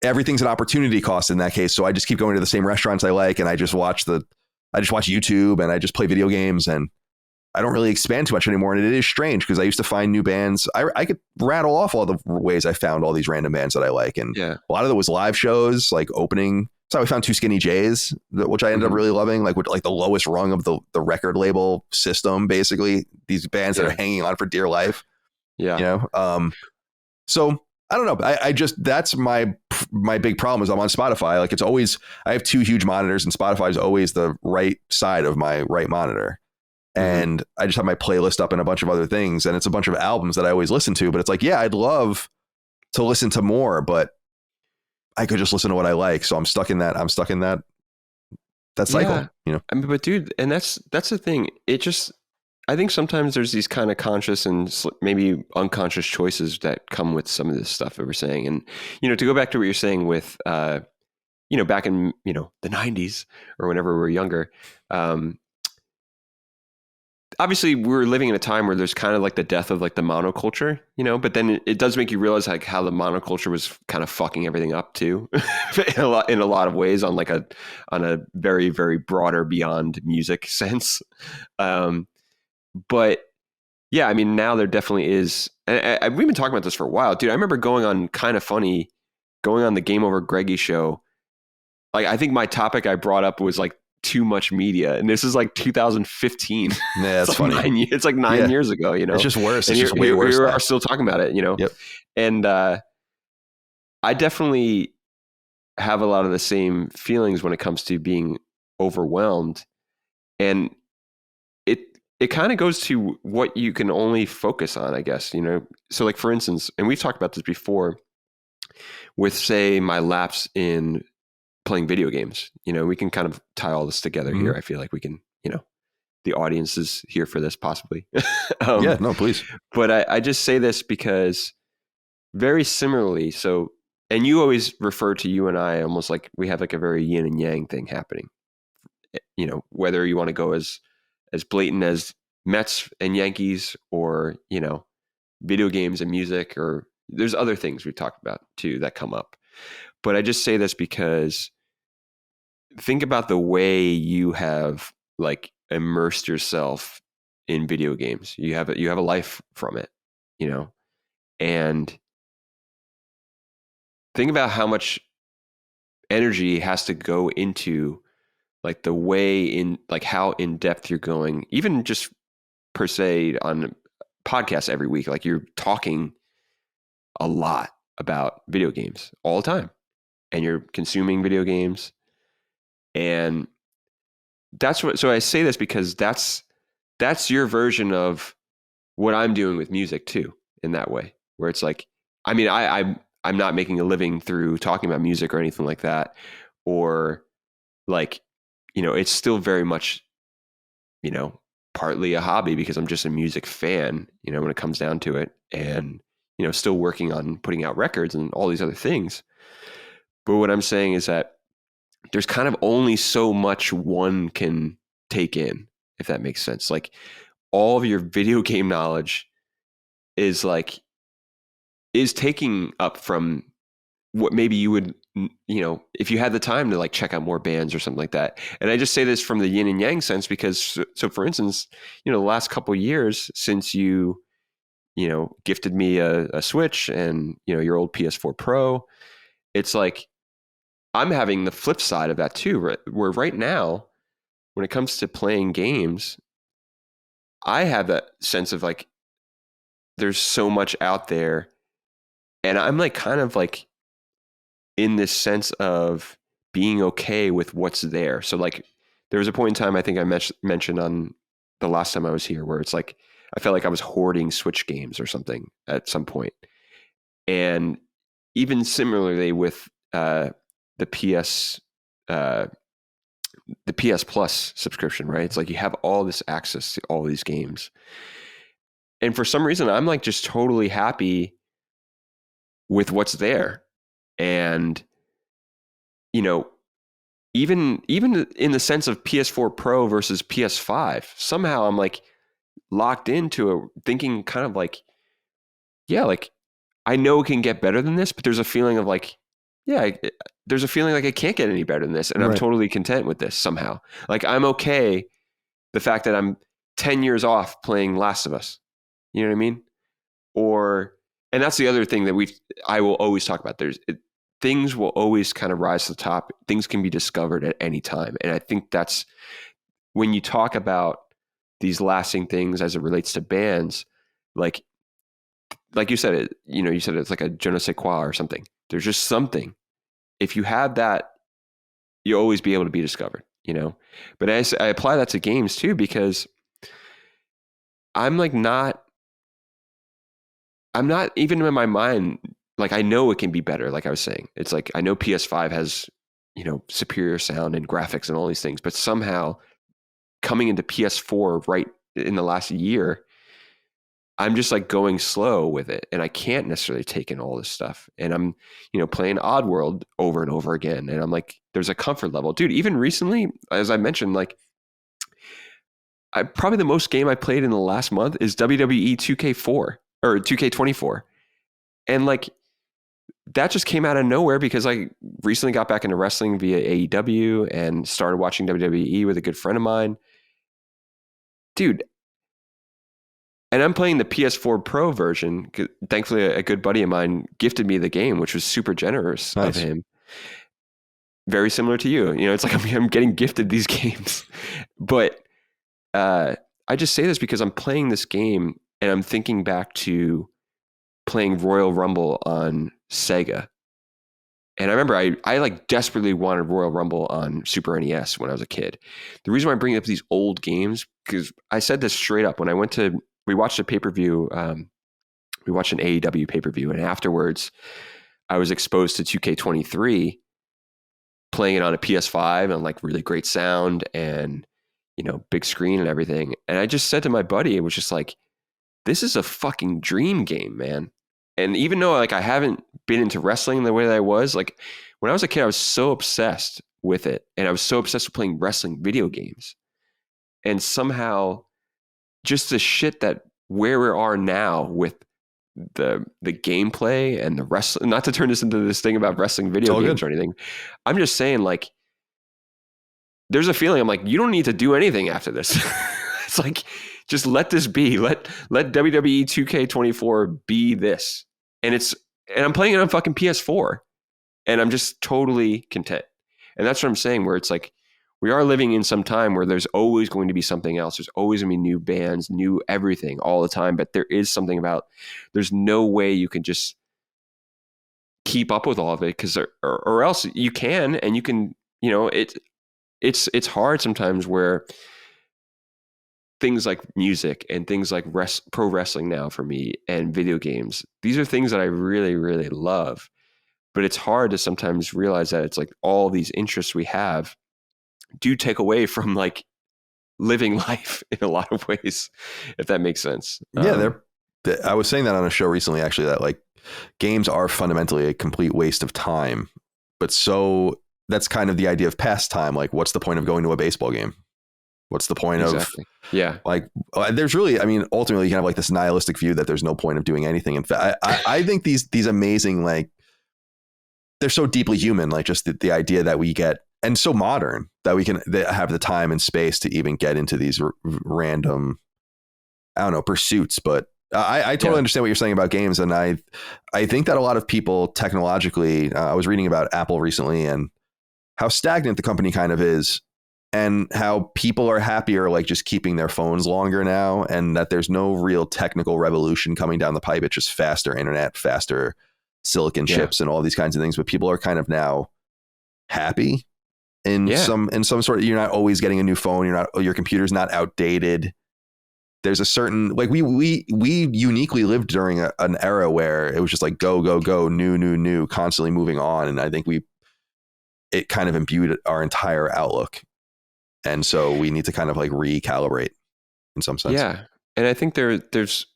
everything's an opportunity cost in that case. So I just keep going to the same restaurants I like, and I just watch YouTube, and I just play video games, and I don't really expand too much anymore. And it is strange, because I used to find new bands. I could rattle off all the ways I found all these random bands that I like. And a lot of it was live shows, like opening. So I found Two Skinny Jays, which I ended up really loving, like the lowest rung of the record label system, basically. These bands that are hanging on for dear life. Yeah. You know? So I don't know. I just, that's my big problem is I'm on Spotify. Like, it's always, I have 2 huge monitors, and Spotify is always the right side of my right monitor. And I just have my playlist up and a bunch of other things. And it's a bunch of albums that I always listen to, but it's like, yeah, I'd love to listen to more, but I could just listen to what I like. So I'm stuck in that cycle, you know? I mean, but dude, and that's the thing. I think sometimes there's these kind of conscious and maybe unconscious choices that come with some of this stuff that we're saying. And, you know, to go back to what you're saying with, you know, back in, you know, the 90s or whenever we were younger, obviously we're living in a time where there's kind of like the death of like the monoculture, you know, but then it does make you realize like how the monoculture was kind of fucking everything up too in a lot of ways on a very, very broader beyond music sense. But Yeah, I mean, now there definitely is. And we've been talking about this for a while, dude. I remember going on Kind of Funny, going on the Game Over Greggy show. Like, I think my topic I brought up was like too much media, and this is like 2015. Yeah, that's it's like funny. It's like 9 years ago, you know. It's just worse. And It's just way worse. We now. are still talking about it, you know. Yep. And I definitely have a lot of the same feelings when it comes to being overwhelmed, and it kind of goes to what you can only focus on, I guess, you know. So like, for instance, and we've talked about this before with, say, my lapse in playing video games, you know, we can kind of tie all this together here. I feel like we can, you know, the audience is here for this possibly. Yeah, no, please. But I just say this because very similarly, so, and you always refer to you and I almost like we have like a very yin and yang thing happening, you know, whether you want to go as blatant as Mets and Yankees, or, you know, video games and music, or there's other things we've talked about too that come up. But I just say this because think about the way you have like immersed yourself in video games. You have a life from it, you know, and think about how much energy has to go into like the way in, like how in depth you're going, even just per se on podcasts every week. Like you're talking a lot about video games all the time, and you're consuming video games. And that's what, so I say this because that's your version of what I'm doing with music too, in that way, where it's like, I mean, I'm not making a living through talking about music or anything like that, or like, you know, it's still very much, you know, partly a hobby because I'm just a music fan, you know, when it comes down to it, and, you know, still working on putting out records and all these other things. But what I'm saying is that there's kind of only so much one can take in, if that makes sense. Like all of your video game knowledge is taking up from what maybe you would, you know, if you had the time to like check out more bands or something like that. And I just say this from the yin and yang sense because, so for instance, you know, the last couple of years since you know, gifted me a Switch and, you know, your old PS4 Pro, it's like I'm having the flip side of that too, right? Where right now, when it comes to playing games, I have that sense of like, there's so much out there, and I'm like kind of like in this sense of being okay with what's there. So like there was a point in time, I think I mentioned on the last time I was here, where it's like I felt like I was hoarding Switch games or something at some point. And even similarly with the PS the PS Plus subscription, right? It's like you have all this access to all these games. And for some reason, I'm like just totally happy with what's there. And, you know, even in the sense of PS4 Pro versus PS5, somehow I'm like locked into a thinking kind of like, yeah, like I know it can get better than this, but there's a feeling of like, yeah, there's a feeling like it can't get any better than this. And I'm totally content with this somehow. Like I'm okay. The fact that I'm 10 years off playing Last of Us, you know what I mean? And that's the other thing that I will always talk about. Things will always kind of rise to the top. Things can be discovered at any time. And I think that's when you talk about these lasting things as it relates to bands, like you said it, you know, you said it's like a je ne sais quoi or something. There's just something. If you have that, you'll always be able to be discovered, you know? But I apply that to games too, because I'm not even in my mind, like I know it can be better. Like I was saying, it's like, I know PS5 has, you know, superior sound and graphics and all these things, but somehow coming into PS4 right in the last year, I'm just like going slow with it, and I can't necessarily take in all this stuff. And I'm, you know, playing Oddworld over and over again. And I'm like, there's a comfort level, dude. Even recently, as I mentioned, like probably the most game I played in the last month is WWE 2K4 or 2K24. And like, that just came out of nowhere because I recently got back into wrestling via AEW and started watching WWE with a good friend of mine. Dude, And I'm playing the PS4 Pro version. Thankfully, a good buddy of mine gifted me the game, which was super generous of him. Very similar to you. It's like I'm getting gifted these games. But I just say this because I'm playing this game and I'm thinking back to playing Royal Rumble on Sega. And I remember I like desperately wanted Royal Rumble on Super NES when I was a kid. The reason why I'm bringing up these old games, because I said this straight up when we watched a pay-per-view, we watched an AEW pay-per-view, and afterwards I was exposed to 2K23, playing it on a PS5 and like really great sound and, big screen and everything. And I just said to my buddy, it was just like, this is a fucking dream game, man. And even though like I haven't been into wrestling the way that I was, like when I was a kid, I was so obsessed with it. And I was so obsessed with playing wrestling video games. And somehow just the shit that where we are now with the gameplay and the wrestling, not to turn this into this thing about wrestling video games or anything. I'm just saying like, there's a feeling I'm like, you don't need to do anything after this. It's like, just let this be. Let WWE 2K24 be this. And I'm playing it on fucking PS4 and I'm just totally content. And that's what I'm saying, where it's like, we are living in some time where there's always going to be something else. There's always going to be new bands, new everything all the time. But there is something about, there's no way you can just keep up with all of it, because or else you can, and you can, it's hard sometimes where things like music and things like pro wrestling now for me and video games, these are things that I really, really love. But it's hard to sometimes realize that it's like all these interests we have do take away from like living life in a lot of ways, if that makes sense. Yeah, I was saying that on a show recently, actually, that like games are fundamentally a complete waste of time. But so that's kind of the idea of pastime. Like, what's the point of going to a baseball game? What's the point of, like, there's really, I mean, ultimately you can have like this nihilistic view that there's no point of doing anything. In fact, I think these amazing, like, they're so deeply human, like just the idea that we get, and so modern that we can have the time and space to even get into these random, I don't know, pursuits. But I totally understand what you're saying about games. And I think that a lot of people technologically, I was reading about Apple recently and how stagnant the company kind of is, and how people are happier like just keeping their phones longer now, and that there's no real technical revolution coming down the pipe. It's just faster internet, faster silicon chips and all these kinds of things. But people are kind of now happy in some sort of, you're not always getting a new phone. Your computer's not outdated. There's a certain, like we uniquely lived during an era where it was just like go, new, constantly moving on. And I think it kind of imbued our entire outlook. And so we need to kind of like recalibrate in some sense. Yeah. And I think there's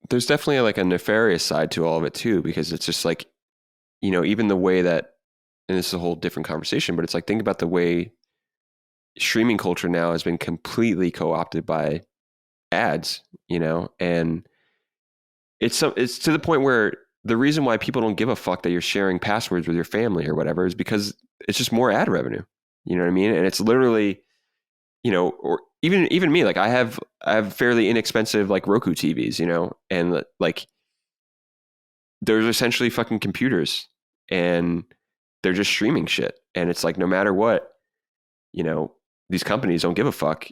definitely like a nefarious side to all of it too, because it's just like, even the way that, and this is a whole different conversation, but it's like, think about the way streaming culture now has been completely co-opted by ads, and it's to the point where the reason why people don't give a fuck that you're sharing passwords with your family or whatever is because it's just more ad revenue. You know what I mean? And it's literally, or even me, like I have fairly inexpensive like Roku TVs, and like there's essentially fucking computers and they're just streaming shit. And it's like, no matter what, these companies don't give a fuck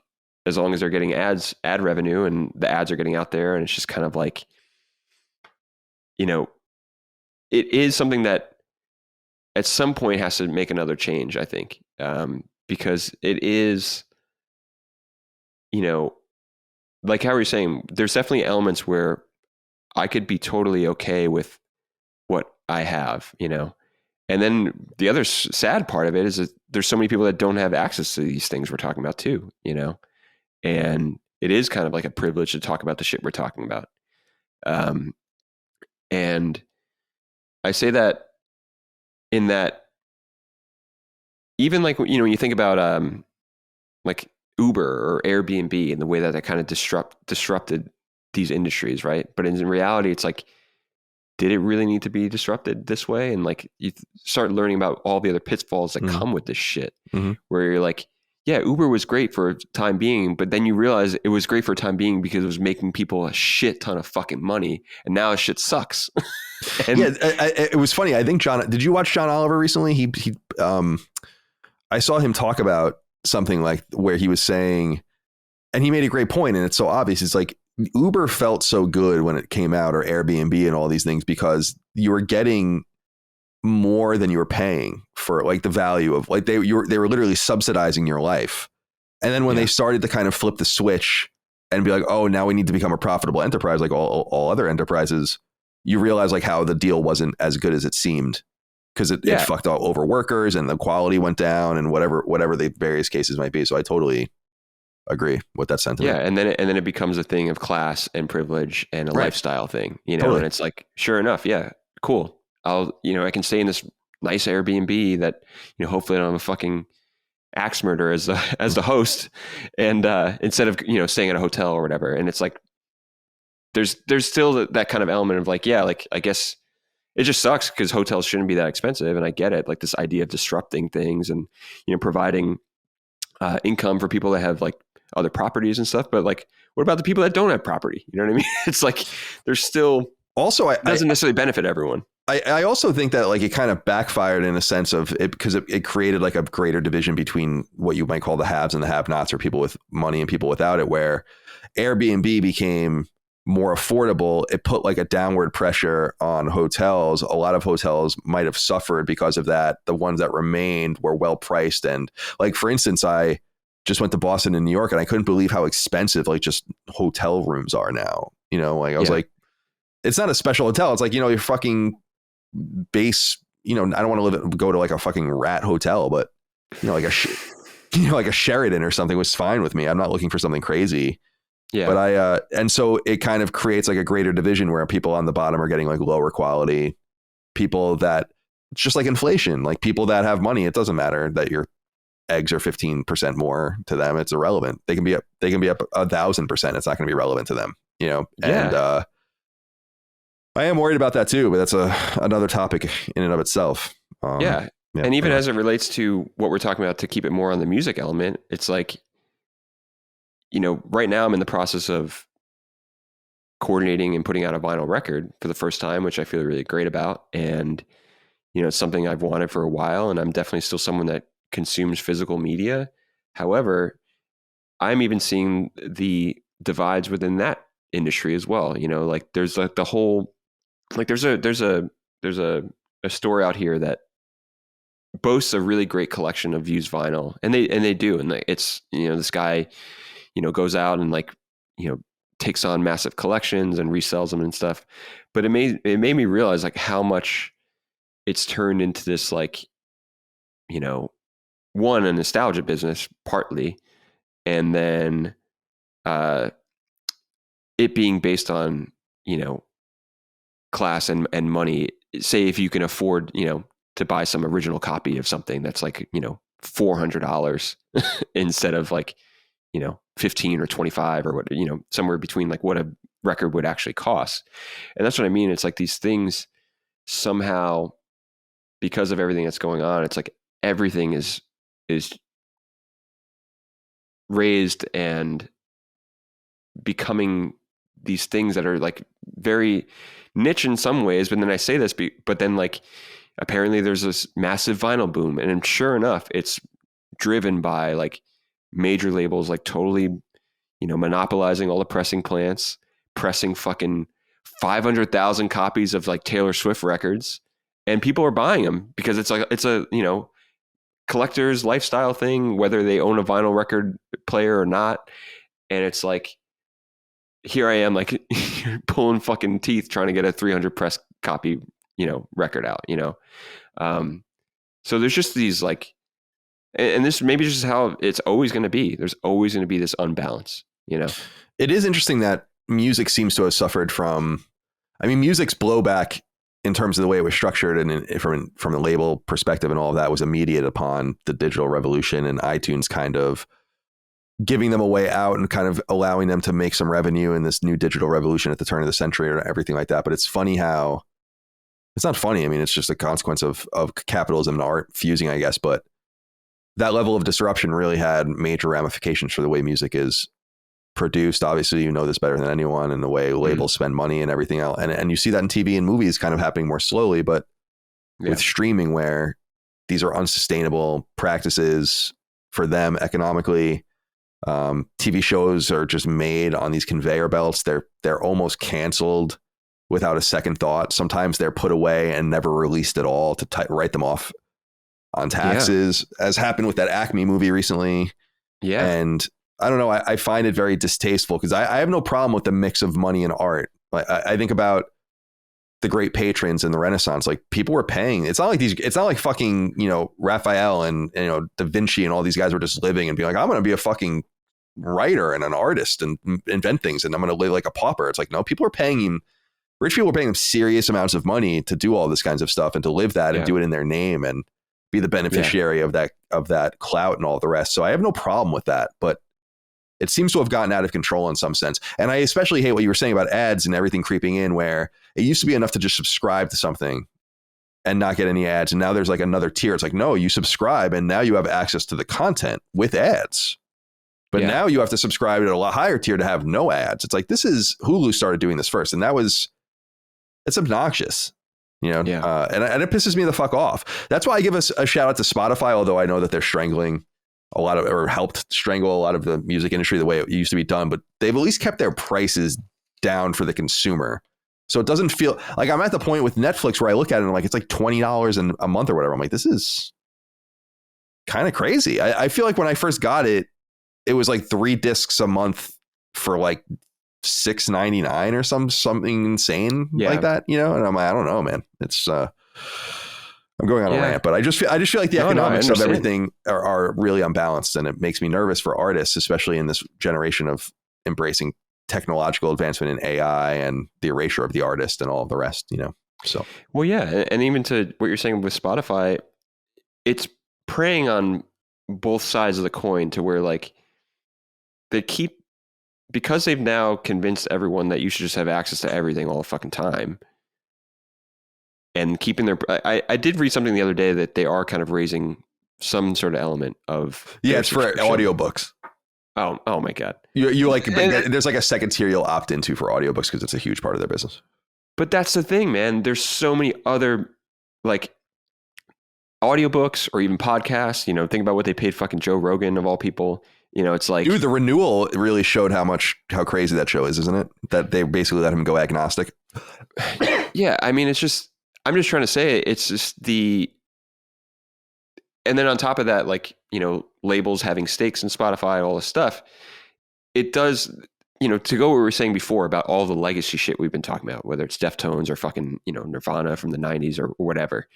as long as they're getting ad revenue and the ads are getting out there. And it's just kind of like, it is something that at some point has to make another change, I think, because it is, like how you're saying, there's definitely elements where I could be totally okay with what I have, and then the other sad part of it is that there's so many people that don't have access to these things we're talking about too, and it is kind of like a privilege to talk about the shit we're talking about. And I say that in that, even like, when you think about like Uber or Airbnb and the way that kind of disrupted these industries, right? But in reality, it's like, did it really need to be disrupted this way? And like, you start learning about all the other pitfalls that come with this shit, where you're like, yeah, Uber was great for time being, but then you realize it was great for time being because it was making people a shit ton of fucking money, and now shit sucks. And yeah, it was funny. I think did you watch John Oliver recently? I saw him talk about something like where he was saying, and he made a great point, and it's so obvious. It's like Uber felt so good when it came out, or Airbnb and all these things, because you were getting more than you were paying for, like, the value of, like, they were literally subsidizing your life. And then when they started to kind of flip the switch and be like, oh, now we need to become a profitable enterprise like all other enterprises, you realize like how the deal wasn't as good as it seemed, because it fucked all over workers and the quality went down and whatever the various cases might be. So I totally agree with that sentiment. Yeah, and then it becomes a thing of class and privilege and a lifestyle thing, you know. Totally. And it's like, sure enough, yeah, cool. I can stay in this nice Airbnb that, hopefully I don't have a fucking axe murder as the host, and instead of staying at a hotel or whatever. And it's like there's still that kind of element of like, yeah, like I guess it just sucks because hotels shouldn't be that expensive, and I get it, like this idea of disrupting things and providing income for people that have like other properties and stuff. But like, what about the people that don't have property? You know what I mean? It's like there's still also it doesn't necessarily benefit everyone. I also think that like it kind of backfired in a sense of it, because it created like a greater division between what you might call the haves and the have-nots, or people with money and people without it, where Airbnb became more affordable. It put like a downward pressure on hotels. A lot of hotels might have suffered because of that. The ones that remained were well priced. And like, for instance, I just went to Boston and New York, and I couldn't believe how expensive like just hotel rooms are now. Like I was like, it's not a special hotel. It's like, your fucking base, I don't want to go to like a fucking rat hotel, but like like a Sheraton or something was fine with me. I'm not looking for something crazy. Yeah. But and so it kind of creates like a greater division where people on the bottom are getting like lower quality, people that, it's just like inflation, like people that have money, it doesn't matter that your eggs are 15% more to them. It's irrelevant. They can be up 1,000%. It's not going to be relevant to them, and I am worried about that too, but that's another topic in and of itself. And even as it relates to what we're talking about, to keep it more on the music element, it's like, right now I'm in the process of coordinating and putting out a vinyl record for the first time, which I feel really great about. And, it's something I've wanted for a while, and I'm definitely still someone that consumes physical media. However, I'm even seeing the divides within that industry as well. Like there's like the whole, like there's a store out here that boasts a really great collection of used vinyl, and they do, and it's this guy goes out and like takes on massive collections and resells them and stuff. But it made me realize like how much it's turned into this like one, a nostalgia business partly, and then it being based on class and money. Say if you can afford to buy some original copy of something that's like $400 instead of like 15 or 25 or what, somewhere between like what a record would actually cost. And that's what I mean. It's like these things somehow, because of everything that's going on, it's like everything is raised and becoming these things that are like very niche in some ways. But then I say this, but then like apparently there's this massive vinyl boom, and sure enough, it's driven by like major labels like totally monopolizing all the pressing plants, pressing fucking 500,000 copies of like Taylor Swift records, and people are buying them because it's a collector's lifestyle thing, whether they own a vinyl record player or not. And it's like, here I am like pulling fucking teeth trying to get a 300 press copy record out. So there's just these like, and this maybe just how it's always going to be. There's always going to be this unbalance. It is interesting that music seems to have suffered from, music's blowback in terms of the way it was structured and from the label perspective and all of that was immediate upon the digital revolution and iTunes kind of giving them a way out and kind of allowing them to make some revenue in this new digital revolution at the turn of the century or everything like that. But it's funny how it's not funny. It's just a consequence of capitalism and art fusing, I guess. But that level of disruption really had major ramifications for the way music is produced. Obviously, you know this better than anyone, and the way labels spend money and everything else. And you see that in TV and movies kind of happening more slowly, but with streaming, where these are unsustainable practices for them economically. TV shows are just made on these conveyor belts. They're almost canceled without a second thought. Sometimes they're put away and never released at all to write them off on taxes, as happened with that Acme movie recently. Yeah. And I don't know, I find it very distasteful, because I have no problem with the mix of money and art. Like I think about the great patrons in the Renaissance. Like, people were paying. It's not like fucking, you know, Raphael and you know, Da Vinci and all these guys were just living and being like, I'm going to be a fucking writer and an artist and invent things, and I'm going to live like a pauper. It's like, no, people are paying him. Rich people are paying them serious amounts of money to do all this kinds of stuff and to live that and do it in their name and be the beneficiary of that clout and all the rest. So I have no problem with that, but it seems to have gotten out of control in some sense. And I especially hate what you were saying about ads and everything creeping in, where it used to be enough to just subscribe to something and not get any ads. And now there's like another tier. It's like, no, you subscribe and now you have access to the content with ads. But now you have to subscribe at a lot higher tier to have no ads. It's like, Hulu started doing this first. And it's obnoxious, you know? And it pisses me the fuck off. That's why I give us a shout out to Spotify, although I know that they're strangling a lot of, or helped strangle a lot of the music industry the way it used to be done, but they've at least kept their prices down for the consumer. So it doesn't feel like, I'm at the point with Netflix where I look at it and I'm like, it's like $20 a month or whatever. I'm like, this is kind of crazy. I feel like when I first got it, it was like 3 discs a month for like $6.99 or something insane like that, you know? And I'm like, I don't know, man. It's I'm going on a rant, but I just feel like the economics of everything are really unbalanced, and it makes me nervous for artists, especially in this generation of embracing technological advancement in AI and the erasure of the artist and all of the rest, you know? So, well, yeah. And even to what you're saying with Spotify, it's preying on both sides of the coin, to where like because they've now convinced everyone that you should just have access to everything all the fucking time, and keeping their, I did read something the other day that they are kind of raising some sort of element of, it's for audiobooks. Oh my God. You like, there's like a second tier you'll opt into for audiobooks because it's a huge part of their business. But that's the thing, man. There's so many other like audiobooks or even podcasts, you know, think about what they paid fucking Joe Rogan of all people. You know, it's like, dude, the renewal really showed how crazy that show is, isn't it? That they basically let him go agnostic. Yeah. I mean, I'm just trying to say, it's just and then on top of that, like, you know, labels having stakes in Spotify, all this stuff, it does, you know, to go what we were saying before about all the legacy shit we've been talking about, whether it's Deftones or fucking, you know, Nirvana from the 90s or whatever.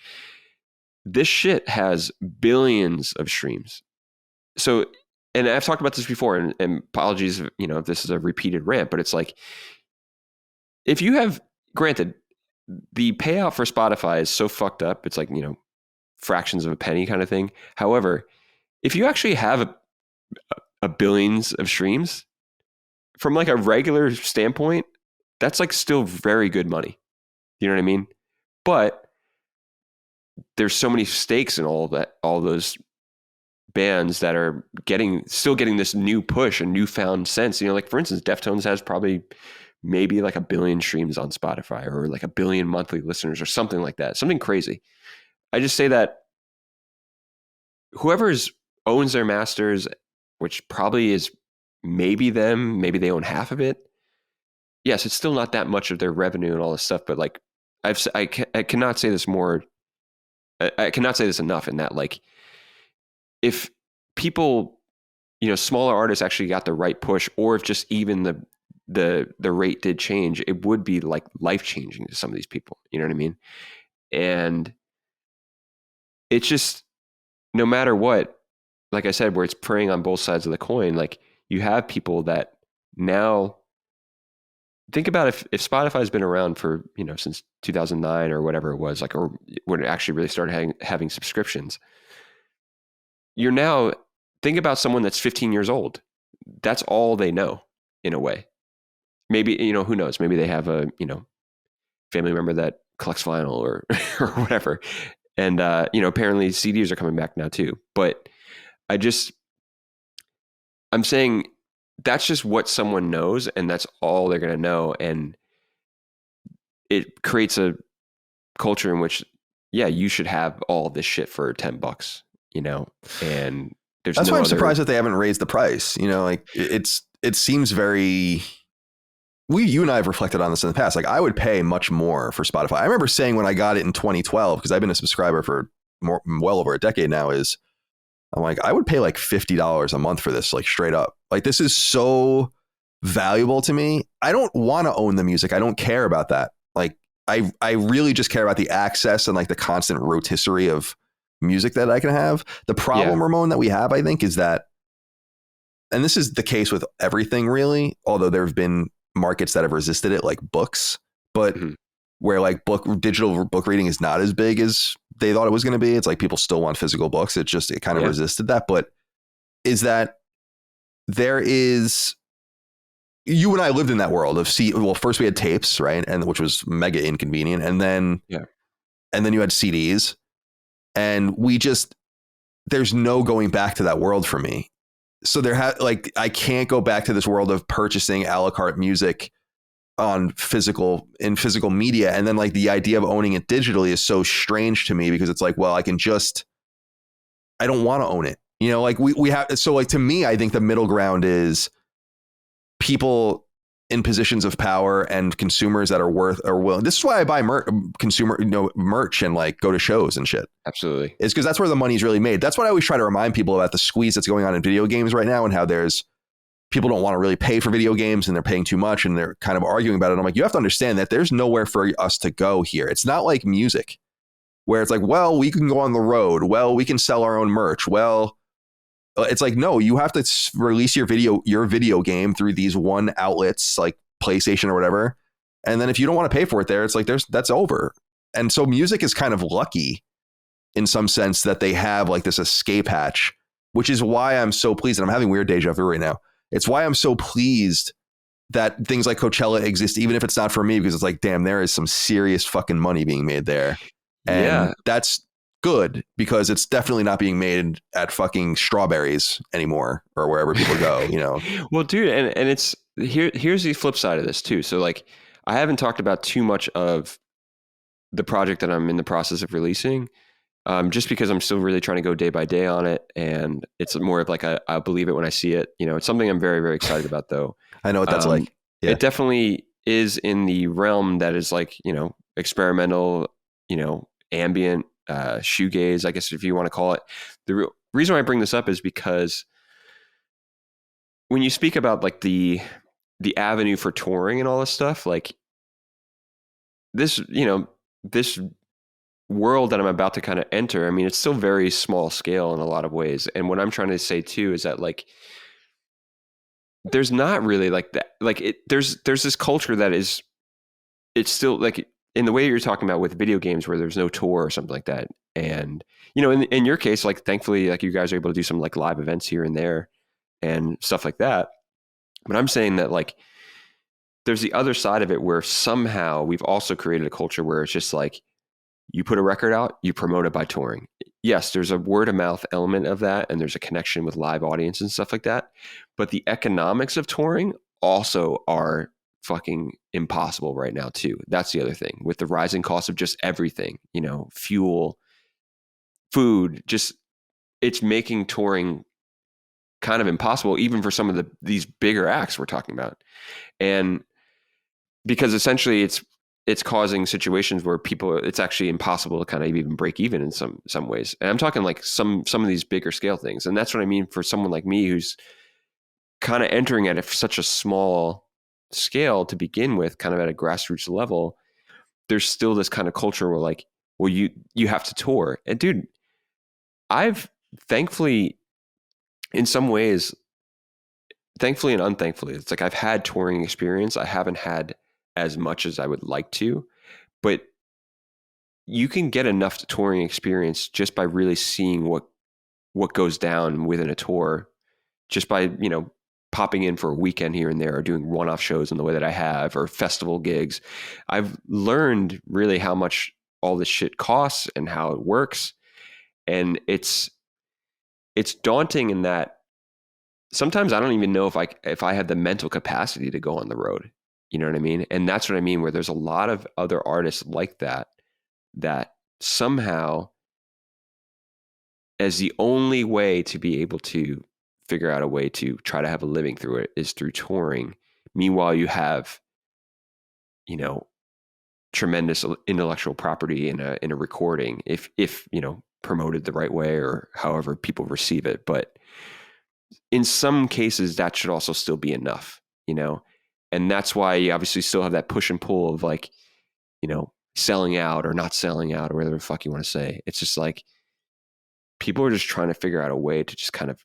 This shit has billions of streams. So, and I've talked about this before, and apologies, you know, if this is a repeated rant, but it's like, if you have, granted, the payout for Spotify is so fucked up, it's like, you know, fractions of a penny kind of thing. However, if you actually have a billions of streams, from like a regular standpoint, that's like still very good money. You know what I mean? But there's so many stakes in all those bands that are still getting this new push and newfound sense. You know, like for instance, Deftones has probably maybe like 1 billion streams on Spotify, or like 1 billion monthly listeners or something like that. Something crazy. I just say that whoever owns their masters, which probably is maybe them, maybe they own half of it. Yes, it's still not that much of their revenue and all this stuff, but like I cannot say this more. I cannot say this enough, in that like, if people, you know, smaller artists actually got the right push, or if just even the rate did change, it would be like life changing to some of these people. You know what I mean? And it's just, no matter what, like I said, where it's preying on both sides of the coin, like you have people that now think about if Spotify's been around for, you know, since 2009 or whatever it was, like, or when it actually really started having subscriptions, you're now, think about someone that's 15 years old. That's all they know, in a way. Maybe, you know, who knows? Maybe they have a, you know, family member that collects vinyl or or whatever. And, you know, apparently CDs are coming back now too. But I'm saying that's just what someone knows, and that's all they're going to know. And it creates a culture in which, yeah, you should have all this shit for $10, and That's why I'm surprised that they haven't raised the price. Like it seems very. You and I have reflected on this in the past. Like I would pay much more for Spotify. I remember saying when I got it in 2012, because I've been a subscriber for well over a decade now, I'm like, I would pay like $50 a month for this, like straight up. Like this is so valuable to me. I don't want to own the music. I don't care about that. Like I really just care about the access and like the constant rotisserie of music that I can have. The problem, Ramon, that we have, I think, is that, and this is the case with everything really, although there have been markets that have resisted it, like books, but where like digital book reading is not as big as they thought it was going to be. It's like people still want physical books. It kind of resisted that. But is that there is, you and I lived in that world of first we had tapes, right? And which was mega inconvenient. And then you had CDs, and there's no going back to that world for me. So I can't go back to this world of purchasing a la carte music in physical media. And then like the idea of owning it digitally is so strange to me, because it's like, well, I don't want to own it. Like we have, so like to me, I think the middle ground is people in positions of power and consumers that are willing. This is why I buy merch and like go to shows and shit. Absolutely. It's because that's where the money's really made. That's what I always try to remind people about, the squeeze that's going on in video games right now, and how people don't want to really pay for video games and they're paying too much and they're kind of arguing about it. I'm like, you have to understand that there's nowhere for us to go here. It's not like music where it's like, well, we can go on the road. Well, we can sell our own merch. Well, it's like, no, you have to release your video game through these one outlets like PlayStation or whatever. And then if you don't want to pay for it there, it's like that's over. And so music is kind of lucky in some sense that they have like this escape hatch, which is why I'm so pleased. And I'm having weird deja vu right now. It's why I'm so pleased that things like Coachella exist, even if it's not for me, because it's like, damn, there is some serious fucking money being made there. And that's good, because it's definitely not being made at fucking Strawberries anymore or wherever people go, Well, dude, and it's here's the flip side of this too. So like, I haven't talked about too much of the project that I'm in the process of releasing, just because I'm still really trying to go day by day on it. And it's more of like, I believe it when I see it. It's something I'm very, very excited about though. I know what that's like. Yeah. It definitely is in the realm that is like, experimental, ambient, shoegaze, I guess, if you want to call it. The reason why I bring this up is because when you speak about like the avenue for touring and all this stuff, like this, this world that I'm about to kind of enter, I mean, it's still very small scale in a lot of ways. And what I'm trying to say too is that like, there's not really like that, like there's this culture that is, it's still like, in the way you're talking about with video games where there's no tour or something like that. And, in your case, like, thankfully, like you guys are able to do some like live events here and there and stuff like that. But I'm saying that like, there's the other side of it where somehow we've also created a culture where it's just like, you put a record out, you promote it by touring. Yes, there's a word of mouth element of that, and there's a connection with live audience and stuff like that. But the economics of touring also are fucking impossible right now too. That's the other thing with the rising cost of just everything, fuel, food, just it's making touring kind of impossible, even for some of these bigger acts we're talking about. And because essentially it's causing situations where it's actually impossible to kind of even break even in some ways. And I'm talking like some of these bigger scale things. And that's what I mean for someone like me who's kind of entering at such a small scale to begin with, kind of at a grassroots level. There's still this kind of culture where like, well, you have to tour. And dude, I've thankfully, in some ways, thankfully and unthankfully, it's like I've had touring experience. I haven't had as much as I would like to, but you can get enough touring experience just by really seeing what goes down within a tour, just by, popping in for a weekend here and there, or doing one-off shows in the way that I have, or festival gigs. I've learned really how much all this shit costs and how it works. And it's it's daunting in that sometimes I don't even know if I have the mental capacity to go on the road. You know what I mean? And that's what I mean, where there's a lot of other artists like that somehow, as the only way to be able to figure out a way to try to have a living through it is through touring. Meanwhile, you have, you know, tremendous intellectual property in a recording, if you know, promoted the right way or however people receive it. But in some cases, that should also still be enough, you know, and that's why you obviously still have that push and pull of like, you know, selling out or not selling out or whatever the fuck you want to say. It's just like people are just trying to figure out a way to just kind of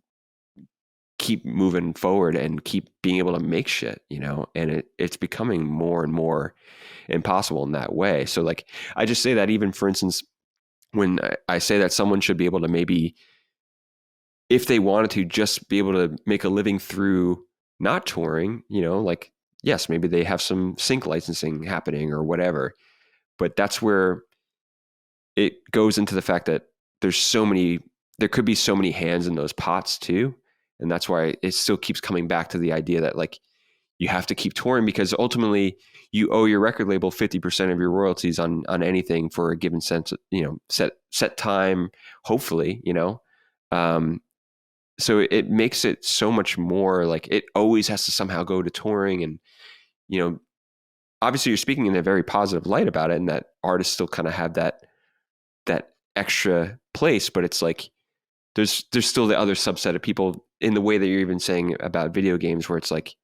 keep moving forward and keep being able to make shit, you know, and it's becoming more and more impossible in that way. So like, I just say that even for instance, when I say that someone should be able to maybe, if they wanted to, just be able to make a living through not touring, you know, like, yes, maybe they have some sync licensing happening or whatever, but that's where it goes into the fact that there could be so many hands in those pots too. And that's why it still keeps coming back to the idea that like, you have to keep touring because ultimately you owe your record label 50% of your royalties on anything for a given sense, you know, set time, hopefully, you know. So it makes it so much more like it always has to somehow go to touring. And, you know, obviously you're speaking in a very positive light about it and that artists still kind of have that extra place, but it's like, there's still the other subset of people in the way that you're even saying about video games where it's like,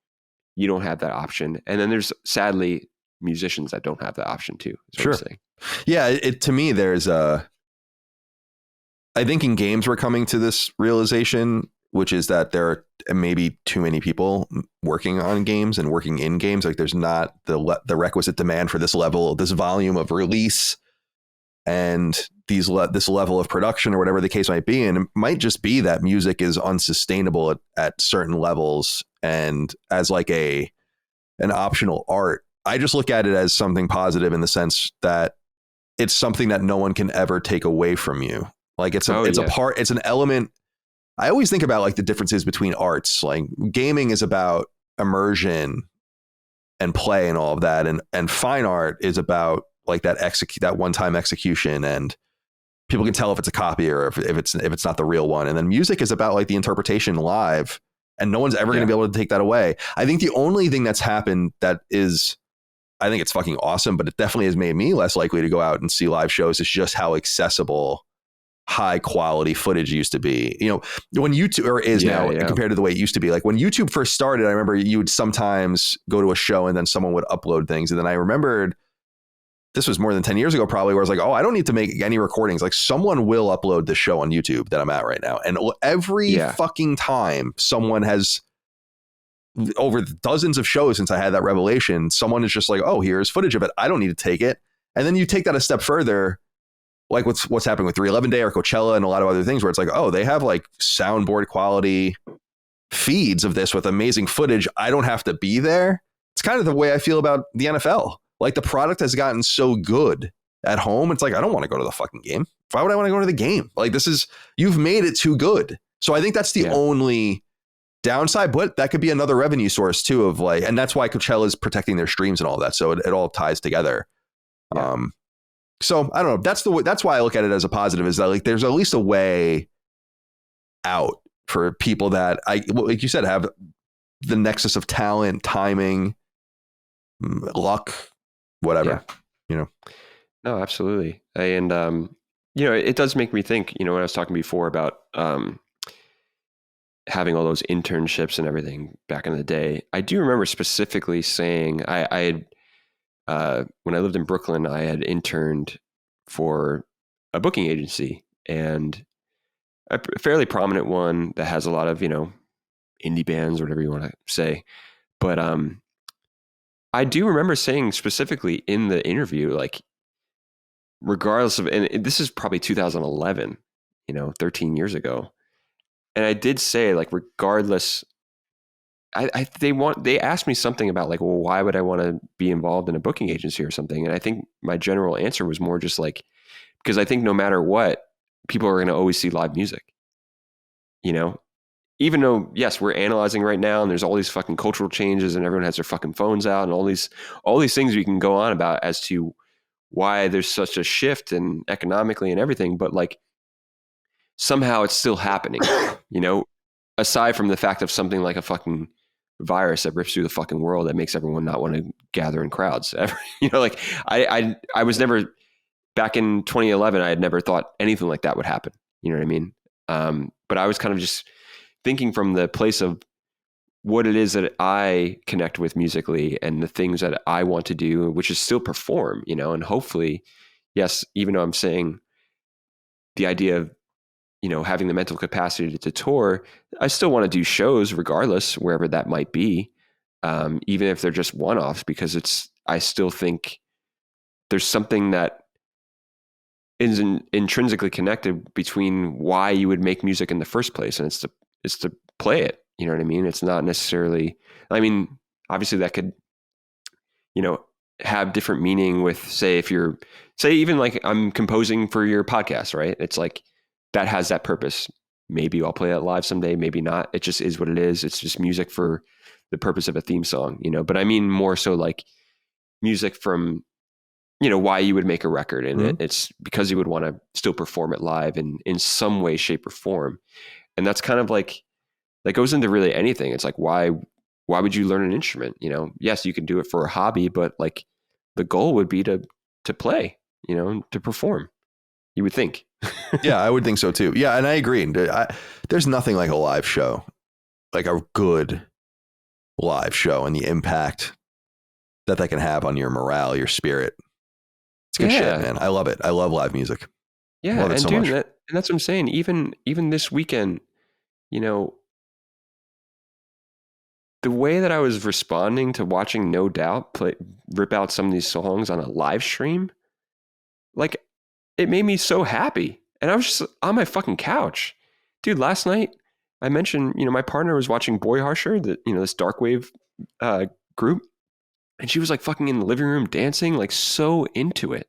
you don't have that option. And then there's sadly musicians that don't have that option too. Sure. Yeah. To me, there's I think in games we're coming to this realization, which is that there are maybe too many people working on games and working in games. Like there's not the requisite demand for this volume of release and this level of production or whatever the case might be. And it might just be that music is unsustainable at certain levels. And as like an optional art, I just look at it as something positive in the sense that it's something that no one can ever take away from you. Like it's an element. I always think about like the differences between arts. Like gaming is about immersion and play and all of that. And fine art is about like that one-time execution, and people can tell if it's a copy or if it's not the real one. And then music is about like the interpretation live, and no one's ever going to be able to take that away. I think the only thing that's happened that is, I think it's fucking awesome, but it definitely has made me less likely to go out and see live shows, is just how accessible high quality footage used to be. You know, when YouTube compared to the way it used to be. Like when YouTube first started, I remember you would sometimes go to a show and then someone would upload things. And then I remembered, this was more than 10 years ago, probably, where I was like, oh, I don't need to make any recordings. Like someone will upload the show on YouTube that I'm at right now. And every fucking time someone has, over dozens of shows since I had that revelation, someone is just like, oh, here's footage of it. I don't need to take it. And then you take that a step further, like what's happening with 311 Day or Coachella and a lot of other things where it's like, oh, they have like soundboard quality feeds of this with amazing footage. I don't have to be there. It's kind of the way I feel about the NFL. Like the product has gotten so good at home. It's like, I don't want to go to the fucking game. Why would I want to go to the game? Like you've made it too good. So I think that's the only downside, but that could be another revenue source too of like, and that's why Coachella is protecting their streams and all that. So it all ties together. Yeah. So I don't know. That's why I look at it as a positive, is that like, there's at least a way out for people that like you said, have the nexus of talent, timing, luck, whatever, you know? No, absolutely. And, you know, it does make me think, you know, when I was talking before about, having all those internships and everything back in the day, I do remember specifically saying I had, when I lived in Brooklyn, I had interned for a booking agency, and a fairly prominent one that has a lot of, you know, indie bands or whatever you want to say. But, I do remember saying specifically in the interview, like, regardless of, and this is probably 2011, you know, 13 years ago. And I did say, like, regardless, they asked me something about like, well, why would I want to be involved in a booking agency or something? And I think my general answer was more just like, because I think no matter what, people are going to always see live music. you know, even though, yes, we're analyzing right now and there's all these fucking cultural changes and everyone has their fucking phones out and all these things we can go on about as to why there's such a shift and economically and everything, but like somehow it's still happening, you know, aside from the fact of something like a fucking virus that rips through the fucking world that makes everyone not want to gather in crowds ever. You know, like I was never, back in 2011, I had never thought anything like that would happen. You know what I mean? But I was kind of just thinking from the place of what it is that I connect with musically and the things that I want to do, which is still perform, you know, and hopefully, yes, even though I'm saying the idea of, you know, having the mental capacity to tour, I still want to do shows regardless, wherever that might be. Even if they're just one-offs, because I still think there's something that is intrinsically connected between why you would make music in the first place. And it's to play it. You know what I mean? It's not necessarily, I mean, obviously that could, you know, have different meaning with, say, if you're, say, even like I'm composing for your podcast, right? It's like, that has that purpose. Maybe I'll play it live someday, maybe not. It just is what it is. It's just music for the purpose of a theme song, you know, but I mean more so like music from, you know, why you would make a record. And it's because you would want to still perform it live in some way, shape, or form. And that's kind of like, that goes into really anything. It's like, why would you learn an instrument? You know, yes, you can do it for a hobby, but like the goal would be to play, you know, to perform, you would think. Yeah, I would think so too. Yeah. And I agree. There's nothing like a live show, like a good live show, and the impact that can have on your morale, your spirit. It's good shit, man. I love it. I love live music. Yeah. And so dude, and that's what I'm saying. Even this weekend, you know, the way that I was responding to watching No Doubt rip out some of these songs on a live stream, like, it made me so happy. And I was just on my fucking couch. Dude, last night I mentioned, you know, my partner was watching Boy Harsher, this dark wave group. And she was like fucking in the living room dancing, like so into it.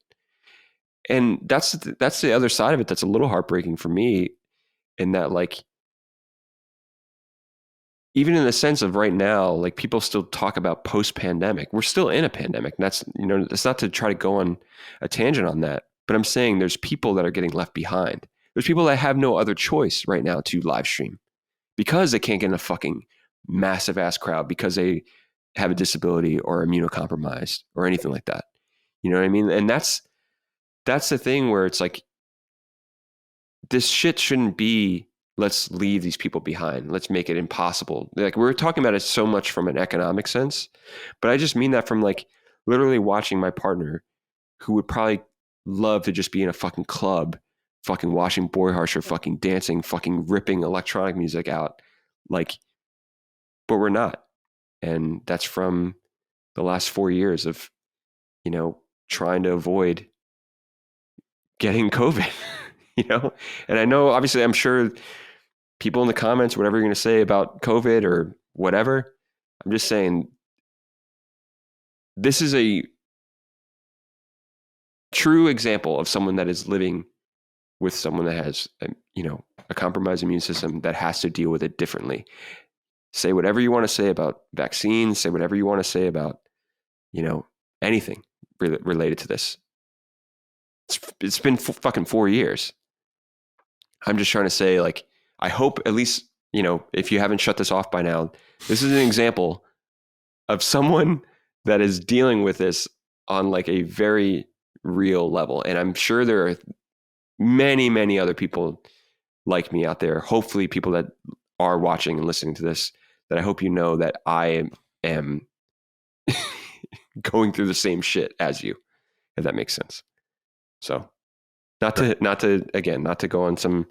And that's the other side of it that's a little heartbreaking for me, in that, like, even in the sense of right now, like, people still talk about post-pandemic. We're still in a pandemic. And that's, you know, it's not to try to go on a tangent on that, but I'm saying there's people that are getting left behind. There's people that have no other choice right now to live stream because they can't get in a fucking massive ass crowd because they have a disability or immunocompromised or anything like that. You know what I mean? And that's the thing where it's like, this shit shouldn't be, let's leave these people behind. Let's make it impossible. Like, we're talking about it so much from an economic sense, but I just mean that from like literally watching my partner, who would probably love to just be in a fucking club, fucking watching Boy Harsher, fucking dancing, fucking ripping electronic music out. Like, but we're not. And that's from the last 4 years of, you know, trying to avoid getting COVID, you know? And I know, obviously, I'm sure people in the comments, whatever you're going to say about COVID or whatever, I'm just saying, this is a true example of someone that is living with someone that has, you know, a compromised immune system that has to deal with it differently. Say whatever you want to say about vaccines, say whatever you want to say about, you know, anything related to this. It's been fucking 4 years. I'm just trying to say, like, I hope at least, you know, if you haven't shut this off by now, this is an example of someone that is dealing with this on like a very real level. And I'm sure there are many, many other people like me out there. Hopefully people that are watching and listening to this, that I hope you know that I am going through the same shit as you, if that makes sense. So not to go on some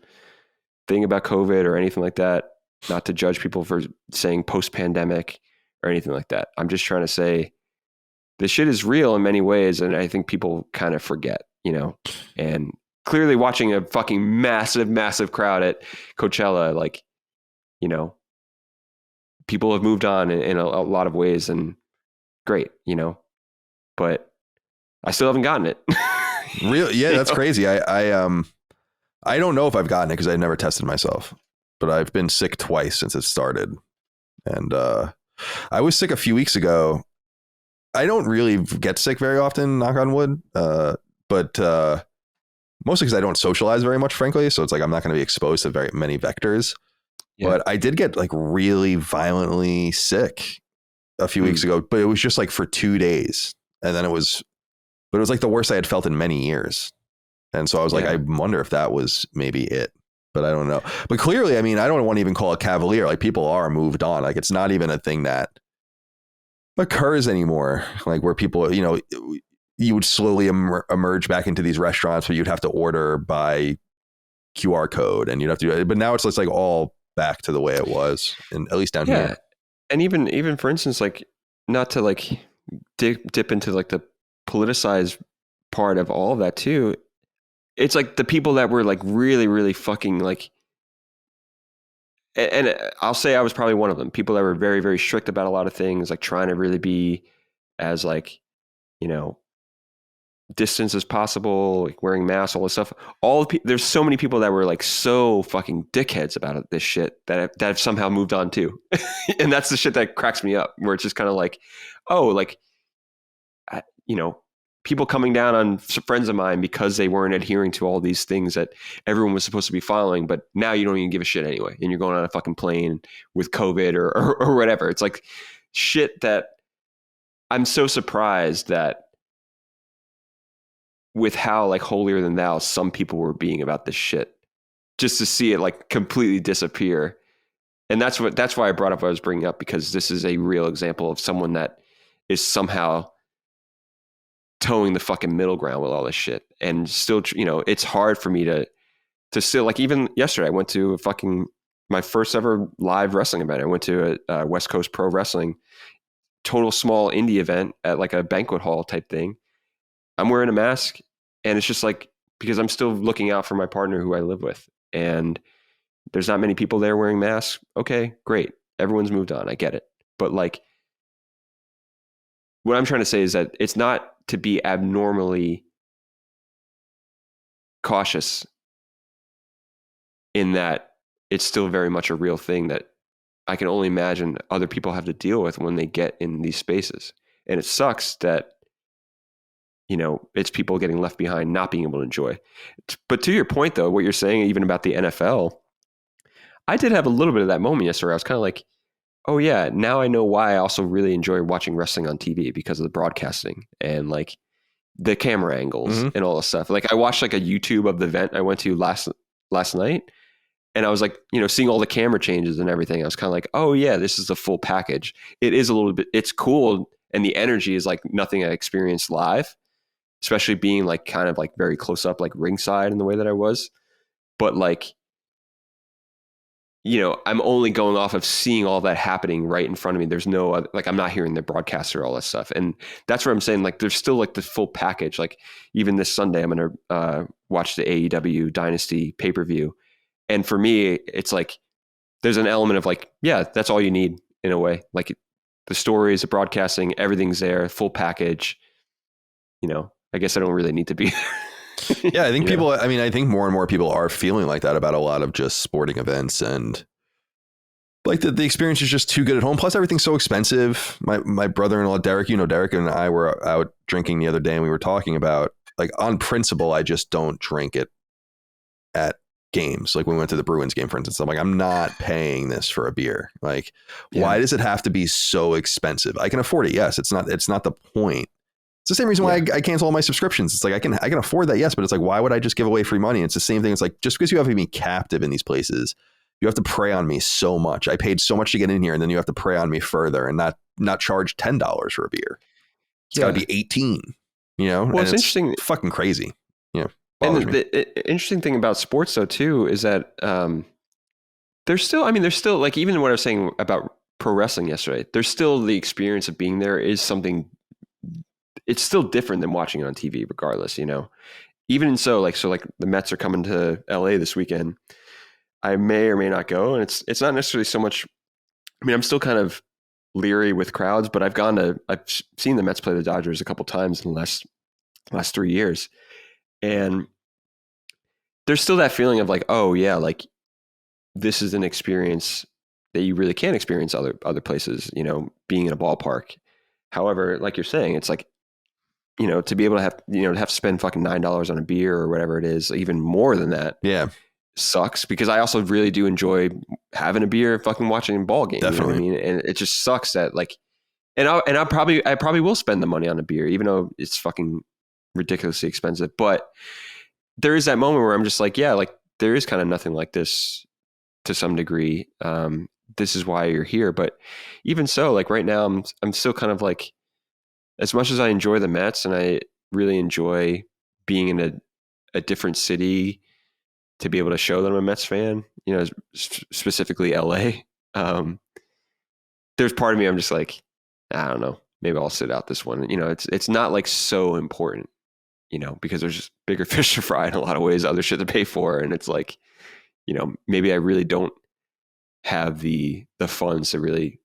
thing about COVID or anything like that, not to judge people for saying post-pandemic or anything like that. I'm just trying to say this shit is real in many ways. And I think people kind of forget, you know, and clearly watching a fucking massive, massive crowd at Coachella, like, you know, people have moved on in a lot of ways, and great, you know, but I still haven't gotten it. Real, yeah, that's crazy. I don't know if I've gotten it because I never tested myself. but I've been sick twice since it started. And I was sick a few weeks ago. I don't really get sick very often, knock on wood, but mostly because I don't socialize very much, frankly. So it's like I'm not going to be exposed to very many vectors. Yeah. But I did get like really violently sick a few weeks ago, but it was just like for 2 days. And then it was like the worst I had felt in many years. And so I was like, I wonder if that was maybe it, but I don't know. But clearly, I mean, I don't want to even call it cavalier. Like people are moved on. Like it's not even a thing that occurs anymore. Like where people, you know, you would slowly emerge back into these restaurants where you'd have to order by QR code and you'd have to do it. But now it's just like all back to the way it was, and at least down here. And even for instance, like not to like dip into like the politicized part of all of that too. It's like the people that were like really, really fucking like, and I'll say I was probably one of them. People that were very, very strict about a lot of things, like trying to really be as like, you know, distance as possible, like wearing masks, all this stuff. There's so many people that were like so fucking dickheads about this shit that have somehow moved on too. And that's the shit that cracks me up, where it's just kind of like, oh, like, you know, people coming down on friends of mine because they weren't adhering to all these things that everyone was supposed to be following, but now you don't even give a shit anyway. And you're going on a fucking plane with COVID or whatever. It's like shit that I'm so surprised that with how like holier than thou some people were being about this shit, just to see it like completely disappear. And that's why I brought up what I was bringing up, because this is a real example of someone that is somehow towing the fucking middle ground with all this shit. And still, you know, it's hard for me to still, like, even yesterday I went to my first ever live wrestling event. I went to a West Coast Pro Wrestling, total small indie event at like a banquet hall type thing. I'm wearing a mask, and it's just like, because I'm still looking out for my partner who I live with, and there's not many people there wearing masks. Okay, great. Everyone's moved on. I get it. But like, what I'm trying to say is that it's not to be abnormally cautious, in that it's still very much a real thing that I can only imagine other people have to deal with when they get in these spaces. And it sucks that, you know, it's people getting left behind, not being able to enjoy. But to your point though, what you're saying even about the NFL, I did have a little bit of that moment yesterday. I was kind of like, oh yeah, now I know why I also really enjoy watching wrestling on TV, because of the broadcasting and like the camera angles and all this stuff. Like I watched like a YouTube of the event I went to last night, and I was like, you know, seeing all the camera changes and everything. I was kind of like, oh yeah, this is the full package. It is a little bit, it's cool. And the energy is like nothing I experienced live, especially being like kind of like very close up, like ringside in the way that I was. But like, you know, I'm only going off of seeing all that happening right in front of me. There's no other, like, I'm not hearing the broadcaster, all that stuff. And that's where I'm saying, like, there's still like the full package. Like even this Sunday, I'm going to watch the AEW Dynasty pay-per-view. And for me, it's like, there's an element of like, yeah, that's all you need in a way. Like the stories, the broadcasting, everything's there, full package. You know, I guess I don't really need to be Yeah, I think people, I mean, I think more and more people are feeling like that about a lot of just sporting events, and like the experience is just too good at home. Plus everything's so expensive. My brother-in-law, Derek, you know, Derek and I were out drinking the other day, and we were talking about, like, on principle, I just don't drink it at games. Like when we went to the Bruins game, for instance, I'm like, I'm not paying this for a beer. Like, why does it have to be so expensive? I can afford it. Yes. It's not the point. It's the same reason why I cancel all my subscriptions. It's like, I can afford that. Yes. But it's like, why would I just give away free money? It's the same thing. It's like, just because you have to be captive in these places, you have to prey on me so much. I paid so much to get in here, and then you have to prey on me further and not charge $10 for a beer. It's got to be 18, you know? Well, it's interesting. Fucking crazy. Yeah. And the interesting thing about sports though, too, is that there's still like, even what I was saying about pro wrestling yesterday, there's still the experience of being there is something. It's still different than watching it on TV, regardless, you know. Even so like the Mets are coming to LA this weekend. I may or may not go, and it's not necessarily so much. I mean, I'm still kind of leery with crowds, but I've seen the Mets play the Dodgers a couple times in the last 3 years, and there's still that feeling of like, oh yeah, like this is an experience that you really can't experience other places, you know, being in a ballpark. However, like you're saying, it's like, you know, to be able to have, you know, to have to spend fucking $9 on a beer or whatever it is, even more than that. Yeah. Sucks, because I also really do enjoy having a beer, fucking watching a ball game. Definitely. You know what I mean? And it just sucks that like, and I probably will spend the money on a beer, even though it's fucking ridiculously expensive. But there is that moment where I'm just like, yeah, like there is kind of nothing like this to some degree. This is why you're here. But even so, like right now, I'm still kind of like, as much as I enjoy the Mets and I really enjoy being in a different city to be able to show that I'm a Mets fan, you know, specifically LA. There's part of me, I'm just like, I don't know, maybe I'll sit out this one. You know, it's not like so important, you know, because there's just bigger fish to fry in a lot of ways, other shit to pay for. And it's like, you know, maybe I really don't have the funds to really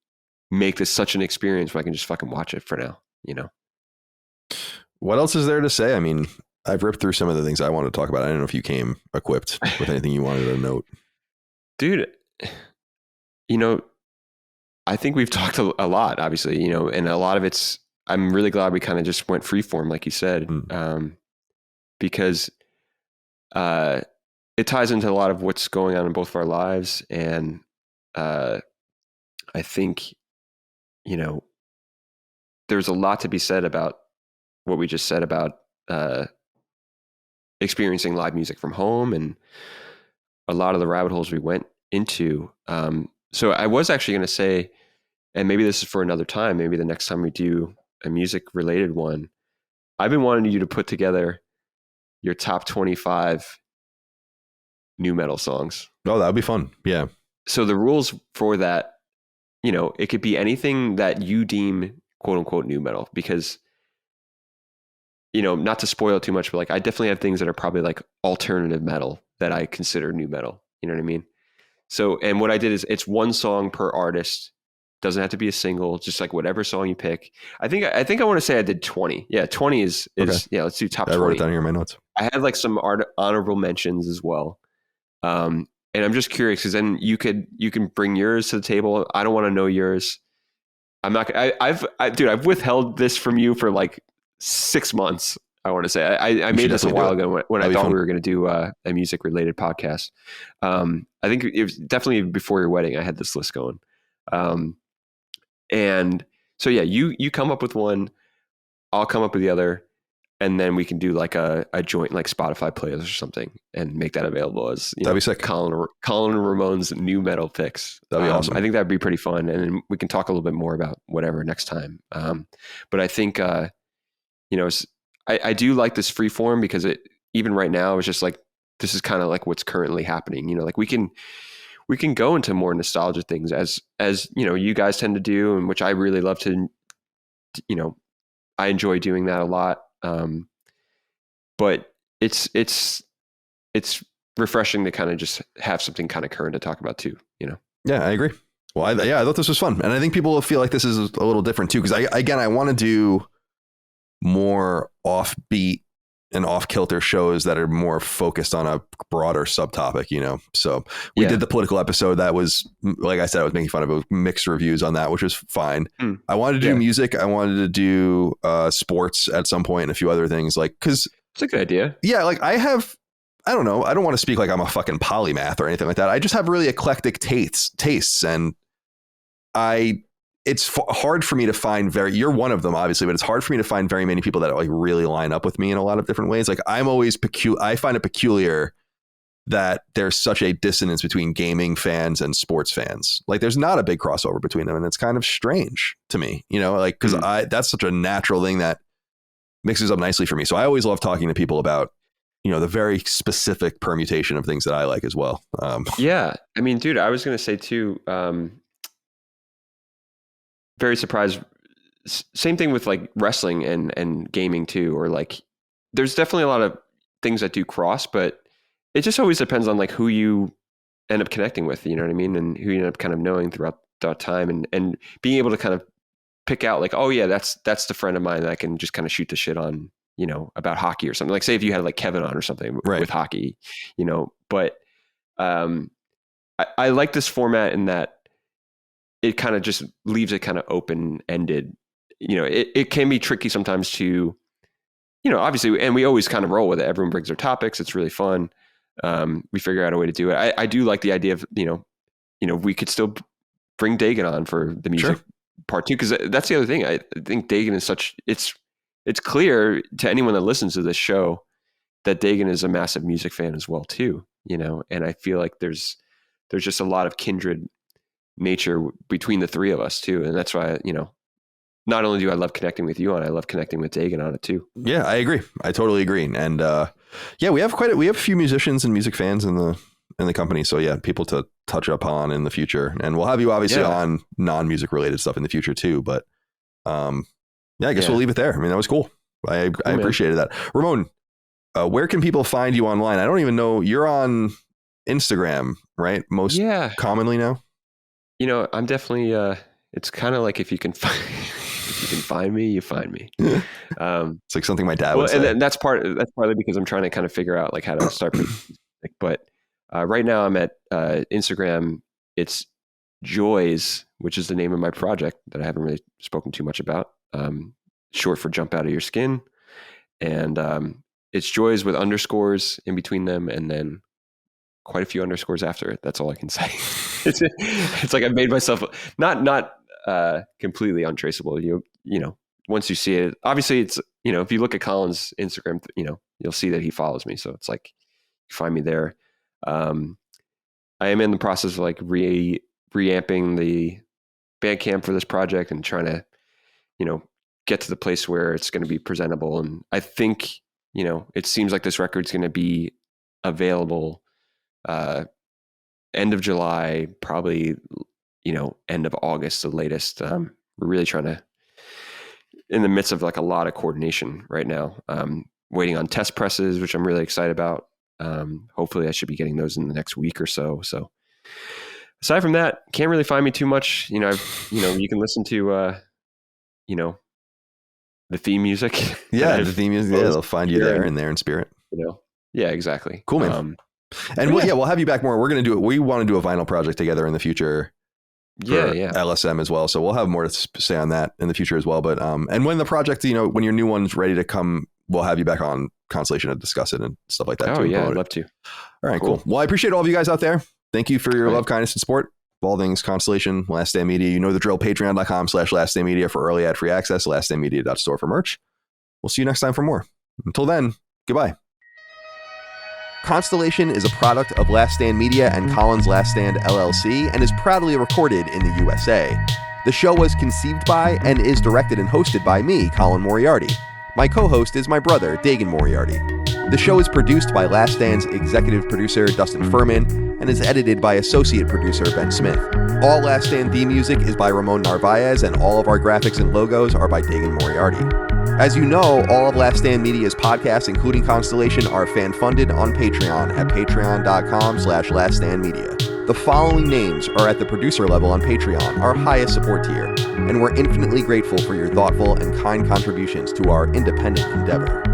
make this such an experience where I can just fucking watch it for now, you know? What else is there to say? I mean, I've ripped through some of the things I wanted to talk about. I don't know if you came equipped with anything you wanted to note. Dude, you know, I think we've talked a lot, obviously, you know, and a lot of it's, I'm really glad we kind of just went freeform, like you said, because it ties into a lot of what's going on in both of our lives. And I think, you know, there's a lot to be said about what we just said about experiencing live music from home and a lot of the rabbit holes we went into. So I was actually going to say, and maybe this is for another time, maybe the next time we do a music related one, I've been wanting you to put together your top 25 new metal songs. Oh, that would be fun. Yeah. So the rules for that, you know, it could be anything that you deem quote unquote new metal, because, you know, not to spoil too much, but like I definitely have things that are probably like alternative metal that I consider new metal. You know what I mean? So, and what I did is it's one song per artist. Doesn't have to be a single, just like whatever song you pick. I think I want to say I did 20. Yeah, 20 is Okay. Yeah, let's do top 20. I wrote it down here in my notes. I had like some honorable mentions as well. And I'm just curious because then you can bring yours to the table. I don't want to know yours. I'm not. I've withheld this from you for like 6 months. I want to say I made this a while ago when I thought we were going to do a music related podcast. I think it was definitely before your wedding. I had this list going. And so, yeah, you come up with one, I'll come up with the other, and then we can do like a joint like Spotify playlist or something and make that available as, you That'd know, be sick. Colin and Ramon's new metal picks. That'd be awesome. I think that'd be pretty fun. And then we can talk a little bit more about whatever next time. But I think, you know, I do like this free form because it, even right now, it's just like, this is kind of like what's currently happening. You know, like we can go into more nostalgia things as, you know, you guys tend to do, and which I really love to, you know, I enjoy doing that a lot. But it's refreshing to kind of just have something kind of current to talk about too, you know? Yeah, I agree. Well, I thought this was fun. And I think people will feel like this is a little different too. Cause I want to do more offbeat and off kilter shows that are more focused on a broader subtopic, you know? So we did the political episode that was, like I said, I was making fun of it, mixed reviews on that, which was fine. I wanted to do music. I wanted to do sports at some point and a few other things, like, cause it's a good idea. Yeah. Like I don't know. I don't want to speak like I'm a fucking polymath or anything like that. I just have really eclectic tastes, and it's hard for me to find you're one of them, obviously, but it's hard for me to find very many people that like really line up with me in a lot of different ways. Like I'm always I find it peculiar that there's such a dissonance between gaming fans and sports fans. Like there's not a big crossover between them. And it's kind of strange to me, you know, like, cause that's such a natural thing that mixes up nicely for me. So I always love talking to people about, you know, the very specific permutation of things that I like as well. Yeah. I mean, dude, I was going to say too, very surprised. Same thing with like wrestling and gaming too, or like there's definitely a lot of things that do cross, but it just always depends on like who you end up connecting with, you know what I mean? And who you end up kind of knowing throughout time and being able to kind of pick out like, oh yeah, that's the friend of mine that I can just kind of shoot the shit on, you know, about hockey or something. Like say if you had like Kevin on or something with hockey, you know, but I like this format in that it kind of just leaves it kind of open-ended. It can be tricky sometimes to, obviously, and we always kind of roll with it. Everyone brings their topics. It's really fun. We figure out a way to do it. I do like the idea of, we could still bring Dagan on for the music part too, because that's the other thing. I think Dagan is it's clear to anyone that listens to this show that Dagan is a massive music fan as well too, and I feel like there's just a lot of kindred nature between the three of us too. And that's why, not only do I love connecting with you on it, I love connecting with Dagan on it too. Yeah, I agree. I totally agree. And we have a few musicians and music fans in the company. So yeah, people to touch up on in the future. And we'll have you obviously on non-music related stuff in the future too. But I guess we'll leave it there. I mean, that was cool. I appreciated that. Ramon, where can people find you online? I don't even know. You're on Instagram, right? Most commonly now. I'm definitely, it's kind of like if you can find me, you find me. It's like something my dad would say. And that's partly because I'm trying to kind of figure out like how to start. But right now I'm at Instagram. It's Joys, which is the name of my project that I haven't really spoken too much about. Short for Jump Out of Your Skin. And it's Joys with underscores in between them, and then quite a few underscores after it. That's all I can say. It's like I've made myself not completely untraceable. Once you see it, obviously it's, if you look at Colin's Instagram, you'll see that he follows me. So it's like, you find me there. I am in the process of like reamping the Bandcamp for this project and trying to, get to the place where it's going to be presentable. And I think, it seems like this record's going to be available end of July, probably, end of August, the latest. We're really trying to, in the midst of like a lot of coordination right now, waiting on test presses, which I'm really excited about. Hopefully I should be getting those in the next week or so. So aside from that, can't really find me too much. You can listen to, the theme music. Yeah. The theme music. Yeah. They'll find you there and there in spirit. Yeah, exactly. Cool, man. And we'll have you back more. We're going to do it. We want to do a vinyl project together in the future. Yeah. LSM as well. So we'll have more to say on that in the future as well. But, and when the project, when your new one's ready to come, we'll have you back on Constellation to discuss it and stuff like that. Oh, yeah. I'd love to. All right, cool. Well, I appreciate all of you guys out there. Thank you for your love, kindness, and support. All things Constellation, Last Stand Media. You know the drill. Patreon.com/Last Stand Media for early ad free access. LastStandMedia.store for merch. We'll see you next time for more. Until then, goodbye. Constellation is a product of Last Stand Media and Colin's Last Stand LLC and is proudly recorded in the USA. The show was conceived by and is directed and hosted by me, Colin Moriarty. My co-host is my brother, Dagan Moriarty. The show is produced by Last Stand's executive producer, Dustin Furman, and is edited by associate producer, Ben Smith. All Last Stand theme music is by Ramon Narvaez, and all of our graphics and logos are by Dagan Moriarty. As you know, all of Last Stand Media's podcasts, including Constellation, are fan-funded on Patreon at patreon.com/laststandmedia. The following names are at the producer level on Patreon, our highest support tier, and we're infinitely grateful for your thoughtful and kind contributions to our independent endeavor.